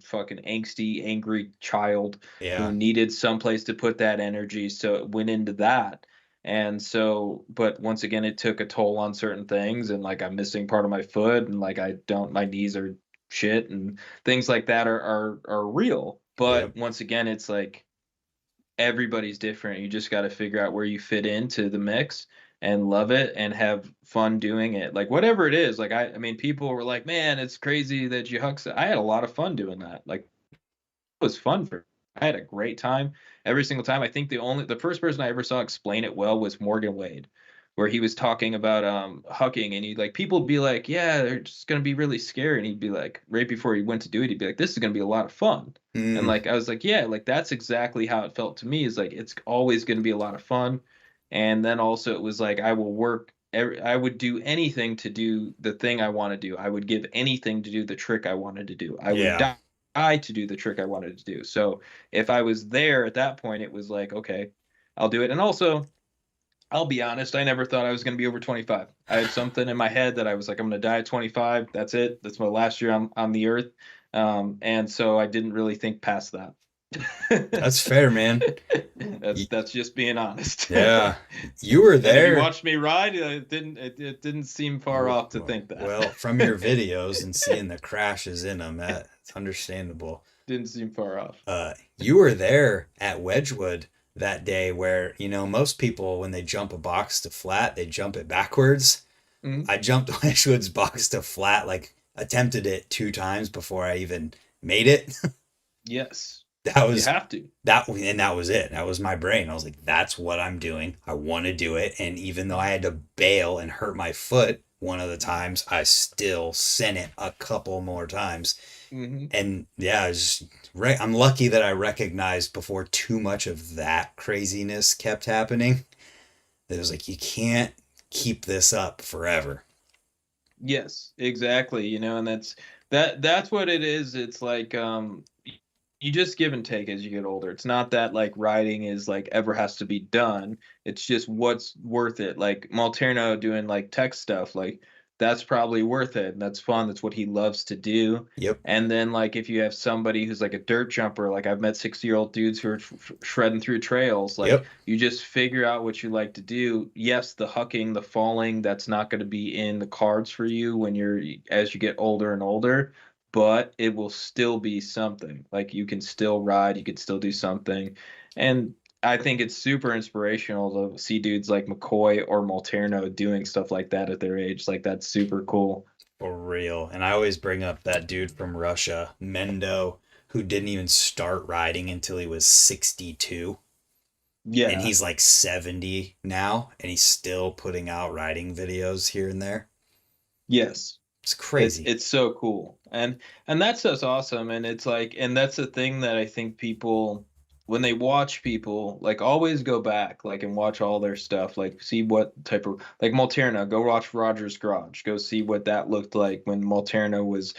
Speaker 2: fucking angsty, angry child who
Speaker 1: Yeah.
Speaker 2: needed someplace to put that energy. So it went into that. And so, but once again, it took a toll on certain things, and like I'm missing part of my foot, and like my knees are shit, and things like that are real.
Speaker 1: Yep.
Speaker 2: But once again, it's like everybody's different. You just got to figure out where you fit into the mix and love it and have fun doing it. Like whatever it is. Like I mean, people were like, "Man, it's crazy that you huck." I had a lot of fun doing that. Like was fun for me. I had a great time every single time. I think the first person I ever saw explain it well was Morgan Wade, where he was talking about hucking, and he like people would be like, yeah, they're just gonna be really scary, and he'd be like, right before he went to do it, he'd be like, this is gonna be a lot of fun. And
Speaker 1: Mm,
Speaker 2: like I was like, yeah, like that's exactly how it felt to me, is like it's always gonna be a lot of fun. And then also it was like I would do anything to do the thing I want to do. I would give anything to do the trick I wanted to do. I would
Speaker 1: yeah.
Speaker 2: die to do the trick I wanted to do. So if I was there at that point, it was like, okay, I'll do it. And also, I'll be honest, I never thought I was going to be over 25. I had something in my head that I was like, I'm going to die at 25. That's it. That's my last year on the earth. And so I didn't really think past that.
Speaker 1: That's fair, man.
Speaker 2: That's just being honest.
Speaker 1: Yeah, you were
Speaker 2: And if you
Speaker 1: there.
Speaker 2: watched me ride, it didn't seem far off to think that.
Speaker 1: Well, from your videos and seeing the crashes in them, that's understandable.
Speaker 2: Didn't seem far off.
Speaker 1: You were there at Wedgwood that day where, most people, when they jump a box to flat, they jump it backwards.
Speaker 2: Mhm.
Speaker 1: I jumped Wedgwood's box to flat, like attempted it 2 times before I even made it.
Speaker 2: Yes,
Speaker 1: That
Speaker 2: you
Speaker 1: was
Speaker 2: have to.
Speaker 1: and that was it. That was my brain. I was like, that's what I'm doing. I want to do it. And even though I had to bail and hurt my foot one of the times, I still sent it a couple more times.
Speaker 2: Hmm.
Speaker 1: And yeah, I'm lucky that I recognized before too much of that craziness kept happening. It was like, you can't keep this up forever.
Speaker 2: Yes, exactly. And that's what it is. It's like you just give and take as you get older. It's not that like riding is like ever has to be done. It's just what's worth it. Like Malterno doing like tech stuff, like that's probably worth it. And that's fun. That's what he loves to do.
Speaker 1: Yep.
Speaker 2: And then like if you have somebody who's like a dirt jumper, like I've met 60-year-old dudes who are shredding through trails, like
Speaker 1: Yep.
Speaker 2: you just figure out what you like to do. Yes, the hucking, the falling, that's not going to be in the cards for you when you're as you get older and older, but it will still be something. Like you can still ride, you can still do something. And I think it's super inspirational to see dudes like McCoy or Molterno doing stuff like that at their age. Like that's super cool.
Speaker 1: For real. And I always bring up that dude from Russia, Mendo, who didn't even start riding until he was 62. And
Speaker 2: Yeah.
Speaker 1: he's like 70 now, and he's still putting out riding videos here and there.
Speaker 2: Yes.
Speaker 1: It's
Speaker 2: It's
Speaker 1: crazy.
Speaker 2: it's so cool. And that's just awesome. And it's like and that's the thing that I think people when they watch people like always go back like and watch all their stuff like see what type of like Molterno go watch Roger's Garage go see what that looked like when Molterno was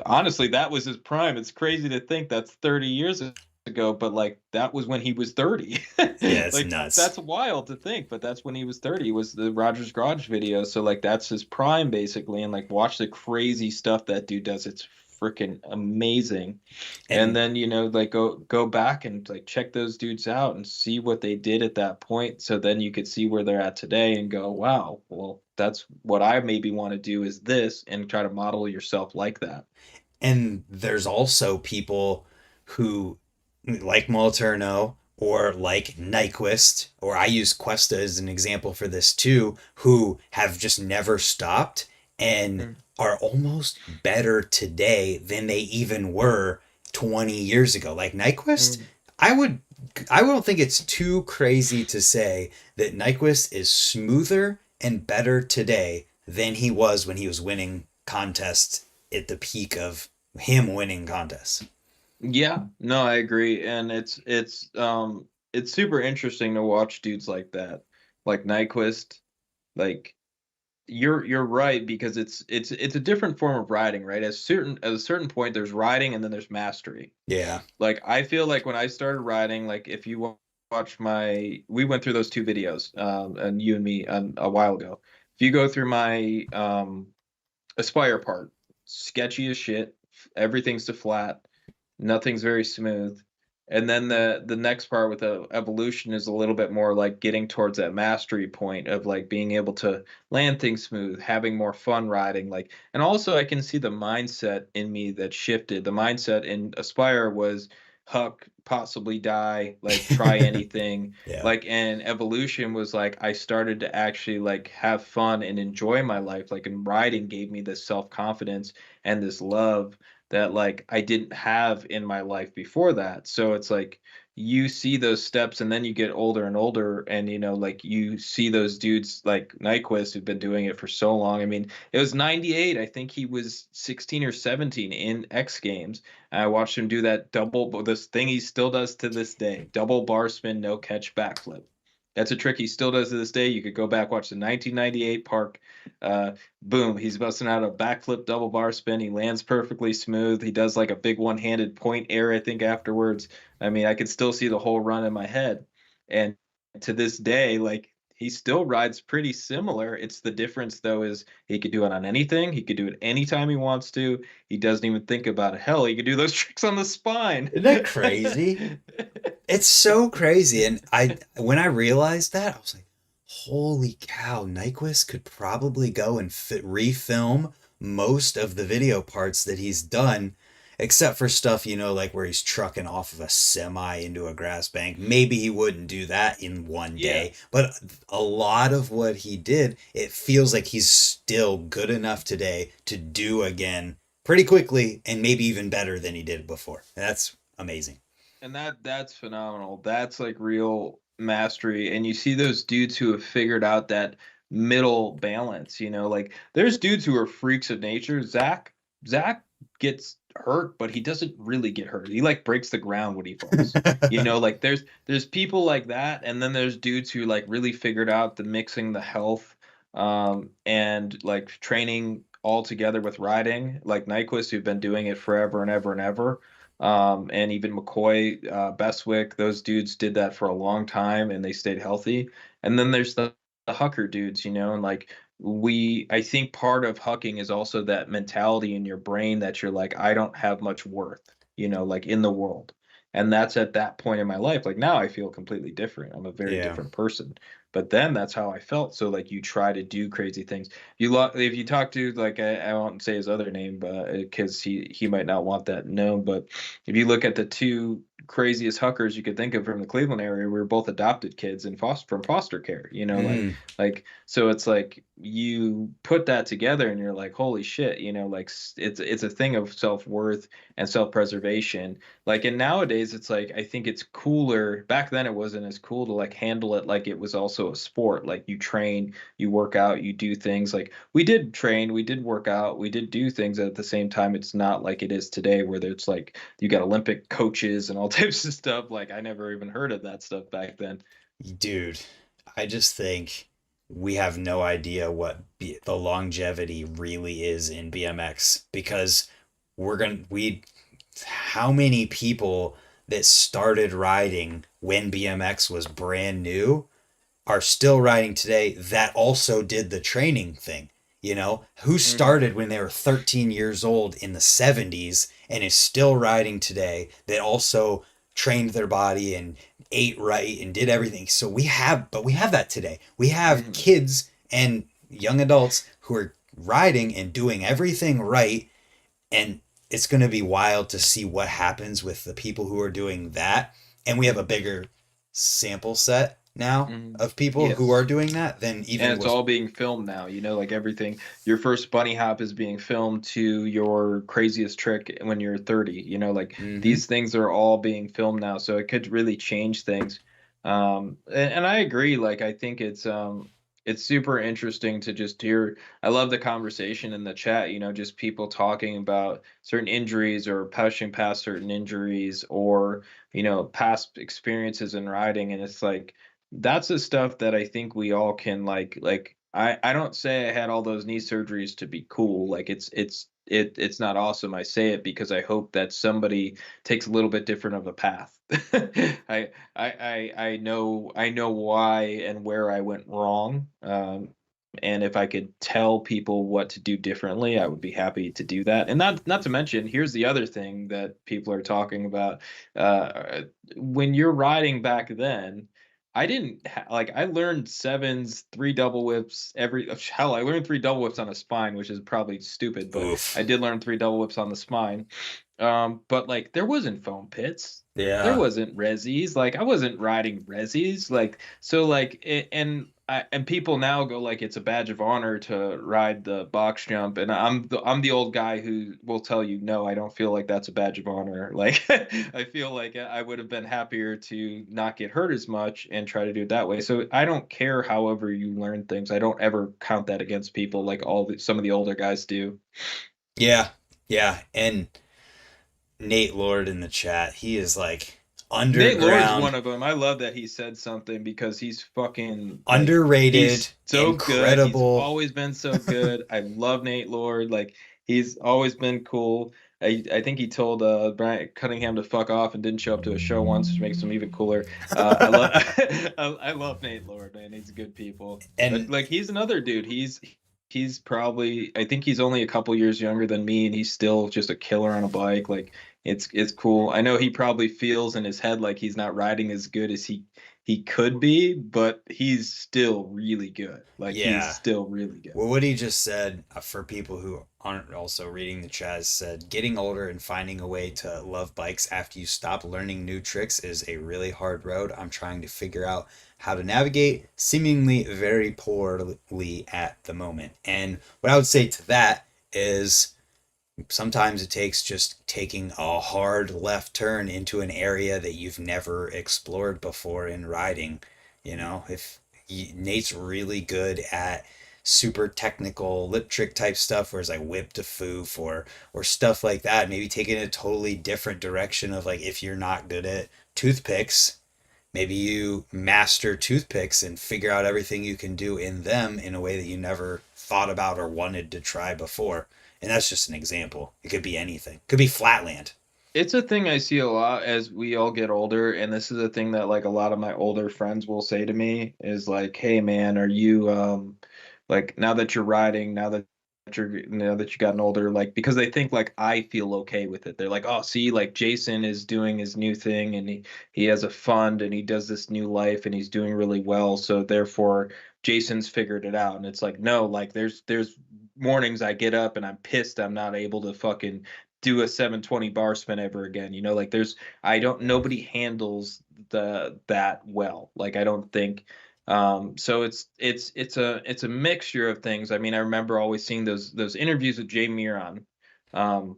Speaker 2: honestly, that was his prime. It's crazy to think that's 30 years ago, but like that was when he was 30.
Speaker 1: Yeah, it's
Speaker 2: Like
Speaker 1: nuts.
Speaker 2: that's wild to think, but that's when he was 30 was the Rogers Garage video. So like that's his prime basically and like watch the crazy stuff that dude does. It's freaking amazing. And
Speaker 1: And
Speaker 2: then like go back and like check those dudes out and see what they did at that point so then you could see where they're at today and go, wow, well that's what I maybe want to do is this and try to model yourself like that.
Speaker 1: and there's also people who like Molterno or like Nyquist, or I use Cuesta as an example for this too, who have just never stopped and
Speaker 2: Mm.
Speaker 1: are almost better today than they even were 20 years ago. Like Nyquist,
Speaker 2: Mm.
Speaker 1: I would I don't think it's too crazy to say that Nyquist is smoother and better today than he was when he was winning contests at the peak of him winning contests.
Speaker 2: Yeah, no, I agree. And it's super interesting to watch dudes like that. Like Nyquist, like you're right because it's a different form of riding, right? At a certain point there's riding and then there's mastery.
Speaker 1: Yeah.
Speaker 2: Like I feel like when I started riding, like if you watch my we went through those two videos, and you and me a while ago. If you go through my Aspire part, sketchy as shit, everything's to flat. Nothing's very smooth. And then the next part with the evolution is a little bit more like getting towards that mastery point of like being able to land things smooth, having more fun riding. Like, and also I can see the mindset in me that shifted. The mindset in Aspire was huck, possibly die, like try anything.
Speaker 1: Yeah.
Speaker 2: Like, and evolution was like I started to actually like have fun and enjoy my life. Like, and riding gave me this self-confidence and this love that like I didn't have in my life before that. So it's like you see those steps and then you get older and older and like you see those dudes like Nyquist who've been doing it for so long. I mean, it was 98. I think he was 16 or 17 in X Games. I watched him do that double this thing he still does to this day. Double bar spin, no catch backflip. That's a trick he still does to this day. You could go back watch the 1998 Park. Boom, he's busting out a backflip double bar spin. He lands perfectly smooth. He does like a big one-handed point air, I think, afterwards. I mean, I can still see the whole run in my head. And to this day, like he still rides pretty similar. It's the difference though is he could do it on anything. He could do it anytime he wants to. He doesn't even think about it. Hell, he could do those tricks on the spine.
Speaker 1: Isn't that crazy? It's so crazy. And when I realized that, I was like, holy cow, Nyquist could probably go and refilm most of the video parts that he's done, except for stuff, like where he's trucking off of a semi into a grass bank. Maybe he wouldn't do that in one
Speaker 2: Yeah.
Speaker 1: day, but a lot of what he did, it feels like he's still good enough today to do again pretty quickly and maybe even better than he did before. That's amazing.
Speaker 2: And that's phenomenal. That's like real mastery. And you see those dudes who have figured out that middle balance, like there's dudes who are freaks of nature. Zach gets hurt, but he doesn't really get hurt. He like breaks the ground when he falls. Like there's people like that, and then there's dudes who like really figured out the mixing the health and like training all together with riding, like Nyquist, who've been doing it forever and ever and ever. And even McCoy, Bestwick, those dudes did that for a long time and they stayed healthy. And then there's the Hucker dudes, and like I think part of hucking is also that mentality in your brain that you're like, I don't have much worth, like in the world. And that's at that point in my life. Like now I feel completely different. I'm a very
Speaker 1: Yeah.
Speaker 2: different person. But then that's how I felt. So like you try to do crazy things. If you talk to like I won't say his other name, but because he might not want that known. But if you look at the two craziest huckers you could think of from the Cleveland area, we were both adopted kids in from foster care.
Speaker 1: Mm,
Speaker 2: Like so it's like you put that together and you're like, holy shit, like it's a thing of self-worth and self-preservation. Like, and nowadays it's like I think it's cooler. Back then it wasn't as cool to like handle it like it was also a sport. Like you train, you work out, you do things. Like we did train, we did work out, we did do things at the same time. It's not like it is today where it's like you got Olympic coaches and all types of stuff. Like I never even heard of that stuff back then.
Speaker 1: dude, I just think we have no idea what the longevity really is in BMX because we how many people that started riding when BMX was brand new are still riding today that also did the training thing. Who
Speaker 2: Hmm.
Speaker 1: started when they were 13 years old in the 70s and is still riding today that also trained their body and ate right and did everything. So we have that today. We have
Speaker 2: Hmm.
Speaker 1: kids and young adults who are riding and doing everything right, and it's going to be wild to see what happens with the people who are doing that. And we have a bigger sample set now
Speaker 2: Hmm.
Speaker 1: of people who are
Speaker 2: Yes.
Speaker 1: doing that than
Speaker 2: And
Speaker 1: even
Speaker 2: it's
Speaker 1: was.
Speaker 2: all being filmed now, like everything. Your first bunny hop is being filmed to your craziest trick when you're 30, like
Speaker 1: Mm-hmm.
Speaker 2: these things are all being filmed now, so it could really change things. And I agree, like I think it's super interesting to just hear. I love the conversation in the chat, just people talking about certain injuries or pushing past certain injuries or, past experiences in riding. And it's like that's the stuff that I think we all can like I don't say I had all those knee surgeries to be cool. Like it's not awesome. I say it because I hope that somebody takes a little bit different of a path. I know why and where I went wrong. And if I could tell people what to do differently, I would be happy to do that. And not to mention, here's the other thing that people are talking about. When you're riding back then, I didn't like I learned sevens, three double whips hell, I learned three double whips on a spine, which is probably stupid, but I
Speaker 1: Oof.
Speaker 2: did learn three double whips on the spine. But like there wasn't foam pits. There
Speaker 1: Yeah.
Speaker 2: wasn't resis. Like I wasn't riding resis. Like so like and people now go like it's a badge of honor to ride the box jump, and I'm the old guy who will tell you no, I don't feel like that's a badge of honor. Like I feel like I would have been happier to not get hurt as much and try to do it that way. So I don't care however you learn things. I don't ever count that against people like some of the older guys do.
Speaker 1: Yeah. Yeah. And Nate Lord in the chat, he is like
Speaker 2: Nate Lord's
Speaker 1: underground,
Speaker 2: one of them. I love that he said something because he's fucking like
Speaker 1: underrated,
Speaker 2: he's so good. He's
Speaker 1: incredible.
Speaker 2: always been so good. I love Nate Lord. Like he's always been cool. I think he told Brian Cunningham to fuck off and didn't show up to a show once, which makes him even cooler. I love I love Nate Lord, man. He's good people. But
Speaker 1: And
Speaker 2: like he's another dude. He's probably, I think he's only a couple years younger than me, and he's still just a killer on a bike. Like it's cool. I know he probably feels in his head like he's not riding as good as he could be, but he's still really good. Like he's
Speaker 1: yeah,
Speaker 2: still really good.
Speaker 1: well, what he just said, for people who aren't also reading the chat, said getting older and finding a way to love bikes after you stop learning new tricks is a really hard road. I'm trying to figure out how to navigate, seemingly very poorly at the moment. And what I would say to that is sometimes it takes just taking a hard left turn into an area that you've never explored before in riding. If Nate's really good at super technical lip trick type stuff, where it's like whip to foof or stuff like that, maybe taking a totally different direction of like, if you're not good at toothpicks, maybe you master toothpicks and figure out everything you can do in them in a way that you never thought about or wanted to try before. And that's just an example. It could be anything. It could be flatland.
Speaker 2: It's a thing I see a lot as we all get older, and this is a thing that like a lot of my older friends will say to me is like, "Hey man, are you like now that you're riding, now that you've gotten older, like because they think like I feel okay with it. They're like, "Oh, see, like Jason is doing his new thing and he has a fund and he does this new life and he's doing really well, so therefore Jason's figured it out." And it's like, "No, like there's mornings I get up and I'm pissed I'm not able to fucking do a 720 bar spin ever again. You know, like there's I don't nobody handles that well. Like I don't think so it's a mixture of things. I mean, I remember always seeing those interviews with Jay Miron. Um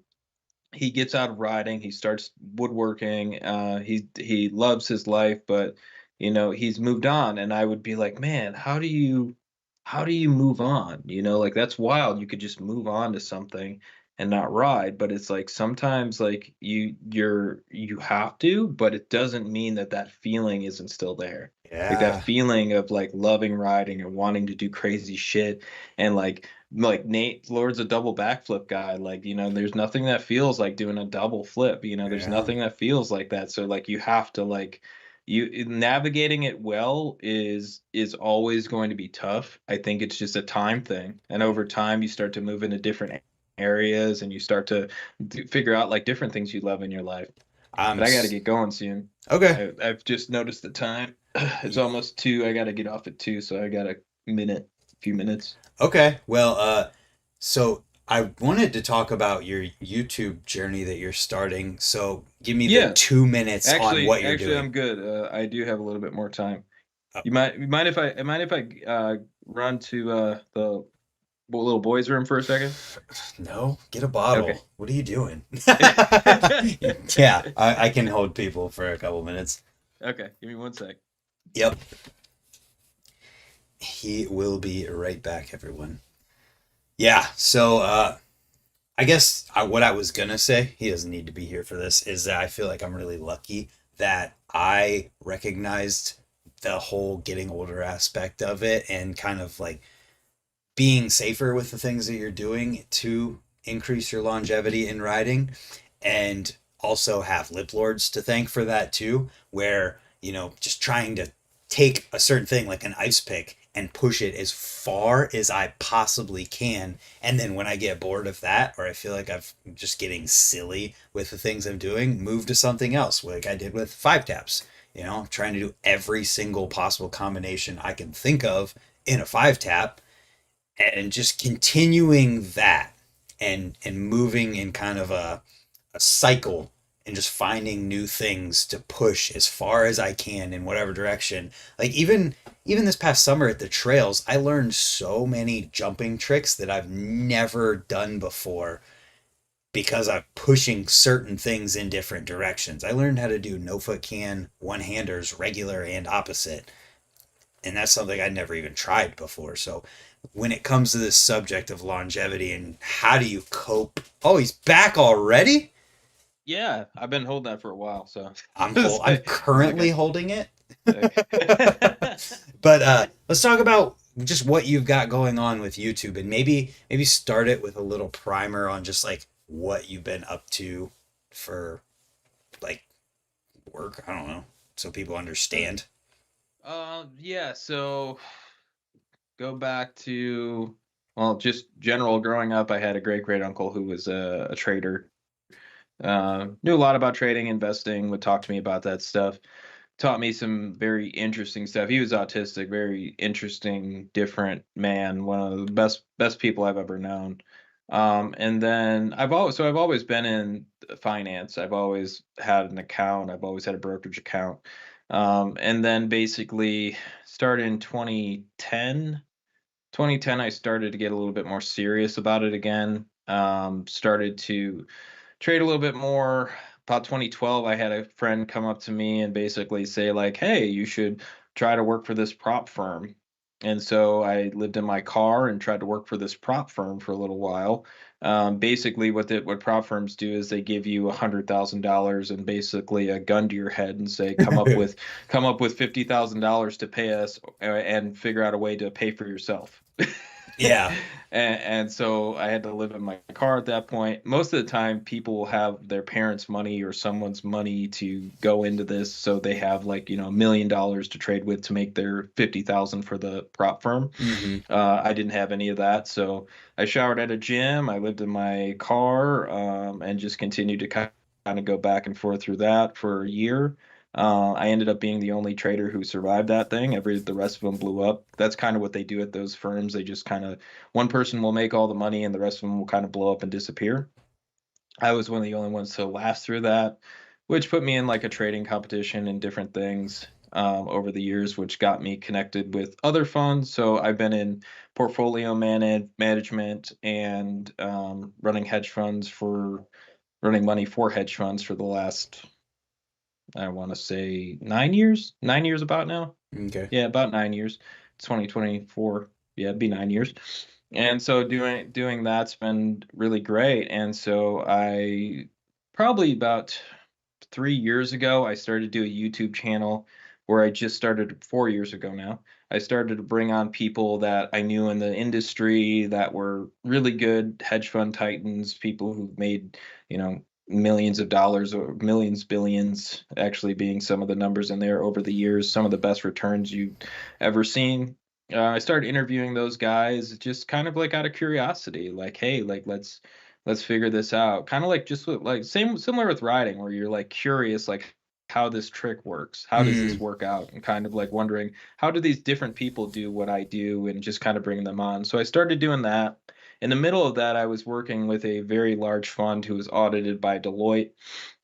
Speaker 2: he gets out of riding, he starts woodworking, he loves his life, but you know, he's moved on, and I would be like, "Man, how do you move on?" You know, like that's wild. You could just move on to something and not ride, but it's like sometimes like you have to, but it doesn't mean that that feeling isn't still there. Like that
Speaker 1: Yeah.
Speaker 2: feeling of like loving riding and wanting to do crazy shit and like Nate Lord's a double backflip guy. Like, you know, there's nothing that feels like doing a double flip. You know, there's
Speaker 1: Yeah.
Speaker 2: nothing that feels like that. So like you have to like you navigating it well is always going to be tough. I think it's just a time thing. And over time you start to move into different areas and you start to figure out like different things you love in your life.
Speaker 1: I'm
Speaker 2: But I got to
Speaker 1: s-
Speaker 2: get going soon.
Speaker 1: okay.
Speaker 2: I've just noticed the time. It's almost 2. I got to get off at 2, so I got few minutes.
Speaker 1: Okay. Well, so I wanted to talk about your YouTube journey that you're starting. So give me the
Speaker 2: Yeah,
Speaker 1: 2 minutes on what you're
Speaker 2: actually,
Speaker 1: doing.
Speaker 2: I'm good. I do have a little bit more time.
Speaker 1: Uh,
Speaker 2: You mind if I run to the little boys' room for a second?
Speaker 1: no, get a
Speaker 2: Okay.
Speaker 1: bottle. What are you doing? Yeah, I can hold people for a couple minutes.
Speaker 2: Okay, give me one sec.
Speaker 1: Yep. He will be right back, everyone. Yeah, so I guess what I was gonna say, he doesn't need to be here for this, is that I feel like I'm really lucky that I recognized the whole getting older aspect of it and kind of like being safer with the things that you're doing to increase your longevity in riding, and also have lip lords to thank for that too, where just trying to take a certain thing like an ice pick and push it as far as I possibly can, and then when I get bored of that or I feel like I'm just getting silly with the things I'm doing, move to something else like I did with 5 taps. Trying to do every single possible combination I can think of in a 5 tap, and just continuing that, and moving in kind of a cycle, and just finding new things to push as far as I can in whatever direction. Like even this past summer at the trails, I learned so many jumping tricks that I've never done before because I'm pushing certain things in different directions. I learned how to do no foot can one handers regular and opposite, and that's something I'd never even tried before. So when it comes to this subject of longevity and how do you cope, oh, he's back already.
Speaker 2: Yeah, I've been holding that for a while, so
Speaker 1: I'm
Speaker 2: it's like
Speaker 1: currently holding it.
Speaker 2: okay.
Speaker 1: But let's talk about just what you've got going on with YouTube, and maybe start it with a little primer on just like what you've been up to for like work? I don't know, so people
Speaker 2: Uh,
Speaker 1: understand.
Speaker 2: yeah. So go back to, well, just general growing up. I had a great uncle who was a trader. Knew a lot about trading, investing. Would talk to me about that stuff. Taught me some very interesting stuff. He was autistic, very interesting, different man. One of the best people I've ever known. And then I've always been in finance. I've always had an account. I've always had a brokerage account. And then basically started in 2010. 2010, I started to get a little bit more serious about it again. Started to trade a little bit more. About 2012, I had a friend come up to me and basically say, like, hey, you should try to work for this prop firm. And so I lived in my car and tried to work for this prop firm for a little while. Basically, what prop firms do is they give you $100,000 and basically a gun to your head and say, come up with $50,000 to pay us and figure out a way to pay for yourself.
Speaker 1: Yeah.
Speaker 2: And so I had to live in my car at that point. Most of the time, people will have their parents' money or someone's money to go into this, so they have like $1 million to trade with to make their 50,000 for the prop firm.
Speaker 1: Mm-hmm.
Speaker 2: I didn't have any of that, so I showered at a gym. I lived in my car, and just continued to kind of go back and forth through that for a year. I ended up being the only trader who survived that thing. The rest of them blew up. That's kind of what they do at those firms. They just kind of one person will make all the money and the rest of them will kind of blow up and disappear. I was one of the only ones to last through that, which put me in like a trading competition and different things over the years, which got me connected with other funds. So I've been in management and running money for hedge funds for the last, I want to say 9 years, 9 years about now.
Speaker 1: Okay.
Speaker 2: Yeah, about 9 years. 2024. Yeah, it'd be 9 years. And so doing that's been really great. And so I probably about 3 years ago, I started to do a YouTube channel where I just started 4 years ago now. I started to bring on people that I knew in the industry that were really good hedge fund titans, people who've made, millions of dollars or millions, billions, actually being some of the numbers in there over the years, some of the best returns you've ever seen. I started interviewing those guys just kind of like out of curiosity, like, hey, like let's figure this out. Kind of like just like similar with riding, where you're like curious, like how this trick works, how does this
Speaker 1: Mm.
Speaker 2: work out, and kind of like wondering how do these different people do what I do, and just kind of bringing them on. So I started doing that. In the middle of that, I was working with a very large fund who was audited by Deloitte.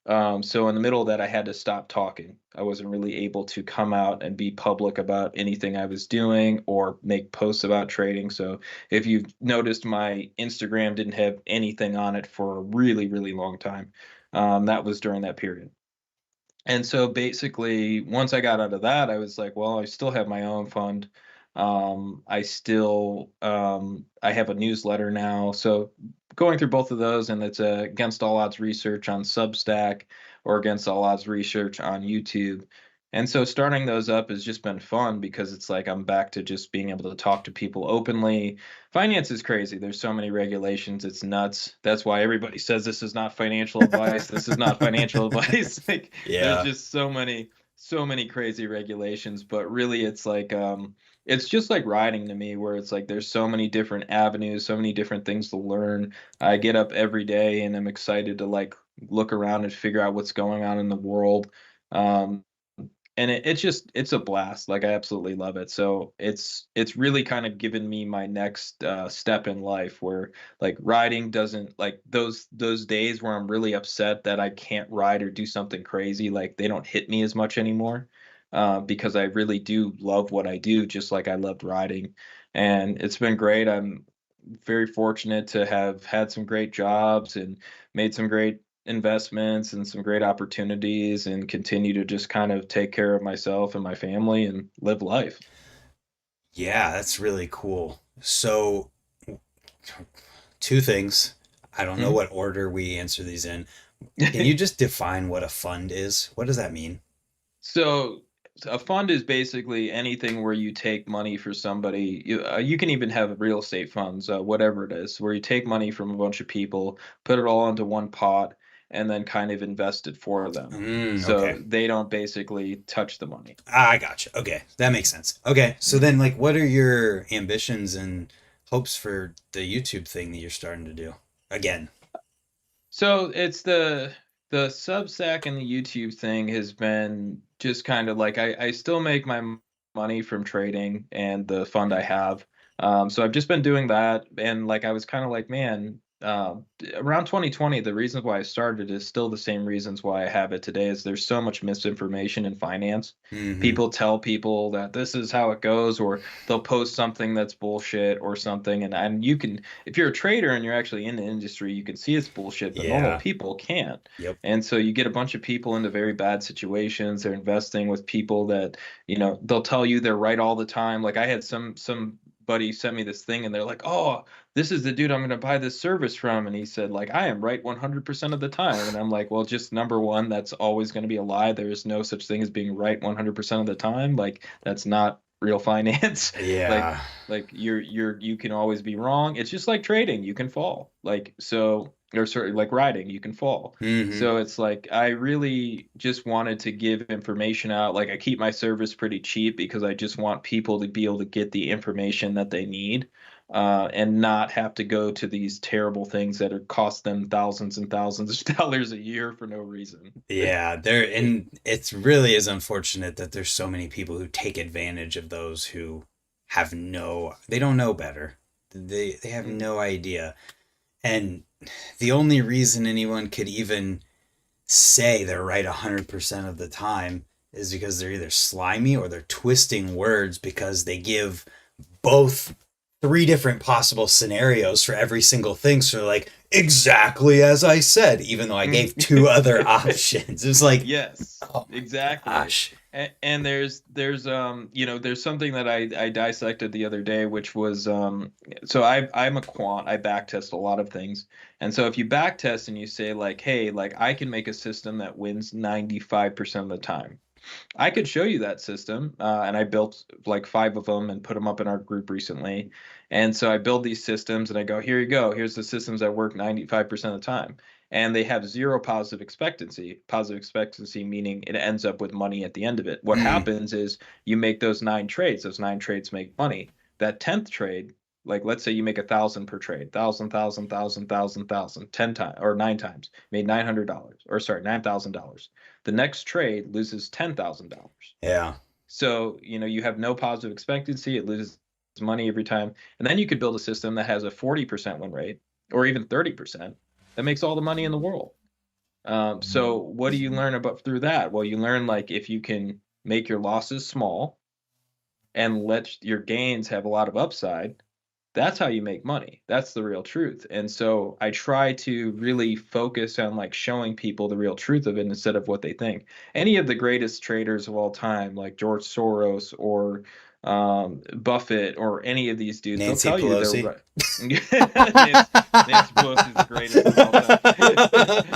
Speaker 2: So in the middle of that, I had to stop talking. I wasn't really able to come out and be public about anything I was doing or make posts about trading. So if you've noticed, my Instagram didn't have anything on it for a really, really long time. That was during that period. And so basically, once I got out of that, I was like, well, I still have my own fund. I have a newsletter now. So going through both of those, and it's Against All Odds Research on Substack or Against All Odds Research on YouTube. And so starting those up has just been fun because it's like I'm back to just being able to talk to people openly. Finance is crazy. There's so many regulations. It's nuts. That's why everybody says this is not financial advice. This is not financial advice. Like there's
Speaker 1: Yeah.
Speaker 2: just so many crazy regulations, but really it's just like riding to me, where it's like there's so many different avenues, so many different things to learn. I get up every day and I'm excited to like look around and figure out what's going on in the world. Um, and it's a blast. Like I absolutely love it. So it's really kind of given me my next step in life, where like riding doesn't, like those days where I'm really upset that I can't ride or do something crazy, like they don't hit me as much anymore, because I really do love what I do, just like I loved riding. And it's been great. I'm very fortunate to have had some great jobs and made some great investments and some great opportunities, and continue to just kind of take care of myself and my family and live life.
Speaker 1: Yeah, that's really cool. So, two things. I don't know
Speaker 2: Mhm.
Speaker 1: what order we answer these in. Can you just define what a fund is? What does that mean?
Speaker 2: So a fund is basically anything where you take money for somebody. You can even have real estate funds, whatever it is, where you take money from a bunch of people, put it all into one pot, and then kind of invest it for them.
Speaker 1: Okay.
Speaker 2: So they don't basically touch the money.
Speaker 1: I gotcha. Okay, that makes sense. Okay, so
Speaker 2: Mhm.
Speaker 1: then, like, what are your ambitions and hopes for the YouTube thing that you're starting to do? Again.
Speaker 2: So it's the Substack and the YouTube thing has been just kind of like I still make my money from trading and the fund I have. So I've just been doing that, and like I was kind of like, man, around 2020, the reasons why I started is still the same reasons why I have it today. Is there's so much misinformation in finance.
Speaker 1: Mm-hmm.
Speaker 2: People tell people that this is how it goes, or they'll post something that's bullshit or something, and you can, if you're a trader and you're actually in the industry, you can see it's bullshit, but normal
Speaker 1: Yeah.
Speaker 2: people can't.
Speaker 1: Yep.
Speaker 2: And so you get a bunch of people into very bad situations. They're investing with people that, they'll tell you they're right all the time. Like I had somebody sent me this thing and they're like, "Oh, this is the dude I'm going to buy this service from." And he said, like, "I am right 100% of the time." And I'm like, "Well, just number one, that's always going to be a lie. There is no such thing as being right 100% of the time. Like that's not real finance." like
Speaker 1: Yeah.
Speaker 2: you can always be wrong. It's just like trading, you can fall. Like so, or sorry, like riding, you can fall.
Speaker 1: Mm-hmm.
Speaker 2: So it's like I really just wanted to give information out. Like I keep my service pretty cheap because I just want people to be able to get the information that they need, and not have to go to these terrible things that are cost them thousands and thousands of dollars a year for no reason.
Speaker 1: Yeah, there, and it's really is unfortunate that there's so many people who take advantage of those who have they don't know better. They have
Speaker 2: Mhm.
Speaker 1: no idea. And the only reason anyone could even say they're right 100% of the time is because they're either slimy or they're twisting words because they give both three different possible scenarios for every single thing. So like, exactly as I said, even though I gave two other options. It's like,
Speaker 2: Yes,
Speaker 1: oh my
Speaker 2: exactly.
Speaker 1: gosh.
Speaker 2: And there's something that I dissected the other day, which was so I'm a quant. I backtest a lot of things. And so if you backtest and you say like, hey, like I can make a system that wins 95% of the time. I could show you that system, and I built like five of them and put them up in our group recently. And so I build these systems and I go, here you go. Here's the systems that work 95% of the time. And they have zero positive expectancy. Positive expectancy meaning it ends up with money at the end of it. What
Speaker 1: Mm,
Speaker 2: happens is you make those nine trades. Those nine trades make money. That 10th trade, like let's say you make 1,000 per trade, thousand, 10 times or 9 times, made $900, or sorry, $9,000. The next trade loses $10,000.
Speaker 1: yeah.
Speaker 2: So, you have no positive expectancy. It loses money every time. And then you could build a system that has a 40% win rate or even 30% that makes all the money in the world. So what do you learn about through that? Well, you learn like if you can make your losses small and let your gains have a lot of upside, that's how you make money. That's the real truth. And so I try to really focus on like showing people the real truth of it instead of what they think. Any of the greatest traders of all time, like George Soros or Buffett or any of these dudes, they'll
Speaker 1: Nancy
Speaker 2: tell you they're
Speaker 1: Pelosi.
Speaker 2: right. Nancy Pelosi is the greatest of all time.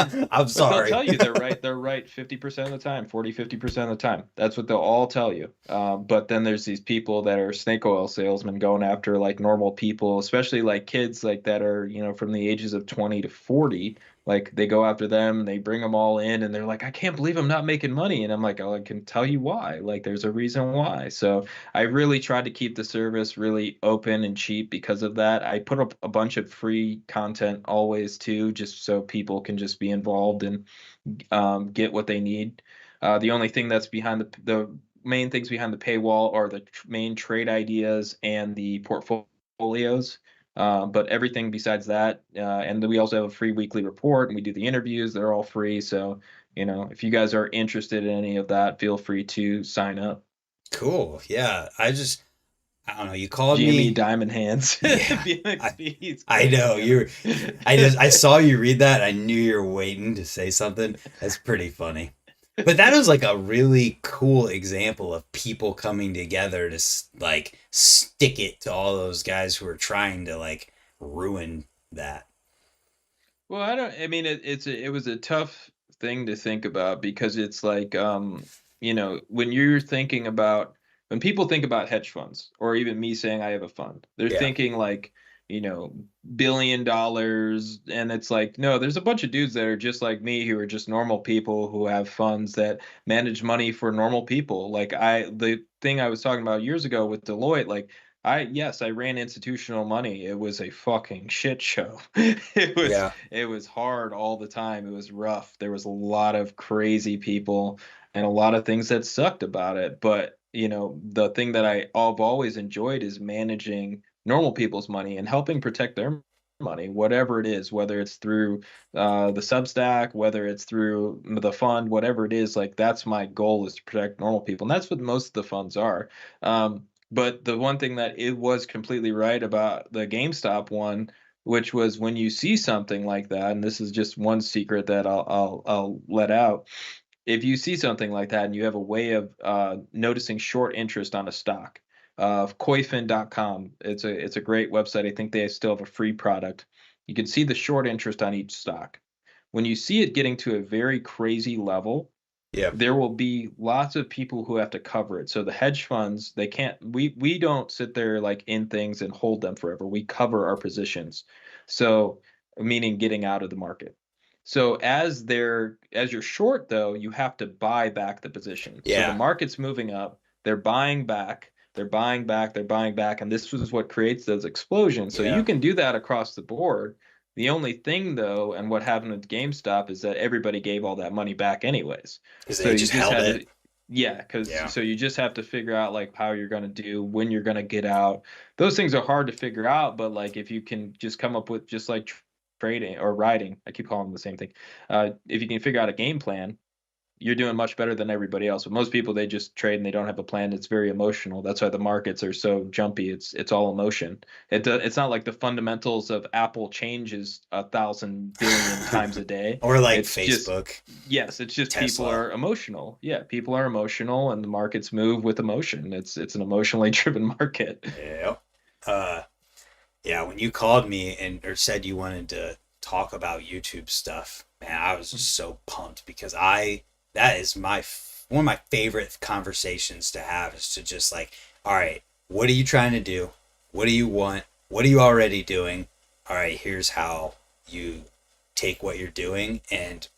Speaker 1: I'm
Speaker 2: But they'll
Speaker 1: sorry.
Speaker 2: tell you they're right. They're right 50% of the time, 40, 50% of the time. That's what they'll all tell you. But then there's these people that are snake oil salesmen going after like normal people, especially like kids like that are, from the ages of 20 to 40. Like they go after them, they bring them all in, and they're like, I can't believe I'm not making money. And I'm like, oh, I can tell you why. Like there's a reason why. So I really tried to keep the service really open and cheap because of that. I put up a bunch of free content always too, just so people can just be involved and get what they need. The only thing that's behind the main things behind the paywall are the main trade ideas and the portfolios. But everything besides that, and then we also have a free weekly report, and we do the interviews. They're all free. So, if you guys are interested in any of that, feel free to sign up.
Speaker 1: Cool. Yeah. I don't know. You called
Speaker 2: GME
Speaker 1: me.
Speaker 2: Diamond Hands,
Speaker 1: Yeah. I
Speaker 2: BMXP. He's
Speaker 1: I
Speaker 2: cracking
Speaker 1: know
Speaker 2: me up.
Speaker 1: I saw you read that. I knew you were waiting to say something. That's pretty funny. But that is like a really cool example of people coming together to like stick it to all those guys who are trying to like ruin that.
Speaker 2: Well, I don't. I mean, it was a tough thing to think about because it's like, when you're thinking about, when people think about hedge funds, or even me saying I have a fund, they're
Speaker 1: Yeah.
Speaker 2: thinking like, you know, $1 billion. And it's like, no, there's a bunch of dudes that are just like me who are just normal people who have funds that manage money for normal people. Like the thing I was talking about years ago with Deloitte, like yes, I ran institutional money. It was a fucking shit show.
Speaker 1: Yeah.
Speaker 2: It was hard all the time. It was rough. There was a lot of crazy people and a lot of things that sucked about it. But, the thing that I've always enjoyed is managing normal people's money and helping protect their money, whatever it is, whether it's through the Substack, whether it's through the fund, whatever it is. Like that's my goal, is to protect normal people, and that's what most of the funds are. But the one thing that it was completely right about the GameStop one, which was when you see something like that, and this is just one secret that I'll let out. If you see something like that and you have a way of noticing short interest on a stock, koifin.com, it's a great website. I think they still have a free product. You can see the short interest on each stock. When you see it getting to a very crazy level,
Speaker 1: Yeah.
Speaker 2: there will be lots of people who have to cover it. So the hedge funds, they can't, we don't sit there like in things and hold them forever. We cover our positions. So meaning getting out of the market. So as you're short though, you have to buy back the position. So the
Speaker 1: Yeah.
Speaker 2: market's moving up, they're buying back, they're buying back, they're buying back, and this is what creates those explosions. So you
Speaker 1: Yeah.
Speaker 2: can do that across the board. The only thing though, and what happened with GameStop, is that everybody gave all that money back anyways.
Speaker 1: Because
Speaker 2: So
Speaker 1: they
Speaker 2: you
Speaker 1: just
Speaker 2: just
Speaker 1: held
Speaker 2: had
Speaker 1: it.
Speaker 2: to, yeah, because
Speaker 1: Yeah.
Speaker 2: so you just have to figure out like how you're going to do, when you're going to get out. Those things are hard to figure out, but like if you can just come up with, just like trading or riding, I keep calling them the same thing. If you can figure out a game plan, you're doing much better than everybody else. But most people, they just trade and they don't have a plan. It's very emotional. That's why the markets are so jumpy. It's all emotion. It's not like the fundamentals of Apple changes 1,000 billion times a day.
Speaker 1: Or like
Speaker 2: It's just,
Speaker 1: Facebook,
Speaker 2: yes, it's just people
Speaker 1: Tesla.
Speaker 2: are emotional. Yeah, people are emotional, and the markets move with emotion. It's an emotionally driven market.
Speaker 1: Yeah. Uh, yeah. When you called me and or said you wanted to talk about YouTube stuff, man, I was just so pumped because that is one of my favorite conversations to have, is to just like, all right, what are you trying to do? What do you want? What are you already doing? All right, here's how you take what you're doing and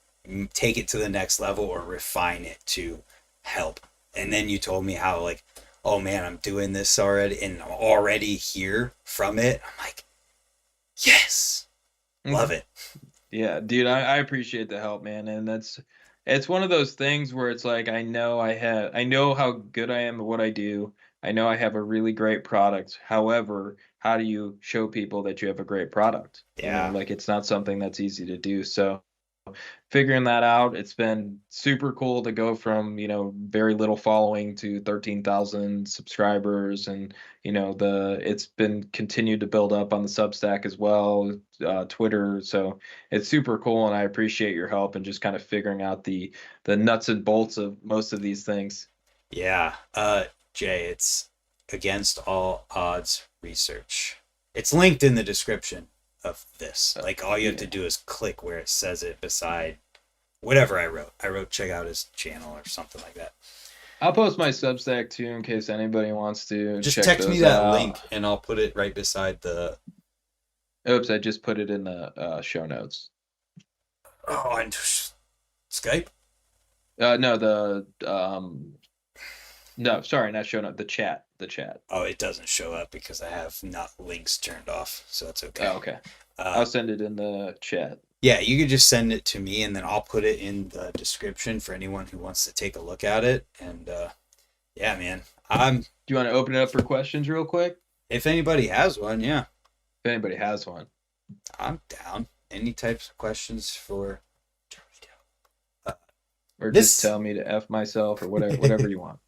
Speaker 1: take it to the next level or refine it to help. And then you told me how, like, oh man, I'm doing this already and I'm already here from it. I'm like, yes, love it.
Speaker 2: Yeah, dude, I appreciate the help, man. And it's one of those things where it's like I know how good I am at what I do. I know I have a really great product. However, how do you show people that you have a great product?
Speaker 1: Yeah.
Speaker 2: Like it's not something that's easy to do. So figuring that out, it's been super cool to go from, very little following to 13,000 subscribers. And, it's been continued to build up on the Substack as well, Twitter. So it's super cool. And I appreciate your help and just kind of figuring out the nuts and bolts of most of these things.
Speaker 1: Yeah. Jay, it's against all odds research. It's linked in the description of this. Like all you have to
Speaker 2: Yeah.
Speaker 1: do is click where it says it beside whatever I wrote. I wrote check out his channel or something like that.
Speaker 2: I'll post my Substack too in case anybody wants to
Speaker 1: Just
Speaker 2: check
Speaker 1: text me
Speaker 2: those
Speaker 1: that
Speaker 2: out.
Speaker 1: link and I'll put it right beside the.
Speaker 2: Oops, I just put it in the show notes.
Speaker 1: Oh, and Skype.
Speaker 2: No, no, sorry, not show note. The chat, the chat.
Speaker 1: Oh, it doesn't show up because I have not links turned off, so that's okay.
Speaker 2: Oh, okay.
Speaker 1: Uh,
Speaker 2: I'll send it in the chat.
Speaker 1: yeah, you could just send it to me and then I'll put it in the description for anyone who wants to take a look at it. And yeah, man, I'm.
Speaker 2: Do you want to open it up for questions real quick?
Speaker 1: If anybody has one, yeah,
Speaker 2: If anybody has one.
Speaker 1: I'm down. Any types of questions for Dorito?
Speaker 2: Or
Speaker 1: This.
Speaker 2: just tell me to F myself or whatever you want.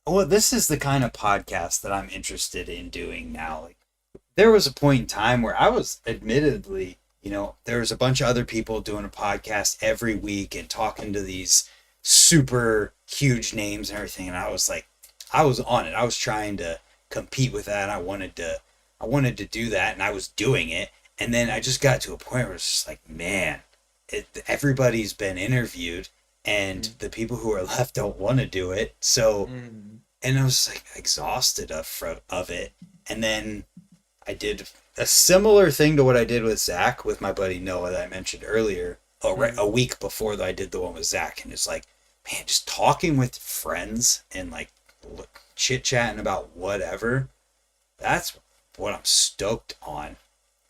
Speaker 1: Well, this is the kind of podcast that I'm interested in doing now. Like, there was a point in time where I was admittedly, there was a bunch of other people doing a podcast every week and talking to these super huge names and everything. And I was like, I was on it. I was trying to compete with that. And I wanted to do that and I was doing it. And then I just got to a point where it's just like, man, everybody's been interviewed and
Speaker 2: Mm.
Speaker 1: the people who are left don't want to do it. So,
Speaker 2: Mm.
Speaker 1: and I was like exhausted of it. And then I did a similar thing to what I did with Zach with my buddy Noah that I mentioned earlier. A
Speaker 2: Mm.
Speaker 1: week before that I did the one with Zach, and it's like, man, just talking with friends and like chit chatting about whatever. That's what I'm stoked on.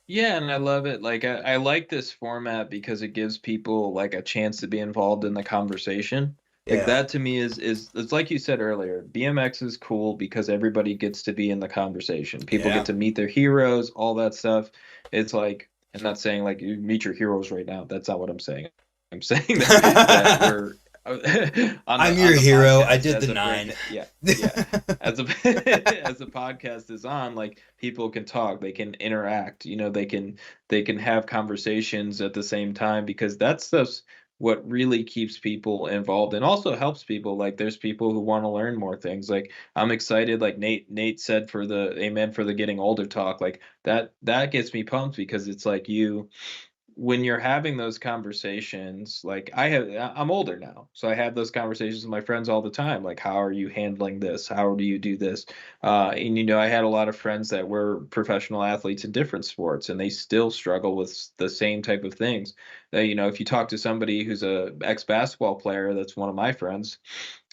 Speaker 2: Yeah, and I love it. Like I like this format because it gives people like a chance to be involved in the conversation. Like
Speaker 1: Yeah,
Speaker 2: that to me is it's like you said earlier, BMX is cool because everybody gets to be in the conversation. People get
Speaker 1: yeah.
Speaker 2: to meet their heroes, all that stuff. It's like I'm not saying like you meet your heroes right now. That's not what I'm saying. I'm saying that we're on
Speaker 1: I'm your
Speaker 2: the
Speaker 1: hero. I
Speaker 2: podcast
Speaker 1: did the
Speaker 2: as a
Speaker 1: 9.
Speaker 2: break. Yeah, yeah, as a as the podcast is on, like people can talk, they can interact, they can have conversations at the same time because that's what really keeps people involved and also helps people. Like there's people who want to learn more things. Like I'm excited, like Nate said for the amen for the getting older talk, like that gets me pumped because it's like you when you're having those conversations, like I'm older now, so I have those conversations with my friends all the time. Like, how are you handling this? How do you do this? And I had a lot of friends that were professional athletes in different sports, and they still struggle with the same type of things. If you talk to somebody who's a ex-basketball player, that's one of my friends,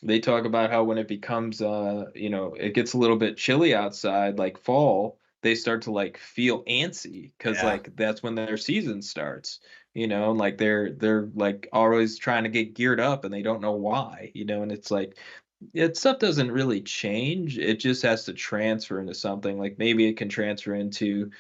Speaker 2: they talk about how when it becomes it gets a little bit chilly outside like fall, they start to like feel antsy because
Speaker 1: Yeah,
Speaker 2: like that's when their season starts, and like they're like always trying to get geared up and they don't know why, and it's like stuff doesn't really change. It just has to transfer into something. Like maybe it can transfer into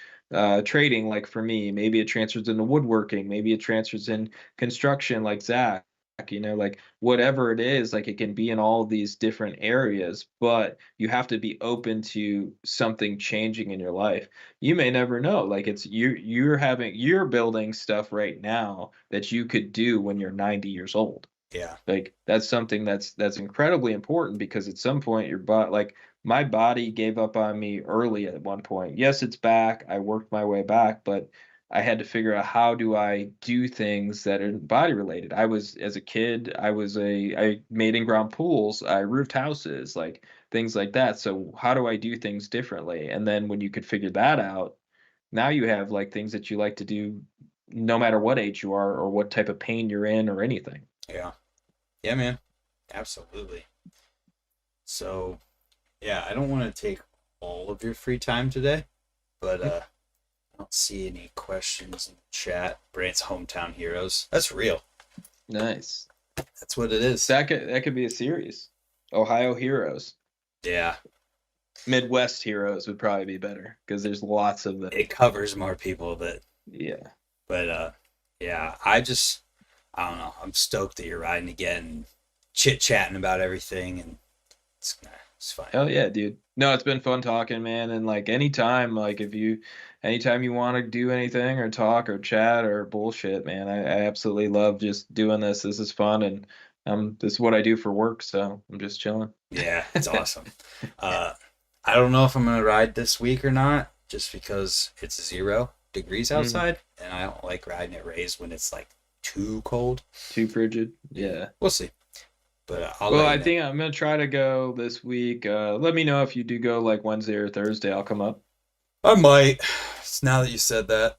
Speaker 2: trading, like for me. Maybe it transfers into woodworking. Maybe it transfers in construction, like Zach. Like whatever it is, like it can be in all of these different areas, but you have to be open to something changing in your life. You may never know. Like you're building stuff right now that you could do when you're 90 years old.
Speaker 1: yeah,
Speaker 2: Like that's something that's incredibly important because at some point your body, like my body gave up on me early at one point. Yes, it's back. I worked my way back, but I had to figure out how do I do things that are body related. I was as a kid, I made in-ground pools, I roofed houses, like things like that. So how do I do things differently? And then when you could figure that out, now you have like things that you like to do no matter what age you are or what type of pain you're in or anything.
Speaker 1: yeah, yeah, man. Absolutely. So, yeah, I don't want to take all of your free time today, but I don't see any questions in the chat. Brant's hometown heroes. That's real.
Speaker 2: Nice.
Speaker 1: That's what it is.
Speaker 2: That could be a series. Ohio Heroes.
Speaker 1: Yeah,
Speaker 2: Midwest Heroes would probably be better because there's lots of them.
Speaker 1: it covers more people that,
Speaker 2: Yeah.
Speaker 1: but yeah, I don't know. I'm stoked that you're riding again, chit chatting about everything, and it's fine.
Speaker 2: Oh yeah, dude. No, it's been fun talking, man. And like anytime you want to do anything or talk or chat or bullshit, man, I absolutely love just doing this. This is fun, and this is what I do for work, so I'm just chilling.
Speaker 1: Yeah, it's awesome. Uh, I don't know if I'm gonna ride this week or not, just because it's 0 degrees
Speaker 2: Mm,
Speaker 1: outside, and I don't like riding at Rays when it's like too cold.
Speaker 2: too frigid.
Speaker 1: Yeah,
Speaker 2: Yeah.
Speaker 1: we'll see. But I'll
Speaker 2: Well,
Speaker 1: let you
Speaker 2: I
Speaker 1: know.
Speaker 2: think I'm gonna try to go this week. Let me know if you do go like Wednesday or Thursday. I'll come up.
Speaker 1: I might. Now that you said that,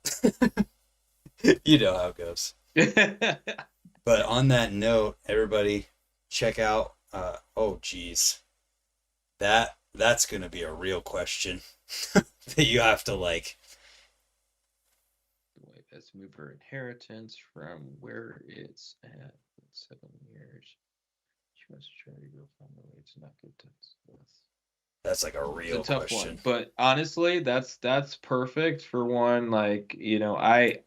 Speaker 1: you know how it goes. But on that note, everybody, check out. Oh, geez, that's gonna be a real question that you have to like.
Speaker 2: Wait, let's move her inheritance from where it's at. 7 years. She wants to try to go find the way it's not good to
Speaker 1: That's like a
Speaker 2: It's a
Speaker 1: real
Speaker 2: tough
Speaker 1: question.
Speaker 2: one, but honestly, that's perfect for one. Like, I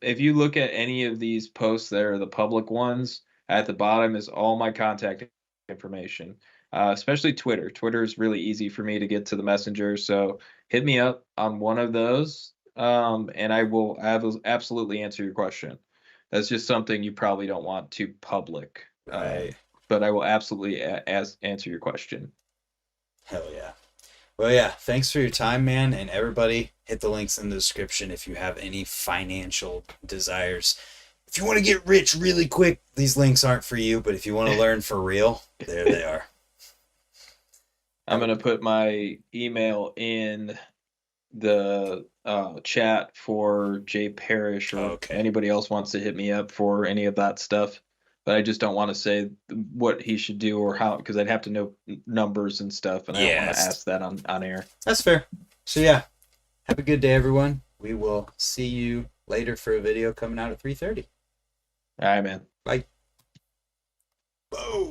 Speaker 2: if you look at any of these posts that are the public ones, at the bottom is all my contact information. Especially Twitter. Twitter is really easy for me to get to the messenger, so hit me up on one of those, and I will absolutely answer your question. That's just something you probably don't want too public,
Speaker 1: Right.
Speaker 2: but I will absolutely answer your question.
Speaker 1: Hell yeah. Well, yeah. Thanks for your time, man. And everybody, hit the links in the description if you have any financial desires. if you want to get rich really quick, these links aren't for you. But if you want to learn for real, there they are.
Speaker 2: I'm gonna put my email in the chat for Jay Parrish, or
Speaker 1: Okay.
Speaker 2: anybody else wants to hit me up for any of that stuff. But I just don't want to say what he should do or how, because I'd have to know numbers and stuff, and I don't want to ask that on air.
Speaker 1: That's fair. So yeah, have a good day, everyone. We will see you later for a video coming out at 3:30.
Speaker 2: All right, man.
Speaker 1: Bye. Boom.